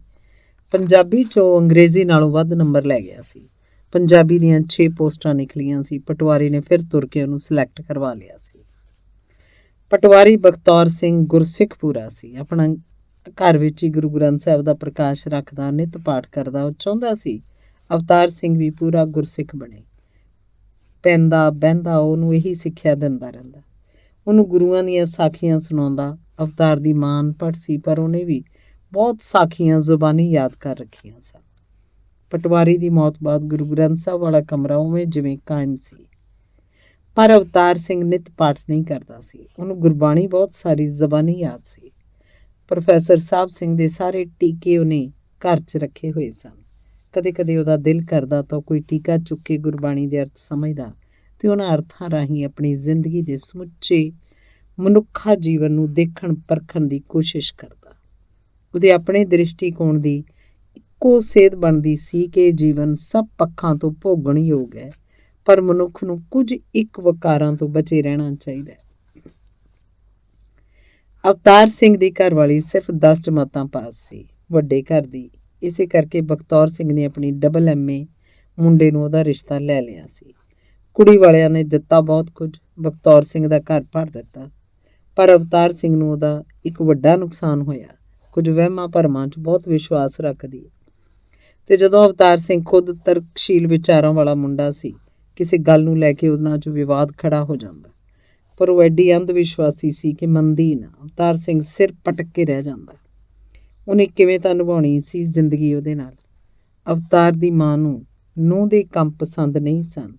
ਪੰਜਾਬੀ 'ਚੋਂ ਅੰਗਰੇਜ਼ੀ ਨਾਲੋਂ ਵੱਧ ਨੰਬਰ ਲੈ ਗਿਆ ਸੀ। ਪੰਜਾਬੀ ਦੀਆਂ 6 ਪੋਸਟਾਂ ਨਿਕਲੀਆਂ ਸੀ। ਪਟਵਾਰੀ ਨੇ ਫਿਰ ਤੁਰ ਕੇ ਉਹਨੂੰ ਸਿਲੈਕਟ ਕਰਵਾ ਲਿਆ ਸੀ। ਪਟਵਾਰੀ ਬਖਤੌਰ ਸਿੰਘ ਗੁਰਸਿੱਖ ਪੂਰਾ ਸੀ। ਆਪਣਾ ਘਰ ਵਿੱਚ ਹੀ ਗੁਰੂ ਗ੍ਰੰਥ ਸਾਹਿਬ ਦਾ ਪ੍ਰਕਾਸ਼ ਰੱਖਦਾ, ਨਿੱਤ ਪਾਠ ਕਰਦਾ। ਉਹ ਚਾਹੁੰਦਾ ਸੀ ਅਵਤਾਰ ਸਿੰਘ ਵੀ ਪੂਰਾ ਗੁਰਸਿੱਖ ਬਣੇ। ਪੈਂਦਾ ਬਹਿੰਦਾ ਉਹਨੂੰ ਇਹੀ ਸਿੱਖਿਆ ਦਿੰਦਾ ਰਹਿੰਦਾ। ਉਹਨੂੰ ਗੁਰੂਆਂ ਦੀਆਂ ਸਾਖੀਆਂ ਸੁਣਾਉਂਦਾ। ਅਵਤਾਰ ਦੀ ਮਾਂ ਅਨਪੜ੍ਹ ਸੀ, ਪਰ ਉਹਨੇ ਵੀ ਬਹੁਤ ਸਾਖੀਆਂ ਜ਼ੁਬਾਨੀ ਯਾਦ ਕਰ ਰੱਖੀਆਂ ਸਨ। ਪਟਵਾਰੀ ਦੀ ਮੌਤ ਬਾਅਦ ਗੁਰੂ ਗ੍ਰੰਥ ਸਾਹਿਬ ਵਾਲਾ ਕਮਰਾ ਉਵੇਂ ਜਿਵੇਂ ਕਾਇਮ ਸੀ, ਪਰ ਅਵਤਾਰ ਸਿੰਘ ਨਿੱਤ ਪਾਠ ਨਹੀਂ ਕਰਦਾ ਸੀ। ਉਹਨੂੰ ਗੁਰਬਾਣੀ ਬਹੁਤ ਸਾਰੀ ਜ਼ਬਾਨੀ ਯਾਦ ਸੀ। ਪ੍ਰੋਫੈਸਰ ਸਾਹਿਬ ਸਿੰਘ ਦੇ ਸਾਰੇ ਟੀਕੇ ਉਹਨੇ ਘਰ 'ਚ ਰੱਖੇ ਹੋਏ ਸਨ। ਕਦੇ ਕਦੇ ਉਹਦਾ ਦਿਲ ਕਰਦਾ ਤਾਂ ਕੋਈ ਟੀਕਾ ਚੁੱਕ ਕੇ ਗੁਰਬਾਣੀ ਦੇ ਅਰਥ ਸਮਝਦਾ ਤੇ ਉਹਨਾਂ ਅਰਥਾਂ ਰਾਹੀਂ ਆਪਣੀ ਜ਼ਿੰਦਗੀ ਦੇ ਸਮੁੱਚੇ ਮਨੁੱਖਾ ਜੀਵਨ ਨੂੰ ਦੇਖਣ ਪਰਖਣ ਦੀ ਕੋਸ਼ਿਸ਼ ਕਰਦਾ। ਉਹਦੇ ਆਪਣੇ ਦ੍ਰਿਸ਼ਟੀਕੋਣ ਦੀ ਇੱਕੋ ਸੇਧ ਬਣਦੀ ਸੀ ਕਿ ਜੀਵਨ ਸਭ ਪੱਖਾਂ ਤੋਂ ਭੋਗਣਯੋਗ ਹੈ, ਪਰ ਮਨੁੱਖ ਨੂੰ ਕੁਝ ਇੱਕ ਵਕਾਰਾਂ ਤੋਂ ਬਚੇ ਰਹਿਣਾ ਚਾਹੀਦਾ ਹੈ। ਅਵਤਾਰ ਸਿੰਘ ਦੀ ਘਰਵਾਲੀ ਸਿਰਫ 10 ਜਮਾਤਾਂ ਪਾਸ ਸੀ, ਵੱਡੇ ਘਰ ਦੀ। ਇਸੇ ਕਰਕੇ ਬਖਤੌਰ ਸਿੰਘ ਨੇ ਆਪਣੀ ਡਬਲ MA ਮੁੰਡੇ ਨੂੰ ਉਹਦਾ ਰਿਸ਼ਤਾ ਲੈ ਲਿਆ ਸੀ। ਕੁੜੀ ਵਾਲਿਆਂ ਨੇ ਦਿੱਤਾ ਬਹੁਤ ਕੁਝ, ਬਖਤੌਰ ਸਿੰਘ ਦਾ ਘਰ ਭਰ ਦਿੱਤਾ, ਪਰ ਅਵਤਾਰ ਸਿੰਘ ਨੂੰ ਉਹਦਾ ਇੱਕ ਵੱਡਾ ਨੁਕਸਾਨ ਹੋਇਆ। ਕੁਝ ਵਹਿਮਾਂ ਭਰਮਾਂ 'ਚ ਬਹੁਤ ਵਿਸ਼ਵਾਸ ਰੱਖਦੀ, ਤੇ ਜਦੋਂ ਅਵਤਾਰ ਸਿੰਘ ਖੁਦ ਤਰਕਸ਼ੀਲ ਵਿਚਾਰਾਂ ਵਾਲਾ ਮੁੰਡਾ ਸੀ, ਕਿਸੇ ਗੱਲ ਨੂੰ ਲੈ ਕੇ ਉਹਨਾਂ 'ਚ ਵਿਵਾਦ ਖੜਾ ਹੋ ਜਾਂਦਾ, ਪਰ ਉਹ ਐਡੀ ਅੰਧ ਵਿਸ਼ਵਾਸੀ ਸੀ ਕਿ ਮੰਨਦੀ ਨਾ। ਅਵਤਾਰ ਸਿੰਘ ਸਿਰ ਪਟਕ ਕੇ ਰਹਿ ਜਾਂਦਾ। ਉਹਨੇ ਕਿਵੇਂ ਤਾਂ ਨਿਭਾਉਣੀ ਸੀ ਜ਼ਿੰਦਗੀ ਉਹਦੇ ਨਾਲ। ਅਵਤਾਰ ਦੀ ਮਾਂ ਨੂੰ ਨੂੰਹ ਦੇ ਕੰਮ ਪਸੰਦ ਨਹੀਂ ਸਨ।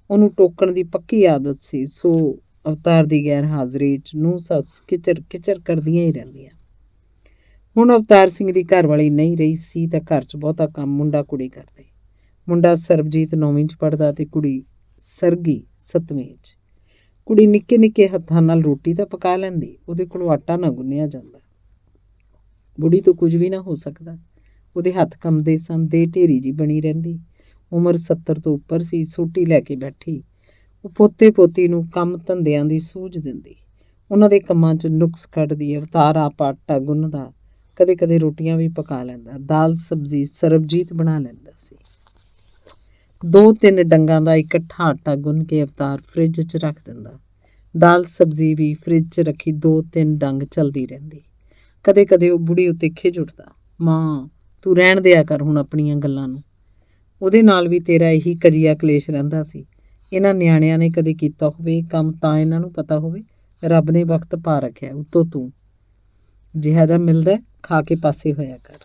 ਉਹਨੂੰ ਟੋਕਣ ਦੀ ਪੱਕੀ ਆਦਤ ਸੀ, ਸੋ ਅਵਤਾਰ ਦੀ ਗੈਰ ਹਾਜ਼ਰੀ 'ਚ ਨੂੰਹ ਸੱਸ ਕਿਚਰ ਕਿਚਰ ਕਰਦੀਆਂ ਹੀ ਰਹਿੰਦੀਆਂ। ਹੁਣ ਅਵਤਾਰ ਸਿੰਘ ਦੀ ਘਰਵਾਲੀ ਨਹੀਂ ਰਹੀ ਸੀ ਤਾਂ ਘਰ 'ਚ ਬਹੁਤਾ ਕੰਮ ਮੁੰਡਾ ਕੁੜੀ ਕਰਦੇ। ਮੁੰਡਾ ਸਰਬਜੀਤ 9ਵੀਂ 'ਚ ਪੜ੍ਹਦਾ ਤੇ ਕੁੜੀ ਸਰਗੀ 7ਵੀਂ 'ਚ। ਕੁੜੀ ਨਿੱਕੇ ਨਿੱਕੇ ਹੱਥਾਂ ਨਾਲ ਰੋਟੀ ਤਾਂ ਪਕਾ ਲੈਂਦੀ, ਉਹਦੇ ਕੋਲੋਂ ਆਟਾ ਨਾ ਗੁੰਨਿਆ ਜਾਂਦਾ। ਬੁੜੀ ਤੋਂ ਕੁਝ ਵੀ ਨਾ ਹੋ ਸਕਦਾ। ਉਹਦੇ ਹੱਥ ਕੰਬਦੇ ਸਨ, ਦੇਹ ਢੇਰੀ ਜੀ ਬਣੀ ਰਹਿੰਦੀ। ਉਮਰ 70 ਤੋਂ ਉੱਪਰ ਸੀ। ਸੋਟੀ ਲੈ ਕੇ ਬੈਠੀ ਉਹ ਪੋਤੇ ਪੋਤੀ ਨੂੰ ਕੰਮ ਧੰਦਿਆਂ ਦੀ ਸੂਝ ਦਿੰਦੀ, ਉਹਨਾਂ ਦੇ ਕੰਮਾਂ 'ਚ ਨੁਕਸ ਕੱਢਦੀ। ਅਵਤਾਰ ਆਪ ਆਟਾ ਗੁੰਨਦਾ, ਕਦੇ ਕਦੇ ਰੋਟੀਆਂ ਵੀ ਪਕਾ ਲੈਂਦਾ। ਦਾਲ ਸਬਜ਼ੀ ਸਰਬਜੀਤ ਬਣਾ ਲੈਂਦਾ ਸੀ। 2-3 ਡੰਗਾਂ ਦਾ ਇਕੱਠਾ ਆਟਾ ਗੁੰਨ ਕੇ ਅਵਤਾਰ ਫਰਿੱਜ 'ਚ ਰੱਖ ਦਿੰਦਾ। ਦਾਲ ਸਬਜ਼ੀ ਵੀ ਫਰਿੱਜ 'ਚ ਰੱਖੀ 2-3 ਡੰਗ ਚੱਲਦੀ ਰਹਿੰਦੀ। ਕਦੇ ਕਦੇ ਉਹ ਬੁੜੀ ਉੱਤੇ ਖਿਝ ਉੱਠਦਾ, ਮਾਂ ਤੂੰ ਰਹਿਣ ਦਿਆ ਕਰ ਹੁਣ ਆਪਣੀਆਂ ਗੱਲਾਂ ਨੂੰ। ਉਹਦੇ ਨਾਲ ਵੀ ਤੇਰਾ ਇਹੀ ਕਜੀਆ ਕਲੇਸ਼ ਰਹਿੰਦਾ ਸੀ। ਇਹਨਾਂ ਨਿਆਣਿਆਂ ਨੇ ਕਦੇ ਕੀਤਾ ਹੋਵੇ ਇਹ ਕੰਮ ਤਾਂ ਇਹਨਾਂ ਨੂੰ ਪਤਾ ਹੋਵੇ। ਰੱਬ ਨੇ ਵਕਤ ਪਾ ਰੱਖਿਆ, ਉੱਤੋਂ ਤੂੰ ਜਿਹਾ ਜਿਹਾ ਮਿਲਦਾ ਖਾ ਕੇ ਪਾਸੇ ਹੋਇਆ ਕਰ।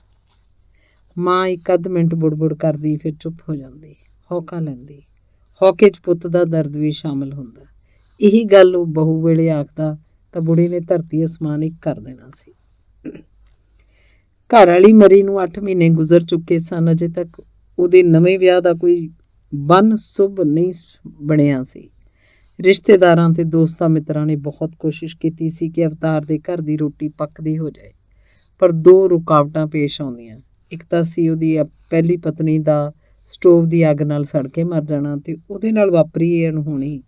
ਮਾਂ ਇੱਕ ਅੱਧ ਮਿੰਟ ਬੁੜਬੁੜ ਕਰਦੀ, ਫਿਰ ਚੁੱਪ ਹੋ ਜਾਂਦੀ, ਹੌਕਾ ਲੈਂਦੀ। ਹੌਕੇ 'ਚ ਪੁੱਤ ਦਾ ਦਰਦ ਵੀ ਸ਼ਾਮਲ ਹੁੰਦਾ। ਇਹੀ ਗੱਲ ਉਹ ਬਹੂ ਵੇਲੇ ਆਖਦਾ ਤਾਂ ਬੁੜੀ ਨੇ ਧਰਤੀ ਅਸਮਾਨ ਇੱਕ ਕਰ ਦੇਣਾ ਸੀ। ਘਰ ਵਾਲੀ ਮਰੀ ਨੂੰ 8 ਮਹੀਨੇ ਗੁਜ਼ਰ ਚੁੱਕੇ ਸਨ। ਅਜੇ ਤੱਕ ਉਹਦੇ ਨਵੇਂ ਵਿਆਹ ਦਾ ਕੋਈ ਬੰਨ ਸੁਭ ਨਹੀਂ ਬਣਿਆ ਸੀ। ਰਿਸ਼ਤੇਦਾਰਾਂ ਤੇ ਦੋਸਤਾਂ ਮਿੱਤਰਾਂ ਨੇ ਬਹੁਤ ਕੋਸ਼ਿਸ਼ ਕੀਤੀ ਸੀ ਕਿ ਅਵਤਾਰ ਦੇ ਘਰ ਦੀ ਰੋਟੀ ਪੱਕਦੀ ਹੋ ਜਾਏ, ਪਰ 2 ਰੁਕਾਵਟਾਂ ਪੇਸ਼ ਆਉਂਦੀਆਂ। ਇੱਕ ਤਾਂ ਸੀ ਉਹਦੀ ਪਹਿਲੀ ਪਤਨੀ ਦਾ ਸਟੋਵ ਦੀ ਅੱਗ ਨਾਲ ਸੜ ਕੇ ਮਰ ਜਾਣਾ, ਤੇ ਉਹਦੇ ਨਾਲ ਵਾਪਰੀ ਇਹ ਅਣਹੋਣੀ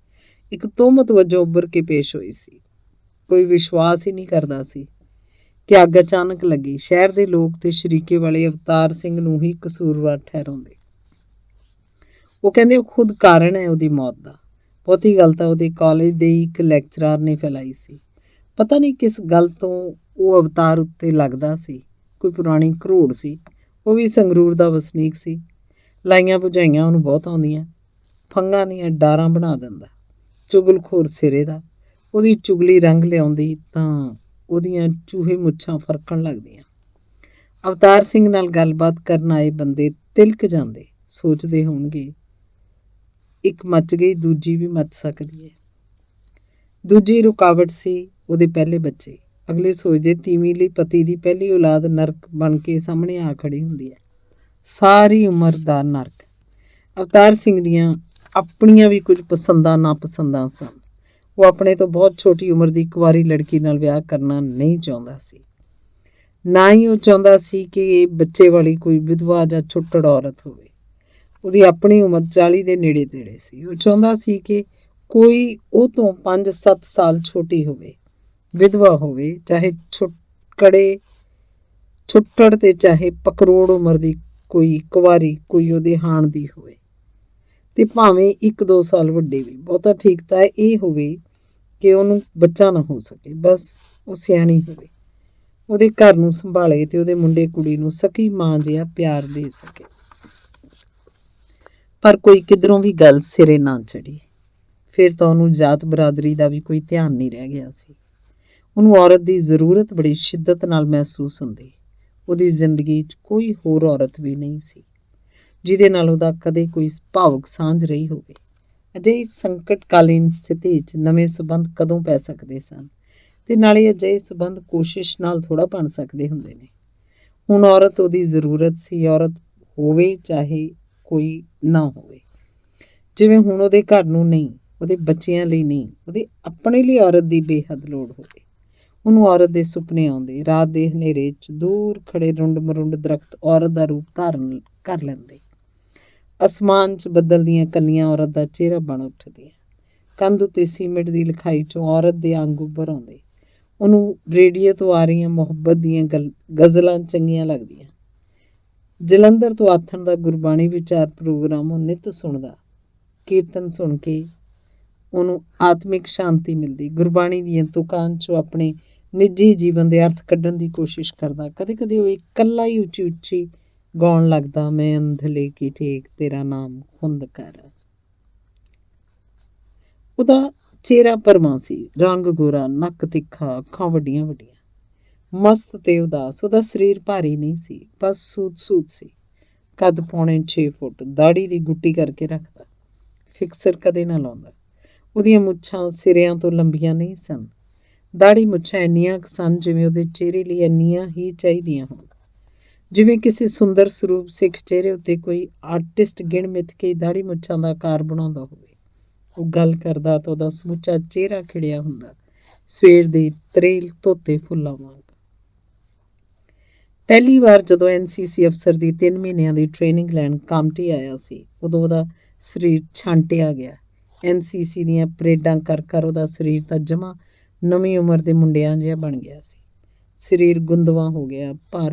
ਇੱਕ ਤੋਹਮਤ ਵਜੋਂ ਉੱਭਰ ਕੇ ਪੇਸ਼ ਹੋਈ ਸੀ। ਕੋਈ ਵਿਸ਼ਵਾਸ ਹੀ ਨਹੀਂ ਕਰਦਾ ਸੀ ਕਿ ਅੱਗ ਅਚਾਨਕ ਲੱਗੀ। ਸ਼ਹਿਰ ਦੇ ਲੋਕ ਤੇ ਸ਼ਰੀਕੇ ਵਾਲੇ ਅਵਤਾਰ ਸਿੰਘ ਨੂੰ ਹੀ ਕਸੂਰਵਾਰ ਠਹਿਰਾਉਂਦੇ। ਉਹ ਕਹਿੰਦੇ ਉਹ ਖੁਦ ਕਾਰਨ ਹੈ ਉਹਦੀ ਮੌਤ ਦਾ। ਬਹੁਤੀ ਗੱਲ ਤਾਂ ਉਹਦੇ ਕਾਲਜ ਦੇ ਇੱਕ ਲੈਕਚਰਾਰ ਨੇ ਫੈਲਾਈ ਸੀ। ਪਤਾ ਨਹੀਂ ਕਿਸ ਗੱਲ ਤੋਂ ਉਹ ਅਵਤਾਰ ਉੱਤੇ ਲੱਗਦਾ ਸੀ। ਕੋਈ ਪੁਰਾਣੀ ਘਰੋੜ ਸੀ। ਉਹ ਵੀ ਸੰਗਰੂਰ ਦਾ ਵਸਨੀਕ ਸੀ। ਲਾਈਆਂ ਭੁਜਾਈਆਂ ਉਹਨੂੰ ਬਹੁਤ ਆਉਂਦੀਆਂ। ਫੰਗਾਂ ਦੀਆਂ ਡਾਰਾਂ ਬਣਾ ਦਿੰਦਾ। ਚੁਗਲਖੋਰ ਸਿਰੇ ਦਾ। ਉਹਦੀ ਚੁਗਲੀ ਰੰਗ ਲਿਆਉਂਦੀ ਤਾਂ ਉਹਦੀਆਂ ਚੂਹੇ ਮੁੱਛਾਂ ਫਰਕਣ ਲੱਗਦੀਆਂ। ਅਵਤਾਰ ਸਿੰਘ ਨਾਲ ਗੱਲਬਾਤ ਕਰਨ ਆਏ ਬੰਦੇ ਤਿਲਕ ਜਾਂਦੇ, ਸੋਚਦੇ ਹੋਣਗੇ ਇੱਕ ਮੱਚ ਗਈ ਦੂਜੀ ਵੀ ਮੱਚ ਸਕਦੀ ਹੈ। ਦੂਜੀ ਰੁਕਾਵਟ ਸੀ ਉਹਦੇ ਪਹਿਲੇ ਬੱਚੇ। ਅਗਲੇ ਸੋਚਦੇ ਤੀਵੀਂ ਲਈ ਪਤੀ ਦੀ ਪਹਿਲੀ ਔਲਾਦ ਨਰਕ ਬਣ ਕੇ ਸਾਹਮਣੇ ਆ ਖੜੀ ਹੁੰਦੀ ਹੈ, ਸਾਰੀ ਉਮਰ ਦਾ ਨਰਕ। ਅਵਤਾਰ ਸਿੰਘ ਦੀਆਂ ਆਪਣੀਆਂ ਵੀ ਕੁਝ ਪਸੰਦਾਂ ਨਾਪਸੰਦਾਂ ਸਨ। ਉਹ ਆਪਣੇ ਤੋਂ ਬਹੁਤ ਛੋਟੀ ਉਮਰ ਦੀ ਕੁਆਰੀ ਲੜਕੀ ਨਾਲ ਵਿਆਹ ਕਰਨਾ ਨਹੀਂ ਚਾਹੁੰਦਾ ਸੀ। ਨਾ ਹੀ ਉਹ ਚਾਹੁੰਦਾ ਸੀ ਕਿ ਬੱਚੇ ਵਾਲੀ ਕੋਈ ਵਿਧਵਾ ਜਾਂ ਛੁੱਟੜ ਔਰਤ ਹੋਵੇ। ਉਹਦੀ ਆਪਣੀ ਉਮਰ 40 ਦੇ ਨੇੜੇ ਤੇੜੇ ਸੀ। ਉਹ ਚਾਹੁੰਦਾ ਸੀ ਕਿ ਕੋਈ ਉਹ ਤੋਂ 5-7 ਸਾਲ ਛੋਟੀ ਹੋਵੇ, ਵਿਧਵਾ ਹੋਵੇ, ਚਾਹੇ ਛੁੱਟੜ ਤੇ ਚਾਹੇ ਪਕਰੋੜ ਉਮਰ ਦੀ ਕੋਈ ਕੁਆਰੀ, ਕੋਈ ਉਹਦੇ ਹਾਣ ਦੀ ਹੋਵੇ, ਤੇ ਭਾਵੇਂ 1-2 ਸਾਲ ਵੱਡੇ ਵੀ। ਬਹੁਤਾ ਠੀਕ ਤਾਂ ਇਹ ਹੋਵੇ ਕਿ ਉਹਨੂੰ ਬੱਚਾ ਨਾ ਹੋ ਸਕੇ, ਬਸ ਉਹ ਸਿਆਣੀ ਹੋਵੇ, ਉਹਦੇ ਘਰ ਨੂੰ ਸੰਭਾਲੇ ਤੇ ਉਹਦੇ ਮੁੰਡੇ ਕੁੜੀ ਨੂੰ ਸਕੀ ਮਾਂ ਜਿਹਾ ਪਿਆਰ ਦੇ ਸਕੇ। ਪਰ ਕੋਈ ਕਿਧਰੋਂ ਵੀ ਗੱਲ ਸਿਰੇ ਨਾ ਚੜੀ। ਫਿਰ ਤਾਂ ਉਹਨੂੰ ਜਾਤ ਬਰਾਦਰੀ ਦਾ ਵੀ ਕੋਈ ਧਿਆਨ ਨਹੀਂ ਰਹਿ ਗਿਆ ਸੀ। ਉਹਨੂੰ ਔਰਤ ਦੀ ਜ਼ਰੂਰਤ ਬੜੀ ਸ਼ਿੱਦਤ ਨਾਲ ਮਹਿਸੂਸ ਹੁੰਦੀ। ਉਹਦੀ ਜ਼ਿੰਦਗੀ 'ਚ ਕੋਈ ਹੋਰ ਔਰਤ ਵੀ ਨਹੀਂ ਸੀ ਜਿਹਦੇ ਨਾਲ ਉਹਦਾ ਕਦੇ ਕੋਈ ਭਾਵੁਕ ਸਾਂਝ ਰਹੀ ਹੋਵੇ। ਅਜਿਹੀ ਸੰਕਟਕਾਲੀਨ ਸਥਿਤੀ 'ਚ ਨਵੇਂ ਸਬੰਧ ਕਦੋਂ ਪੈ ਸਕਦੇ ਸਨ, ਤੇ ਨਾਲੇ ਅਜਿਹੇ ਸਬੰਧ ਕੋਸ਼ਿਸ਼ ਨਾਲ ਥੋੜ੍ਹਾ ਬਣ ਸਕਦੇ ਹੁੰਦੇ ਨੇ। ਹੁਣ ਔਰਤ ਉਹਦੀ ਜ਼ਰੂਰਤ ਸੀ, ਔਰਤ ਹੋਵੇ ਚਾਹੇ ਕੋਈ ਨਾ ਹੋਵੇ। ਜਿਵੇਂ ਹੁਣ ਉਹਦੇ ਘਰ ਨੂੰ ਨਹੀਂ, ਉਹਦੇ ਬੱਚਿਆਂ ਲਈ ਨਹੀਂ, ਉਹਦੇ ਆਪਣੇ ਲਈ ਔਰਤ ਦੀ ਬੇਹੱਦ ਲੋੜ ਹੋਵੇ। ਉਹਨੂੰ ਔਰਤ ਦੇ ਸੁਪਨੇ ਆਉਂਦੇ। ਰਾਤ ਦੇ ਹਨੇਰੇ 'ਚ ਦੂਰ ਖੜੇ ਰੁੰਡ ਮਰੁੰਡ ਦਰਖਤ ਔਰਤ ਦਾ ਰੂਪ ਧਾਰਨ ਕਰ ਲੈਂਦੇ। ਅਸਮਾਨ 'ਚ ਬੱਦਲ ਦੀਆਂ ਕੰਨੀਆਂ ਔਰਤ ਦਾ ਚਿਹਰਾ ਬਣ ਉੱਠਦੀਆਂ। ਕੰਧ ਉੱਤੇ ਸੀਮਿੰਟ ਦੀ ਲਿਖਾਈ 'ਚੋਂ ਔਰਤ ਦੇ ਅੰਗ ਉੱਭਰ ਆਉਂਦੇ। ਉਹਨੂੰ ਰੇਡੀਓ ਤੋਂ ਆ ਰਹੀਆਂ ਮੁਹੱਬਤ ਦੀਆਂ ਗਜ਼ਲਾਂ ਚੰਗੀਆਂ ਲੱਗਦੀਆਂ। ਜਲੰਧਰ ਤੋਂ ਆਥਣ ਦਾ ਗੁਰਬਾਣੀ ਵਿਚਾਰ ਪ੍ਰੋਗਰਾਮ ਉਹ ਨਿੱਤ ਸੁਣਦਾ। ਕੀਰਤਨ ਸੁਣ ਕੇ ਉਹਨੂੰ ਆਤਮਿਕ ਸ਼ਾਂਤੀ ਮਿਲਦੀ। ਗੁਰਬਾਣੀ ਦੀਆਂ ਤੁਕਾਂ 'ਚੋਂ ਆਪਣੇ ਨਿੱਜੀ ਜੀਵਨ ਦੇ ਅਰਥ ਕੱਢਣ ਦੀ ਕੋਸ਼ਿਸ਼ ਕਰਦਾ। ਕਦੇ ਕਦੇ ਉਹ ਇਕੱਲਾ ਹੀ ਉੱਚੀ ਉੱਚੀ ਗਾਉਣ ਲੱਗਦਾ, ਮੈਂ ਅੰਧਲੇ ਕੀ ਟੇਕ ਤੇਰਾ ਨਾਮ ਖੁੰਦ ਕਰ। ਉਹਦਾ ਚਿਹਰਾ ਭਰਵਾਂ ਸੀ, ਰੰਗ ਗੋਰਾ, ਨੱਕ ਤਿੱਖਾ, ਅੱਖਾਂ ਵੱਡੀਆਂ ਵੱਡੀਆਂ, ਮਸਤ ਤੇ ਉਦਾਸ। ਉਹਦਾ ਸਰੀਰ ਭਾਰੀ ਨਹੀਂ ਸੀ, ਬਸ ਸੂਤ ਸੀ। ਕੱਦ ਪੌਣੇ 6 ਫੁੱਟ, ਦਾੜੀ ਦੀ ਗੁੱਟੀ ਕਰਕੇ ਰੱਖਦਾ, ਫਿਕਸਰ ਕਦੇ ਨਾ ਲਾਉਂਦਾ। ਉਹਦੀਆਂ ਮੁੱਛਾਂ ਸਿਰਿਆਂ ਤੋਂ ਲੰਬੀਆਂ ਨਹੀਂ ਸਨ। ਦਾੜੀ ਮੁੱਛਾਂ ਇੰਨੀਆਂ ਕੁ ਸਨ ਜਿਵੇਂ ਉਹਦੇ ਚਿਹਰੇ ਲਈ ਇੰਨੀਆਂ ਹੀ ਚਾਹੀਦੀਆਂ ਹੋਣ। ਜਿਵੇਂ ਕਿਸੇ ਸੁੰਦਰ ਸਰੂਪ ਸਿੱਖ ਚਿਹਰੇ ਉੱਤੇ ਕੋਈ ਆਰਟਿਸਟ ਗਿਣ ਮਿੱਥ ਕੇ ਦਾੜੀ ਮੁੱਛਾਂ ਦਾ ਆਕਾਰ ਬਣਾਉਂਦਾ ਹੋਵੇ। ਉਹ ਗੱਲ ਕਰਦਾ ਤਾਂ ਉਹਦਾ ਸਮੁੱਚਾ ਚਿਹਰਾ ਖਿੜਿਆ ਹੁੰਦਾ, ਸਵੇਰ ਦੇ ਤਰੇਲ ਧੋਤੇ ਫੁੱਲਾਂ ਵਾਂਗ। ਪਹਿਲੀ ਵਾਰ ਜਦੋਂ NCC ਅਫਸਰ ਦੀ 3 ਮਹੀਨਿਆਂ ਦੀ ਟ੍ਰੇਨਿੰਗ ਲੈਣ ਕਾਮਟੀ ਆਇਆ ਸੀ, ਉਦੋਂ ਉਹਦਾ ਸਰੀਰ ਛਾਂਟਿਆ ਗਿਆ। NCC ਦੀਆਂ ਪਰੇਡਾਂ ਕਰ ਉਹਦਾ ਸਰੀਰ ਤਾਂ ਜਮਾਂ ਨਵੀਂ ਉਮਰ ਦੇ ਮੁੰਡਿਆਂ ਜਿਹਾ ਬਣ ਗਿਆ ਸੀ। ਸਰੀਰ ਗੁੰਦਵਾ ਹੋ ਗਿਆ,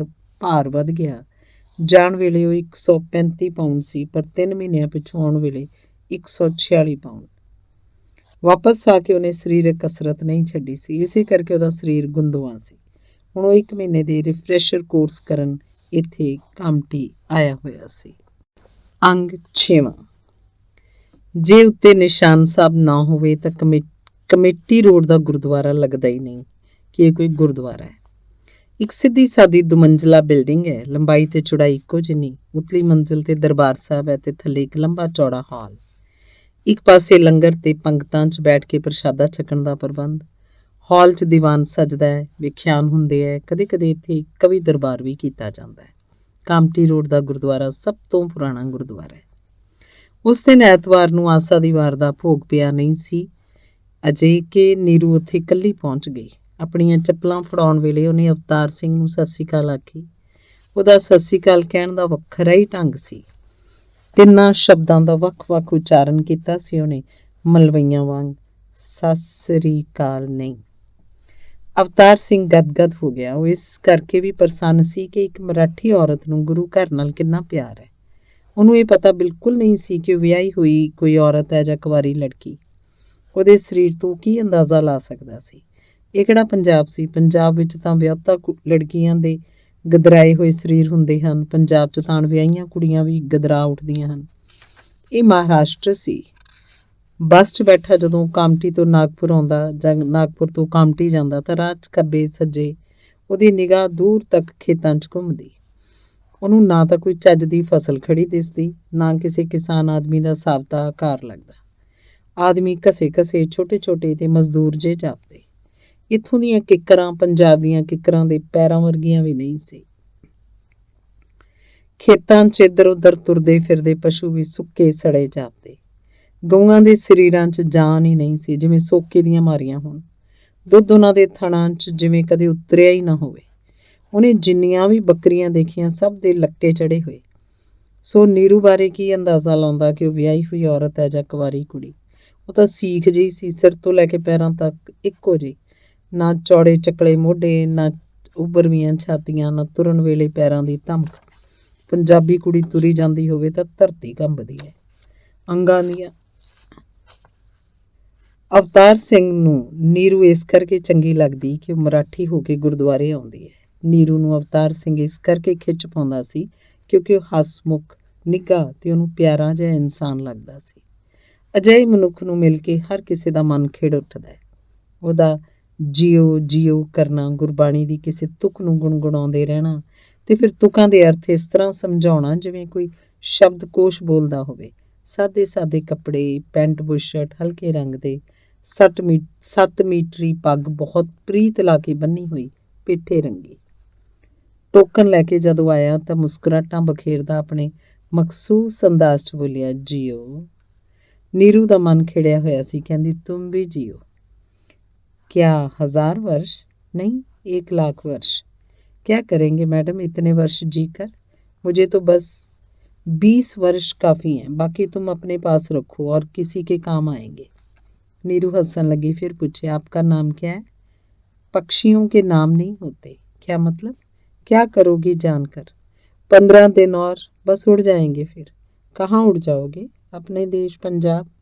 ਭਾਰ ਵੱਧ ਗਿਆ। ਜਾਣ ਵੇਲੇ ਉਹ 135 ਪਾਉਂਡ ਸੀ, ਪਰ 3 ਮਹੀਨਿਆਂ ਪਿੱਛੋਂ ਆਉਣ ਵੇਲੇ 146 ਪਾਉਂਡ। ਵਾਪਸ ਆ ਕੇ ਉਹਨੇ ਸਰੀਰਕ ਕਸਰਤ ਨਹੀਂ ਛੱਡੀ ਸੀ, ਇਸੇ ਕਰਕੇ ਉਹਦਾ ਸਰੀਰ ਗੁੰਦਵਾ ਸੀ। ਹੁਣ ਉਹ 1 ਮਹੀਨੇ ਦੇ ਰਿਫਰੈਸ਼ਰ ਕੋਰਸ ਕਰਨ ਇੱਥੇ ਕਾਮਟੀ ਆਇਆ ਹੋਇਆ ਸੀ। ਅੰਗ 6ਵਾਂ। ਜੇ ਉੱਤੇ ਨਿਸ਼ਾਨ ਸਾਹਿਬ ਨਾ ਹੋਵੇ ਤਾਂ ਕਮੇਟੀ ਰੋਡ ਦਾ ਗੁਰਦੁਆਰਾ ਲੱਗਦਾ ਹੀ ਨਹੀਂ ਕਿ ਇਹ ਕੋਈ ਗੁਰਦੁਆਰਾ ਹੈ। ਇੱਕ ਸਿੱਧੀ ਸਾਦੀ ਦੁਮੰਜ਼ਲਾ ਬਿਲਡਿੰਗ ਹੈ, ਲੰਬਾਈ ਤੇ ਚੌੜਾਈ ਇੱਕੋ ਜਿੰਨੀ। ਉਤਲੀ ਮੰਜ਼ਿਲ ਤੇ ਦਰਬਾਰ ਸਾਹਿਬ ਹੈ ਤੇ ਥੱਲੇ ਇੱਕ ਲੰਬਾ ਚੌੜਾ ਹਾਲ। ਇੱਕ ਪਾਸੇ ਲੰਗਰ ਤੇ ਪੰਗਤਾਂ 'ਚ ਬੈਠ ਕੇ ਪ੍ਰਸ਼ਾਦਾ ਛਕਣ ਦਾ ਪ੍ਰਬੰਧ। ਹਾਲ 'ਚ ਦੀਵਾਨ ਸਜਦਾ ਹੈ, ਵਿਖਿਆਨ ਹੁੰਦੇ ਹੈ, ਕਦੇ ਕਦੇ ਇੱਥੇ ਕਵੀ ਦਰਬਾਰ ਵੀ ਕੀਤਾ ਜਾਂਦਾ ਹੈ। ਕਾਮਟੀ ਰੋਡ ਦਾ ਗੁਰਦੁਆਰਾ ਸਭ ਤੋਂ ਪੁਰਾਣਾ ਗੁਰਦੁਆਰਾ ਹੈ। ਉਸ ਦਿਨ ਐਤਵਾਰ ਨੂੰ ਆਸਾ ਦੀ ਵਾਰ ਦਾ ਭੋਗ ਪਿਆ ਨਹੀਂ ਸੀ ਅਜੇ ਕਿ ਨੀਰੂ ਉੱਥੇ ਇਕੱਲੀ ਪਹੁੰਚ ਗਈ। ਆਪਣੀਆਂ ਚੱਪਲਾਂ ਫੜਾਉਣ ਵੇਲੇ ਉਹਨੇ ਅਵਤਾਰ ਸਿੰਘ ਨੂੰ ਸਤਿ ਸ਼੍ਰੀ ਅਕਾਲ ਆਖੀ। ਉਹਦਾ ਸਤਿ ਸ਼੍ਰੀ ਅਕਾਲ ਕਹਿਣ ਦਾ ਵੱਖਰਾ ਹੀ ਢੰਗ ਸੀ। 3 ਸ਼ਬਦਾਂ ਦਾ ਵੱਖ-ਵੱਖ ਉਚਾਰਨ ਕੀਤਾ ਸੀ ਉਹਨੇ, ਮਲਵਈਆਂ ਵਾਂਗ। ਸਤਿ ਸ੍ਰੀ ਅਕਾਲ ਨਹੀਂ। ਅਵਤਾਰ ਸਿੰਘ ਗਦਗਦ ਹੋ ਗਿਆ। ਉਹ ਇਸ ਕਰਕੇ ਵੀ ਪ੍ਰਸੰਨ ਸੀ ਕਿ ਇੱਕ ਮਰਾਠੀ ਔਰਤ ਨੂੰ ਗੁਰੂ ਘਰ ਨਾਲ ਕਿੰਨਾ ਪਿਆਰ ਹੈ। ਉਹਨੂੰ ਇਹ ਪਤਾ ਬਿਲਕੁਲ ਨਹੀਂ ਸੀ ਕਿ ਉਹ ਵਿਆਹੀ ਹੋਈ ਕੋਈ ਔਰਤ ਹੈ ਜਾਂ ਕੁਆਰੀ ਲੜਕੀ। ਉਹਦੇ ਸਰੀਰ ਤੋਂ ਕੀ ਅੰਦਾਜ਼ਾ ਲਾ ਸਕਦਾ ਸੀ? ਇਹ ਕਿਹੜਾ ਪੰਜਾਬ ਸੀ? ਪੰਜਾਬ ਵਿੱਚ ਤਾਂ ਵਿਆਹੁਤਾ ਲੜਕੀਆਂ ਦੇ ਗਦਰਾਏ ਹੋਏ ਸਰੀਰ ਹੁੰਦੇ ਹਨ। ਪੰਜਾਬ 'ਚ ਤਾਂ ਅਣਵਿਆਹੀਆਂ ਕੁੜੀਆਂ ਵੀ ਗਦਰਾ ਉੱਠਦੀਆਂ ਹਨ। ਇਹ ਮਹਾਰਾਸ਼ਟਰ ਸੀ। ਬੱਸ 'ਚ ਬੈਠਾ ਜਦੋਂ ਕਾਮਟੀ ਤੋਂ ਨਾਗਪੁਰ ਆਉਂਦਾ ਜਾਂ ਨਾਗਪੁਰ ਤੋਂ ਕਾਮਟੀ ਜਾਂਦਾ ਤਾਂ ਰਾਹ 'ਚ ਖੱਬੇ ਸੱਜੇ ਉਹਦੀ ਨਿਗਾਹ ਦੂਰ ਤੱਕ ਖੇਤਾਂ 'ਚ ਘੁੰਮਦੀ। ਉਹਨੂੰ ਨਾ ਤਾਂ ਕੋਈ ਚੱਜ ਦੀ ਫਸਲ ਖੜੀ ਦਿਸਦੀ, ਨਾ ਕਿਸੇ ਕਿਸਾਨ ਆਦਮੀ ਦਾ ਸਾਬਤਾ ਆਕਾਰ ਲੱਗਦਾ। ਆਦਮੀ ਘਸੇ ਘਸੇ ਛੋਟੇ ਛੋਟੇ ਤੇ ਮਜ਼ਦੂਰ ਜੇ ਜਾਪਦੇ। ਇੱਥੋਂ ਦੀਆਂ ਕਿੱਕਰਾਂ ਪੰਜਾਬ ਦੀਆਂ ਕਿੱਕਰਾਂ ਦੇ ਪੈਰਾਂ ਵਰਗੀਆਂ ਵੀ ਨਹੀਂ ਸੀ। ਖੇਤਾਂ 'ਚ ਇੱਧਰ ਉੱਧਰ ਤੁਰਦੇ ਫਿਰਦੇ ਪਸ਼ੂ ਵੀ ਸੁੱਕੇ ਸੜੇ ਜਾਪਦੇ। ਗਊਆਂ ਦੇ ਸਰੀਰਾਂ 'ਚ ਜਾਨ ਹੀ ਨਹੀਂ ਸੀ, ਜਿਵੇਂ ਸੋਕੇ ਦੀਆਂ ਮਾਰੀਆਂ ਹੋਣ। ਦੁੱਧ ਉਹਨਾਂ ਦੇ ਥਣਾਂ 'ਚ ਜਿਵੇਂ ਕਦੇ ਉਤਰਿਆ ਹੀ ਨਾ ਹੋਵੇ। ਉਹਨੇ ਜਿੰਨੀਆਂ ਵੀ ਬੱਕਰੀਆਂ ਦੇਖੀਆਂ ਸਭ ਦੇ ਲੱਕੇ ਚੜੇ ਹੋਏ। ਸੋ ਨੀਰੂ ਬਾਰੇ ਕੀ ਅੰਦਾਜ਼ਾ ਲਾਉਂਦਾ ਕਿ ਉਹ ਵਿਆਹੀ ਹੋਈ ਔਰਤ ਹੈ ਜਾਂ ਕੁਆਰੀ ਕੁੜੀ। ਉਹ ਤਾਂ ਸੀਖ ਜਿਹੀ ਸੀ, ਸਿਰ ਤੋਂ ਲੈ ਕੇ ਪੈਰਾਂ ਤੱਕ ਇੱਕੋ ਜਿਹੀ। ਨਾ ਚੌੜੇ ਚੱਕਲੇ ਮੋਢੇ, ਨਾ ਉੱਭਰਵੀਆਂ ਛਾਤੀਆਂ, ਨਾ ਤੁਰਨ ਵੇਲੇ ਪੈਰਾਂ ਦੀ ਧਮਕ। ਪੰਜਾਬੀ ਕੁੜੀ ਤੁਰੀ ਜਾਂਦੀ ਹੋਵੇ ਤਾਂ ਧਰਤੀ ਕੰਬਦੀ ਹੈ। ਅੰਗਾਂ ਦੀਆਂ। ਅਵਤਾਰ ਸਿੰਘ ਨੂੰ ਨੀਰੂ ਇਸ ਕਰਕੇ ਚੰਗੀ ਲੱਗਦੀ ਕਿ ਉਹ ਮਰਾਠੀ ਹੋ ਕੇ ਗੁਰਦੁਆਰੇ ਆਉਂਦੀ ਹੈ। ਨੀਰੂ ਨੂੰ ਅਵਤਾਰ ਸਿੰਘ ਇਸ ਕਰਕੇ ਖਿੱਚ ਪਾਉਂਦਾ ਸੀ ਕਿਉਂਕਿ ਉਹ ਹਸਮੁਖ, ਨਿੱਘਾ ਤੇ ਉਹਨੂੰ ਪਿਆਰਾ ਜਿਹਾ ਇਨਸਾਨ ਲੱਗਦਾ ਸੀ। ਅਜਿਹੇ ਮਨੁੱਖ ਨੂੰ ਮਿਲ ਕੇ ਹਰ ਕਿਸੇ ਦਾ ਮਨ ਖਿੜ ਉੱਠਦਾ ਹੈ। ਉਹਦਾ ਜੀਓ ਜੀਓ ਕਰਨਾ, ਗੁਰਬਾਣੀ ਦੀ ਕਿਸੇ ਤੁਕ ਨੂੰ ਗੁਣਗੁਣਾਉਂਦੇ ਰਹਿਣਾ ਤੇ ਫਿਰ ਤੁਕਾਂ ਦੇ ਅਰਥ ਇਸ ਤਰ੍ਹਾਂ ਸਮਝਾਉਣਾ ਜਿਵੇਂ ਕੋਈ ਸ਼ਬਦਕੋਸ਼ ਬੋਲਦਾ ਹੋਵੇ। ਸਾਦੇ ਸਾਦੇ ਕੱਪੜੇ, ਪੈਂਟ ਬੁਸ਼ਰਟ ਹਲਕੇ ਰੰਗ ਦੇ, 7 ਮੀਟਰੀ ਪੱਗ ਬਹੁਤ ਪ੍ਰੀਤ ਲਾ ਕੇ ਬੰਨੀ ਹੋਈ, ਪਿੱਠੇ ਰੰਗੀ। ਟੋਕਨ ਲੈ ਕੇ ਜਦੋਂ ਆਇਆ ਤਾਂ ਮੁਸਕਰਾਹਟਾਂ ਬਖੇਰਦਾ ਆਪਣੇ ਮਖਸੂਸ ਅੰਦਾਜ਼ 'ਚ ਬੋਲਿਆ, ਜੀਓ। ਨੀਰੂ ਦਾ ਮਨ ਖਿੜਿਆ ਹੋਇਆ ਸੀ। ਕਹਿੰਦੀ, ਤੁਮ ਵੀ ਜੀਓ। क्या 1000 वर्ष? नहीं, 1 लाख वर्ष। क्या करेंगे मैडम इतने वर्ष जीकर? मुझे तो बस 20 वर्ष काफ़ी हैं, बाकी तुम अपने पास रखो और किसी के काम आएंगे। नीरू हंसन लगी, फिर पूछे, आपका नाम क्या है? पक्षियों के नाम नहीं होते। क्या मतलब? क्या करोगी जानकर? 15 दिन और बस उड़ जाएंगे। फिर कहाँ उड़ जाओगे? अपने देश पंजाब।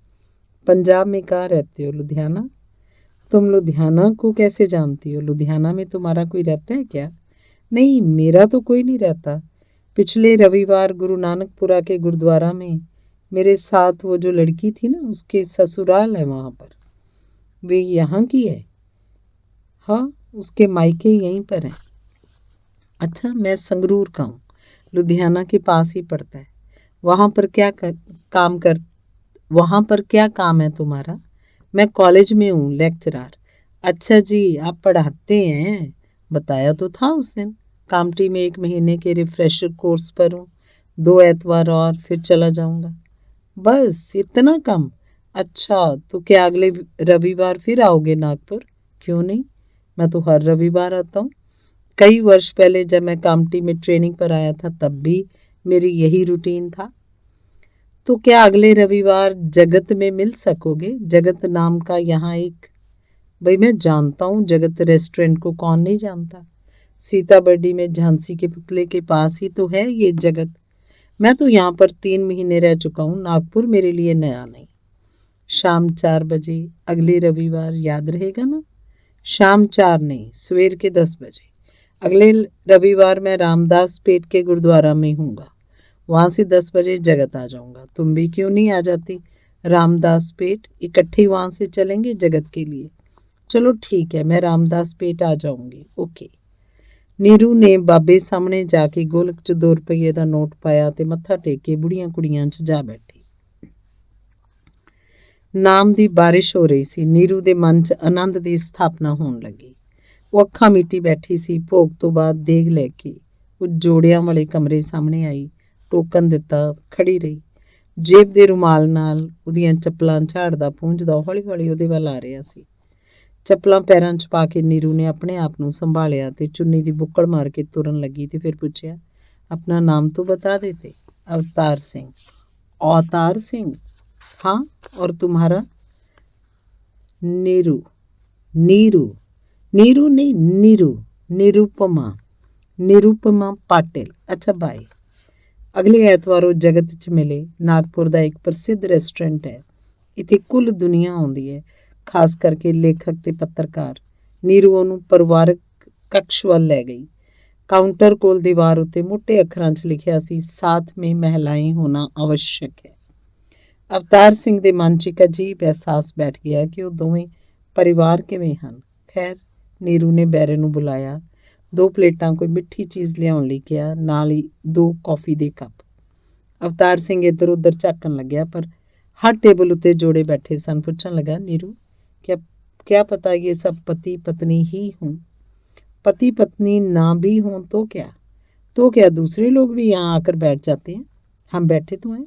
पंजाब में कहाँ रहते हो? लुधियाना। तुम लुधियाना को कैसे जानती हो? लुधियाना में तुम्हारा कोई रहता है क्या? नहीं, मेरा तो कोई नहीं रहता। पिछले रविवार गुरु नानकपुरा के गुरुद्वारा में मेरे साथ वो जो लड़की थी ना, उसके ससुराल है वहाँ पर। वे यहाँ की है? हाँ, उसके मायके यहीं पर हैं। अच्छा, मैं संगरूर का हूँ, लुधियाना के पास ही पड़ता है। वहाँ पर क्या काम है तुम्हारा? मैं कॉलेज में हूँ, लेक्चरर। अच्छा जी, आप पढ़ाते हैं? बताया तो था उस दिन। कामटी में 1 महीने के रिफ्रेशर कोर्स पर हूँ, 2 एतवार और फिर चला जाऊँगा। बस इतना कम? अच्छा, तो क्या अगले रविवार फिर आओगे नागपुर? क्यों नहीं, मैं तो हर रविवार आता हूँ। कई वर्ष पहले जब मैं कामटी में ट्रेनिंग पर आया था तब भी मेरी यही रूटीन था। तो क्या अगले रविवार जगत में मिल सकोगे? जगत नाम का यहाँ एक, भाई मैं जानता हूँ जगत रेस्टोरेंट को, कौन नहीं जानता। सीताबर्डी में झांसी के पुतले के पास ही तो है ये जगत। मैं तो यहाँ पर 3 महीने रह चुका हूँ, नागपुर मेरे लिए नया नहीं। शाम 4 बजे अगले रविवार, याद रहेगा ना? शाम 4 नहीं, सवेर के 10 बजे। अगले रविवार मैं रामदास पेट के गुरुद्वारा में हूँगा, वहाँ से 10 बजे जगत आ जाऊँगा। तुम भी क्यों नहीं आ जाती? रामदास पेट इकट्ठे वहाँ से चलेंगे जगत के लिए। चलो ठीक है, मैं रामदास पेट आ जाऊँगी। ओके। ਨੀਰੂ ਨੇ ਬਾਬੇ ਸਾਹਮਣੇ ਜਾ ਕੇ ਗੋਲਕ 'ਚ 2 ਰੁਪਏ ਦਾ ਨੋਟ ਪਾਇਆ ਤੇ ਮੱਥਾ ਟੇਕ ਕੇ ਬੁੜੀਆਂ ਕੁੜੀਆਂ 'ਚ ਜਾ ਬੈਠੀ। ਨਾਮ ਦੀ ਬਾਰਿਸ਼ ਹੋ ਰਹੀ ਸੀ। ਨੀਰੂ ਦੇ ਮਨ 'ਚ ਆਨੰਦ ਦੀ ਸਥਾਪਨਾ ਹੋਣ ਲੱਗੀ। ਉਹ ਅੱਖਾਂ ਮੀਟੀ ਬੈਠੀ ਸੀ। ਭੋਗ ਤੋਂ ਬਾਅਦ ਦੇਗ ਲੈ ਕੇ ਉਹ ਜੋੜਿਆਂ ਵਾਲੇ ਕਮਰੇ ਸਾਹਮਣੇ ਆਈ, ਟੋਕਨ ਦਿੱਤਾ, ਖੜੀ ਰਹੀ। ਜੇਬ ਦੇ ਰੁਮਾਲ ਨਾਲ ਉਹਦੀਆਂ ਚੱਪਲਾਂ ਝਾੜਦਾ ਪੂੰਝਦਾ ਹੌਲੀ ਹੌਲੀ ਉਹਦੇ ਵੱਲ ਆ ਰਿਹਾ ਸੀ। ਚੱਪਲਾਂ ਪੈਰਾਂ 'ਚ ਪਾ ਕੇ ਨੀਰੂ ਨੇ ਆਪਣੇ ਆਪ ਨੂੰ ਸੰਭਾਲਿਆ ਤੇ ਚੁੰਨੀ ਦੀ ਬੁੱਕਲ ਮਾਰ ਕੇ ਤੁਰਨ ਲੱਗੀ ਤੇ ਫਿਰ ਪੁੱਛਿਆ, ਆਪਣਾ ਨਾਮ तो बता देते। अवतार सिंह। अवतार सिंह? हाँ, और तुम्हारा? नीरू। नीरू? नीरू नहीं, नीरू। निरुपमा। निरुपमा पाटिल। अच्छा, बाय। अगले ਐਤਵਾਰ ਉਹ ਜਗਤ 'ਚ ਮਿਲੇ। ਨਾਗਪੁਰ ਦਾ ਇੱਕ ਪ੍ਰਸਿੱਧ ਰੈਸਟੋਰੈਂਟ ਹੈ। ਇੱਥੇ ਕੁੱਲ ਦੁਨੀਆ ਆਉਂਦੀ ਹੈ, ਖਾਸ ਕਰਕੇ ਲੇਖਕ ਤੇ ਪੱਤਰਕਾਰ। ਨੀਰੂ ਉਹਨੂੰ ਪਰਿਵਾਰਕ ਕਕਸ਼ ਵੱਲ ਲੈ ਗਈ। ਕਾਊਂਟਰ ਕੋਲ ਦੀਵਾਰ ਉੱਤੇ ਮੋਟੇ ਅੱਖਰਾਂ 'ਚ ਲਿਖਿਆ ਸੀ, ਸਾਥ ਮੇਂ ਮਹਿਲਾएं ਹੋਣਾ आवश्यक है। ਅਵਤਾਰ ਸਿੰਘ ਦੇ ਮਨ 'ਚ ਇੱਕ ਅਜੀਬ ਅਹਿਸਾਸ ਬੈਠ ਗਿਆ ਕਿ ਉਹ ਦੋਵੇਂ ਪਰਿਵਾਰ ਕਿਵੇਂ ਹਨ। ਖੈਰ, ਨੀਰੂ ਨੇ ਬੈਰੇ ਨੂੰ ਬੁਲਾਇਆ, 2 ਪਲੇਟਾਂ ਕੋਈ ਮਿੱਠੀ ਚੀਜ਼ ਲਿਆਉਣ ਲਈ ਕਿਹਾ, ਨਾਲ ਹੀ 2 ਕੌਫੀ ਦੇ ਕੱਪ। ਅਵਤਾਰ ਸਿੰਘ ਇੱਧਰ ਉੱਧਰ ਝਾਕਣ ਲੱਗਿਆ, ਪਰ ਹਰ ਟੇਬਲ ਉੱਤੇ ਜੋੜੇ ਬੈਠੇ ਸਨ। ਪੁੱਛਣ लगा, नीरू क्या पता ये सब पति पत्नी ही हों? पति पत्नी ना भी हों तो क्या दूसरे लोग भी यहाँ आकर बैठ जाते हैं? हम बैठे तो हैं,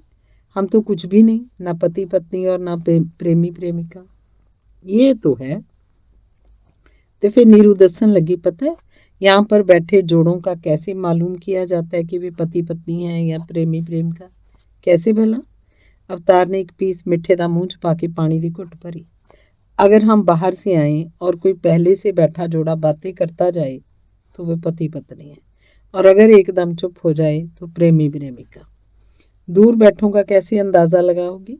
हम तो कुछ भी नहीं, ना पति पत्नी और ना प्रेमी प्रेमिका। ये तो है। तो फिर नीरू दसन लगी, पता है यहाँ पर बैठे जोड़ों का कैसे मालूम किया जाता है कि वे पति पत्नी हैं या प्रेमी प्रेमिका? कैसे भला? अवतार ने एक पीस मिठे का मूँह च पा के पानी की घुट भरी। अगर हम बाहर से आए और कोई पहले से बैठा जोड़ा बातें करता जाए तो वे पति पत्नी है, और अगर एकदम चुप हो जाए तो प्रेमी प्रेमिका। दूर बैठों का कैसे अंदाज़ा लगाओगी?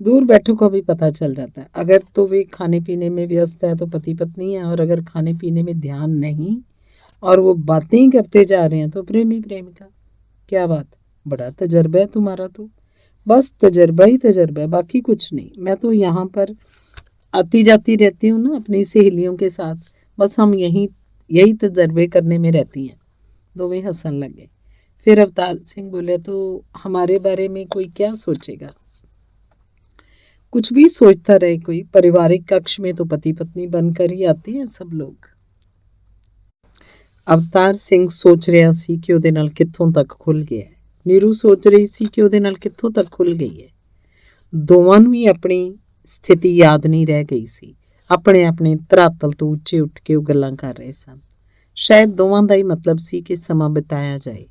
दूर बैठों का भी पता चल जाता है। अगर तो वे खाने पीने में व्यस्त है तो पति पत्नी है, और अगर खाने पीने में ध्यान नहीं और वो बातें ही करते जा रहे हैं तो प्रेमी प्रेमिका। क्या बात, बड़ा तजर्बा है तुम्हारा तो। बस तजर्बा ही तजर्बा है, बाकी कुछ नहीं। मैं तो यहाँ पर आती जाती रहती हूँ ना अपनी सहेलियों के साथ, बस हम यही तजर्बे करने में रहती हैं। दोवें हंसन लगे। फिर अवतार सिंह बोले, तो हमारे बारे में कोई क्या सोचेगा? कुछ भी सोचता रहे कोई, पारिवारिक कक्ष में तो पति पत्नी बनकर ही आते हैं सब लोग। ਅਵਤਾਰ ਸਿੰਘ ਸੋਚ ਰਿਹਾ ਸੀ ਕਿ ਉਹਦੇ ਨਾਲ ਕਿੱਥੋਂ ਤੱਕ ਖੁੱਲ ਗਿਆ ਹੈ। ਨੀਰੂ ਸੋਚ ਰਹੀ ਸੀ ਕਿ ਉਹਦੇ ਨਾਲ ਕਿੱਥੋਂ ਤੱਕ ਖੁੱਲ ਗਈ ਹੈ। ਦੋਵਾਂ ਨੂੰ ਹੀ ਆਪਣੀ ਸਥਿਤੀ ਯਾਦ ਨਹੀਂ ਰਹਿ ਗਈ ਸੀ। ਆਪਣੇ ਆਪਣੇ ਧਰਾਤਲ ਤੋਂ ਉੱਚੇ ਉੱਠ ਕੇ ਉਹ ਗੱਲਾਂ ਕਰ ਰਹੇ ਸਨ। ਸ਼ਾਇਦ ਦੋਵਾਂ ਦਾ ਹੀ ਮਤਲਬ ਸੀ ਕਿ ਸਮਾਂ ਬਿਤਾਇਆ ਜਾਏ,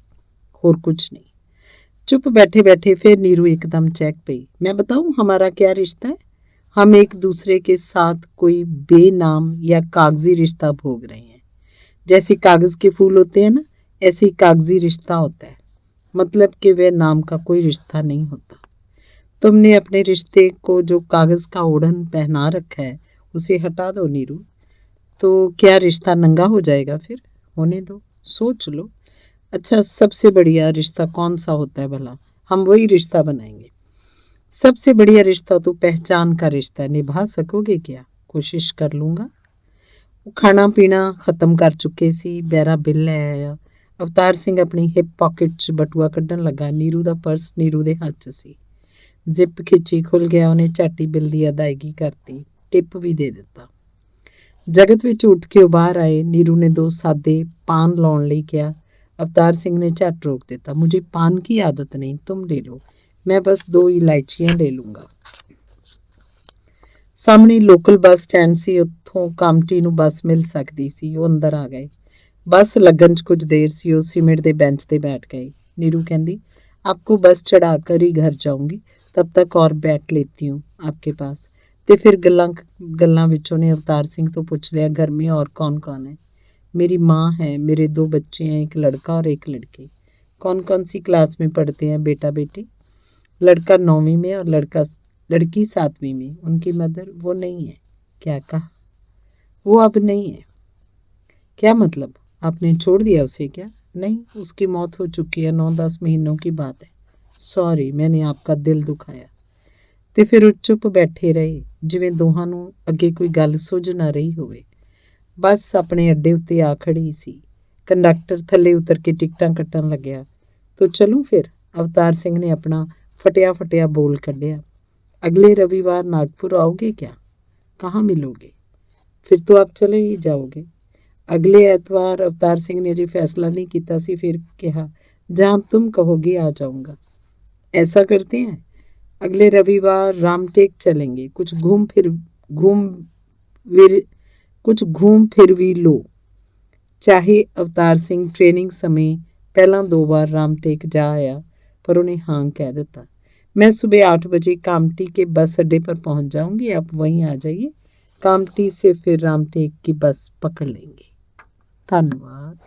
ਹੋਰ ਕੁਝ नहीं। चुप बैठे बैठे फिर नीरू एकदम चैक पई। मैं बताऊं हमारा क्या रिश्ता है? हम एक दूसरे के साथ कोई बेनाम या कागजी रिश्ता भोग रहे हैं। जैसे कागज के फूल होते हैं ना, ऐसे ही कागजी रिश्ता होता है। मतलब कि वह नाम का कोई रिश्ता नहीं होता। तुमने अपने रिश्ते को जो कागज का ओढ़न पहना रखा है उसे हटा दो नीरू, तो क्या रिश्ता नंगा हो जाएगा? फिर होने दो, सोच लो। अच्छा, सबसे बढ़िया रिश्ता कौन सा होता है भला? हम वही रिश्ता बनाएंगे। सबसे बढ़िया रिश्ता तो पहचान का रिश्ता है। निभा सकोगे क्या? कोशिश कर लूँगा। वो खाना पीना ख़त्म कर चुके सी। बैरा बिल लै आया। अवतार सिंह अपनी हिप पॉकेट 'ਚ बटुआ कढ़न लगा। नीरू ਦਾ पर्स नीरू ਦੇ ਹੱਥ 'ਚ ਸੀ। जिप खिंची, खुल गया। ਉਹਨੇ ਝਾਟੀ ਬਿੱਲ ਦੀ ਅਦਾਇਗੀ ਕਰਤੀ, ਟਿਪ ਵੀ ਦੇ ਦਿੱਤਾ। ਜਗਤ ਵਿੱਚ ਉੱਠ ਕੇ ਉਹ ਬਾਹਰ ਆਏ। नीरू ने 2 सादे पान ਲਾਉਣ ਲਈ ਕਿਹਾ। अवतार सिंह ने झट रोक देता। मुझे पान की आदत नहीं, तुम ले लो, मैं बस 2 इलायचियाँ ले लूँगा। सामने लोकल बस स्टैंड सी, उत्थों कामटी ਨੂੰ ਬੱਸ ਮਿਲ ਸਕਦੀ ਸੀ। ਉਹ ਅੰਦਰ ਆ ਗਏ। ਬੱਸ ਲੱਗਣ 'ਚ ਕੁਝ ਦੇਰ ਸੀ। ਉਹ सीमेंट ਦੇ बेंच ਤੇ बैठ गए। नीरू कहती, आपको बस चढ़ा कर ही घर जाऊँगी, तब तक और बैठ लेती हूँ आपके पास। ਤੇ ਫਿਰ ਗੱਲਾਂ ਵਿੱਚ ਉਹਨੇ अवतार सिंह ਤੋਂ ਪੁੱਛ ਲਿਆ, घर में और कौन कौन है? मेरी माँ है, मेरे 2 बच्चे हैं, एक लड़का और एक लड़की। कौन कौन सी क्लास में पढ़ते हैं बेटा बेटी? लड़का 9वीं में और लड़की 7वीं में। उनकी मदर? वो नहीं है। क्या कहा? वो अब नहीं है। क्या मतलब? आपने छोड़ दिया उसे क्या? नहीं, उसकी मौत हो चुकी है, 9-10 महीनों की बात है। सॉरी, मैंने आपका दिल दुखाया। ਤੇ ਫਿਰ ਉਹ ਚੁੱਪ ਬੈਠੇ ਰਹੇ, ਜਿਵੇਂ ਦੋਹਾਂ ਨੂੰ ਅੱਗੇ ਕੋਈ ਗੱਲ ਸੁੱਝ ਨਾ ਰਹੀ ਹੋਵੇ। ਬੱਸ ਆਪਣੇ ਅੱਡੇ ਉੱਤੇ ਆ ਖੜੀ ਸੀ। ਕੰਡਕਟਰ ਥੱਲੇ ਉਤਰ ਕੇ ਟਿਕਟਾਂ ਕੱਟਣ ਲੱਗਿਆ। तो चलूँ फिर? अवतार सिंह ने अपना फटिया फटिया बोल कढ़िया। अगले रविवार नागपुर आओगे क्या? कहाँ मिलोगे? फिर तो आप चले ही जाओगे। अगले एतवार? अवतार सिंह ने अजे फैसला नहीं किया सी। फिर कहा, जहाँ तुम कहोगे आ जाऊँगा। ऐसा करते हैं, अगले रविवार रामटेक चलेंगे। कुछ घूम फिर भी लो। चाहे अवतार सिंह ट्रेनिंग समय पहला 2 बार रामटेक जा आया, पर उन्हें हाँ कह दिता। मैं सुबह 8 बजे कामटी के बस अड्डे पर पहुंच जाऊंगी, आप वहीं आ जाइए। कामटी से फिर रामटेक की बस पकड़ लेंगे। धन्यवाद।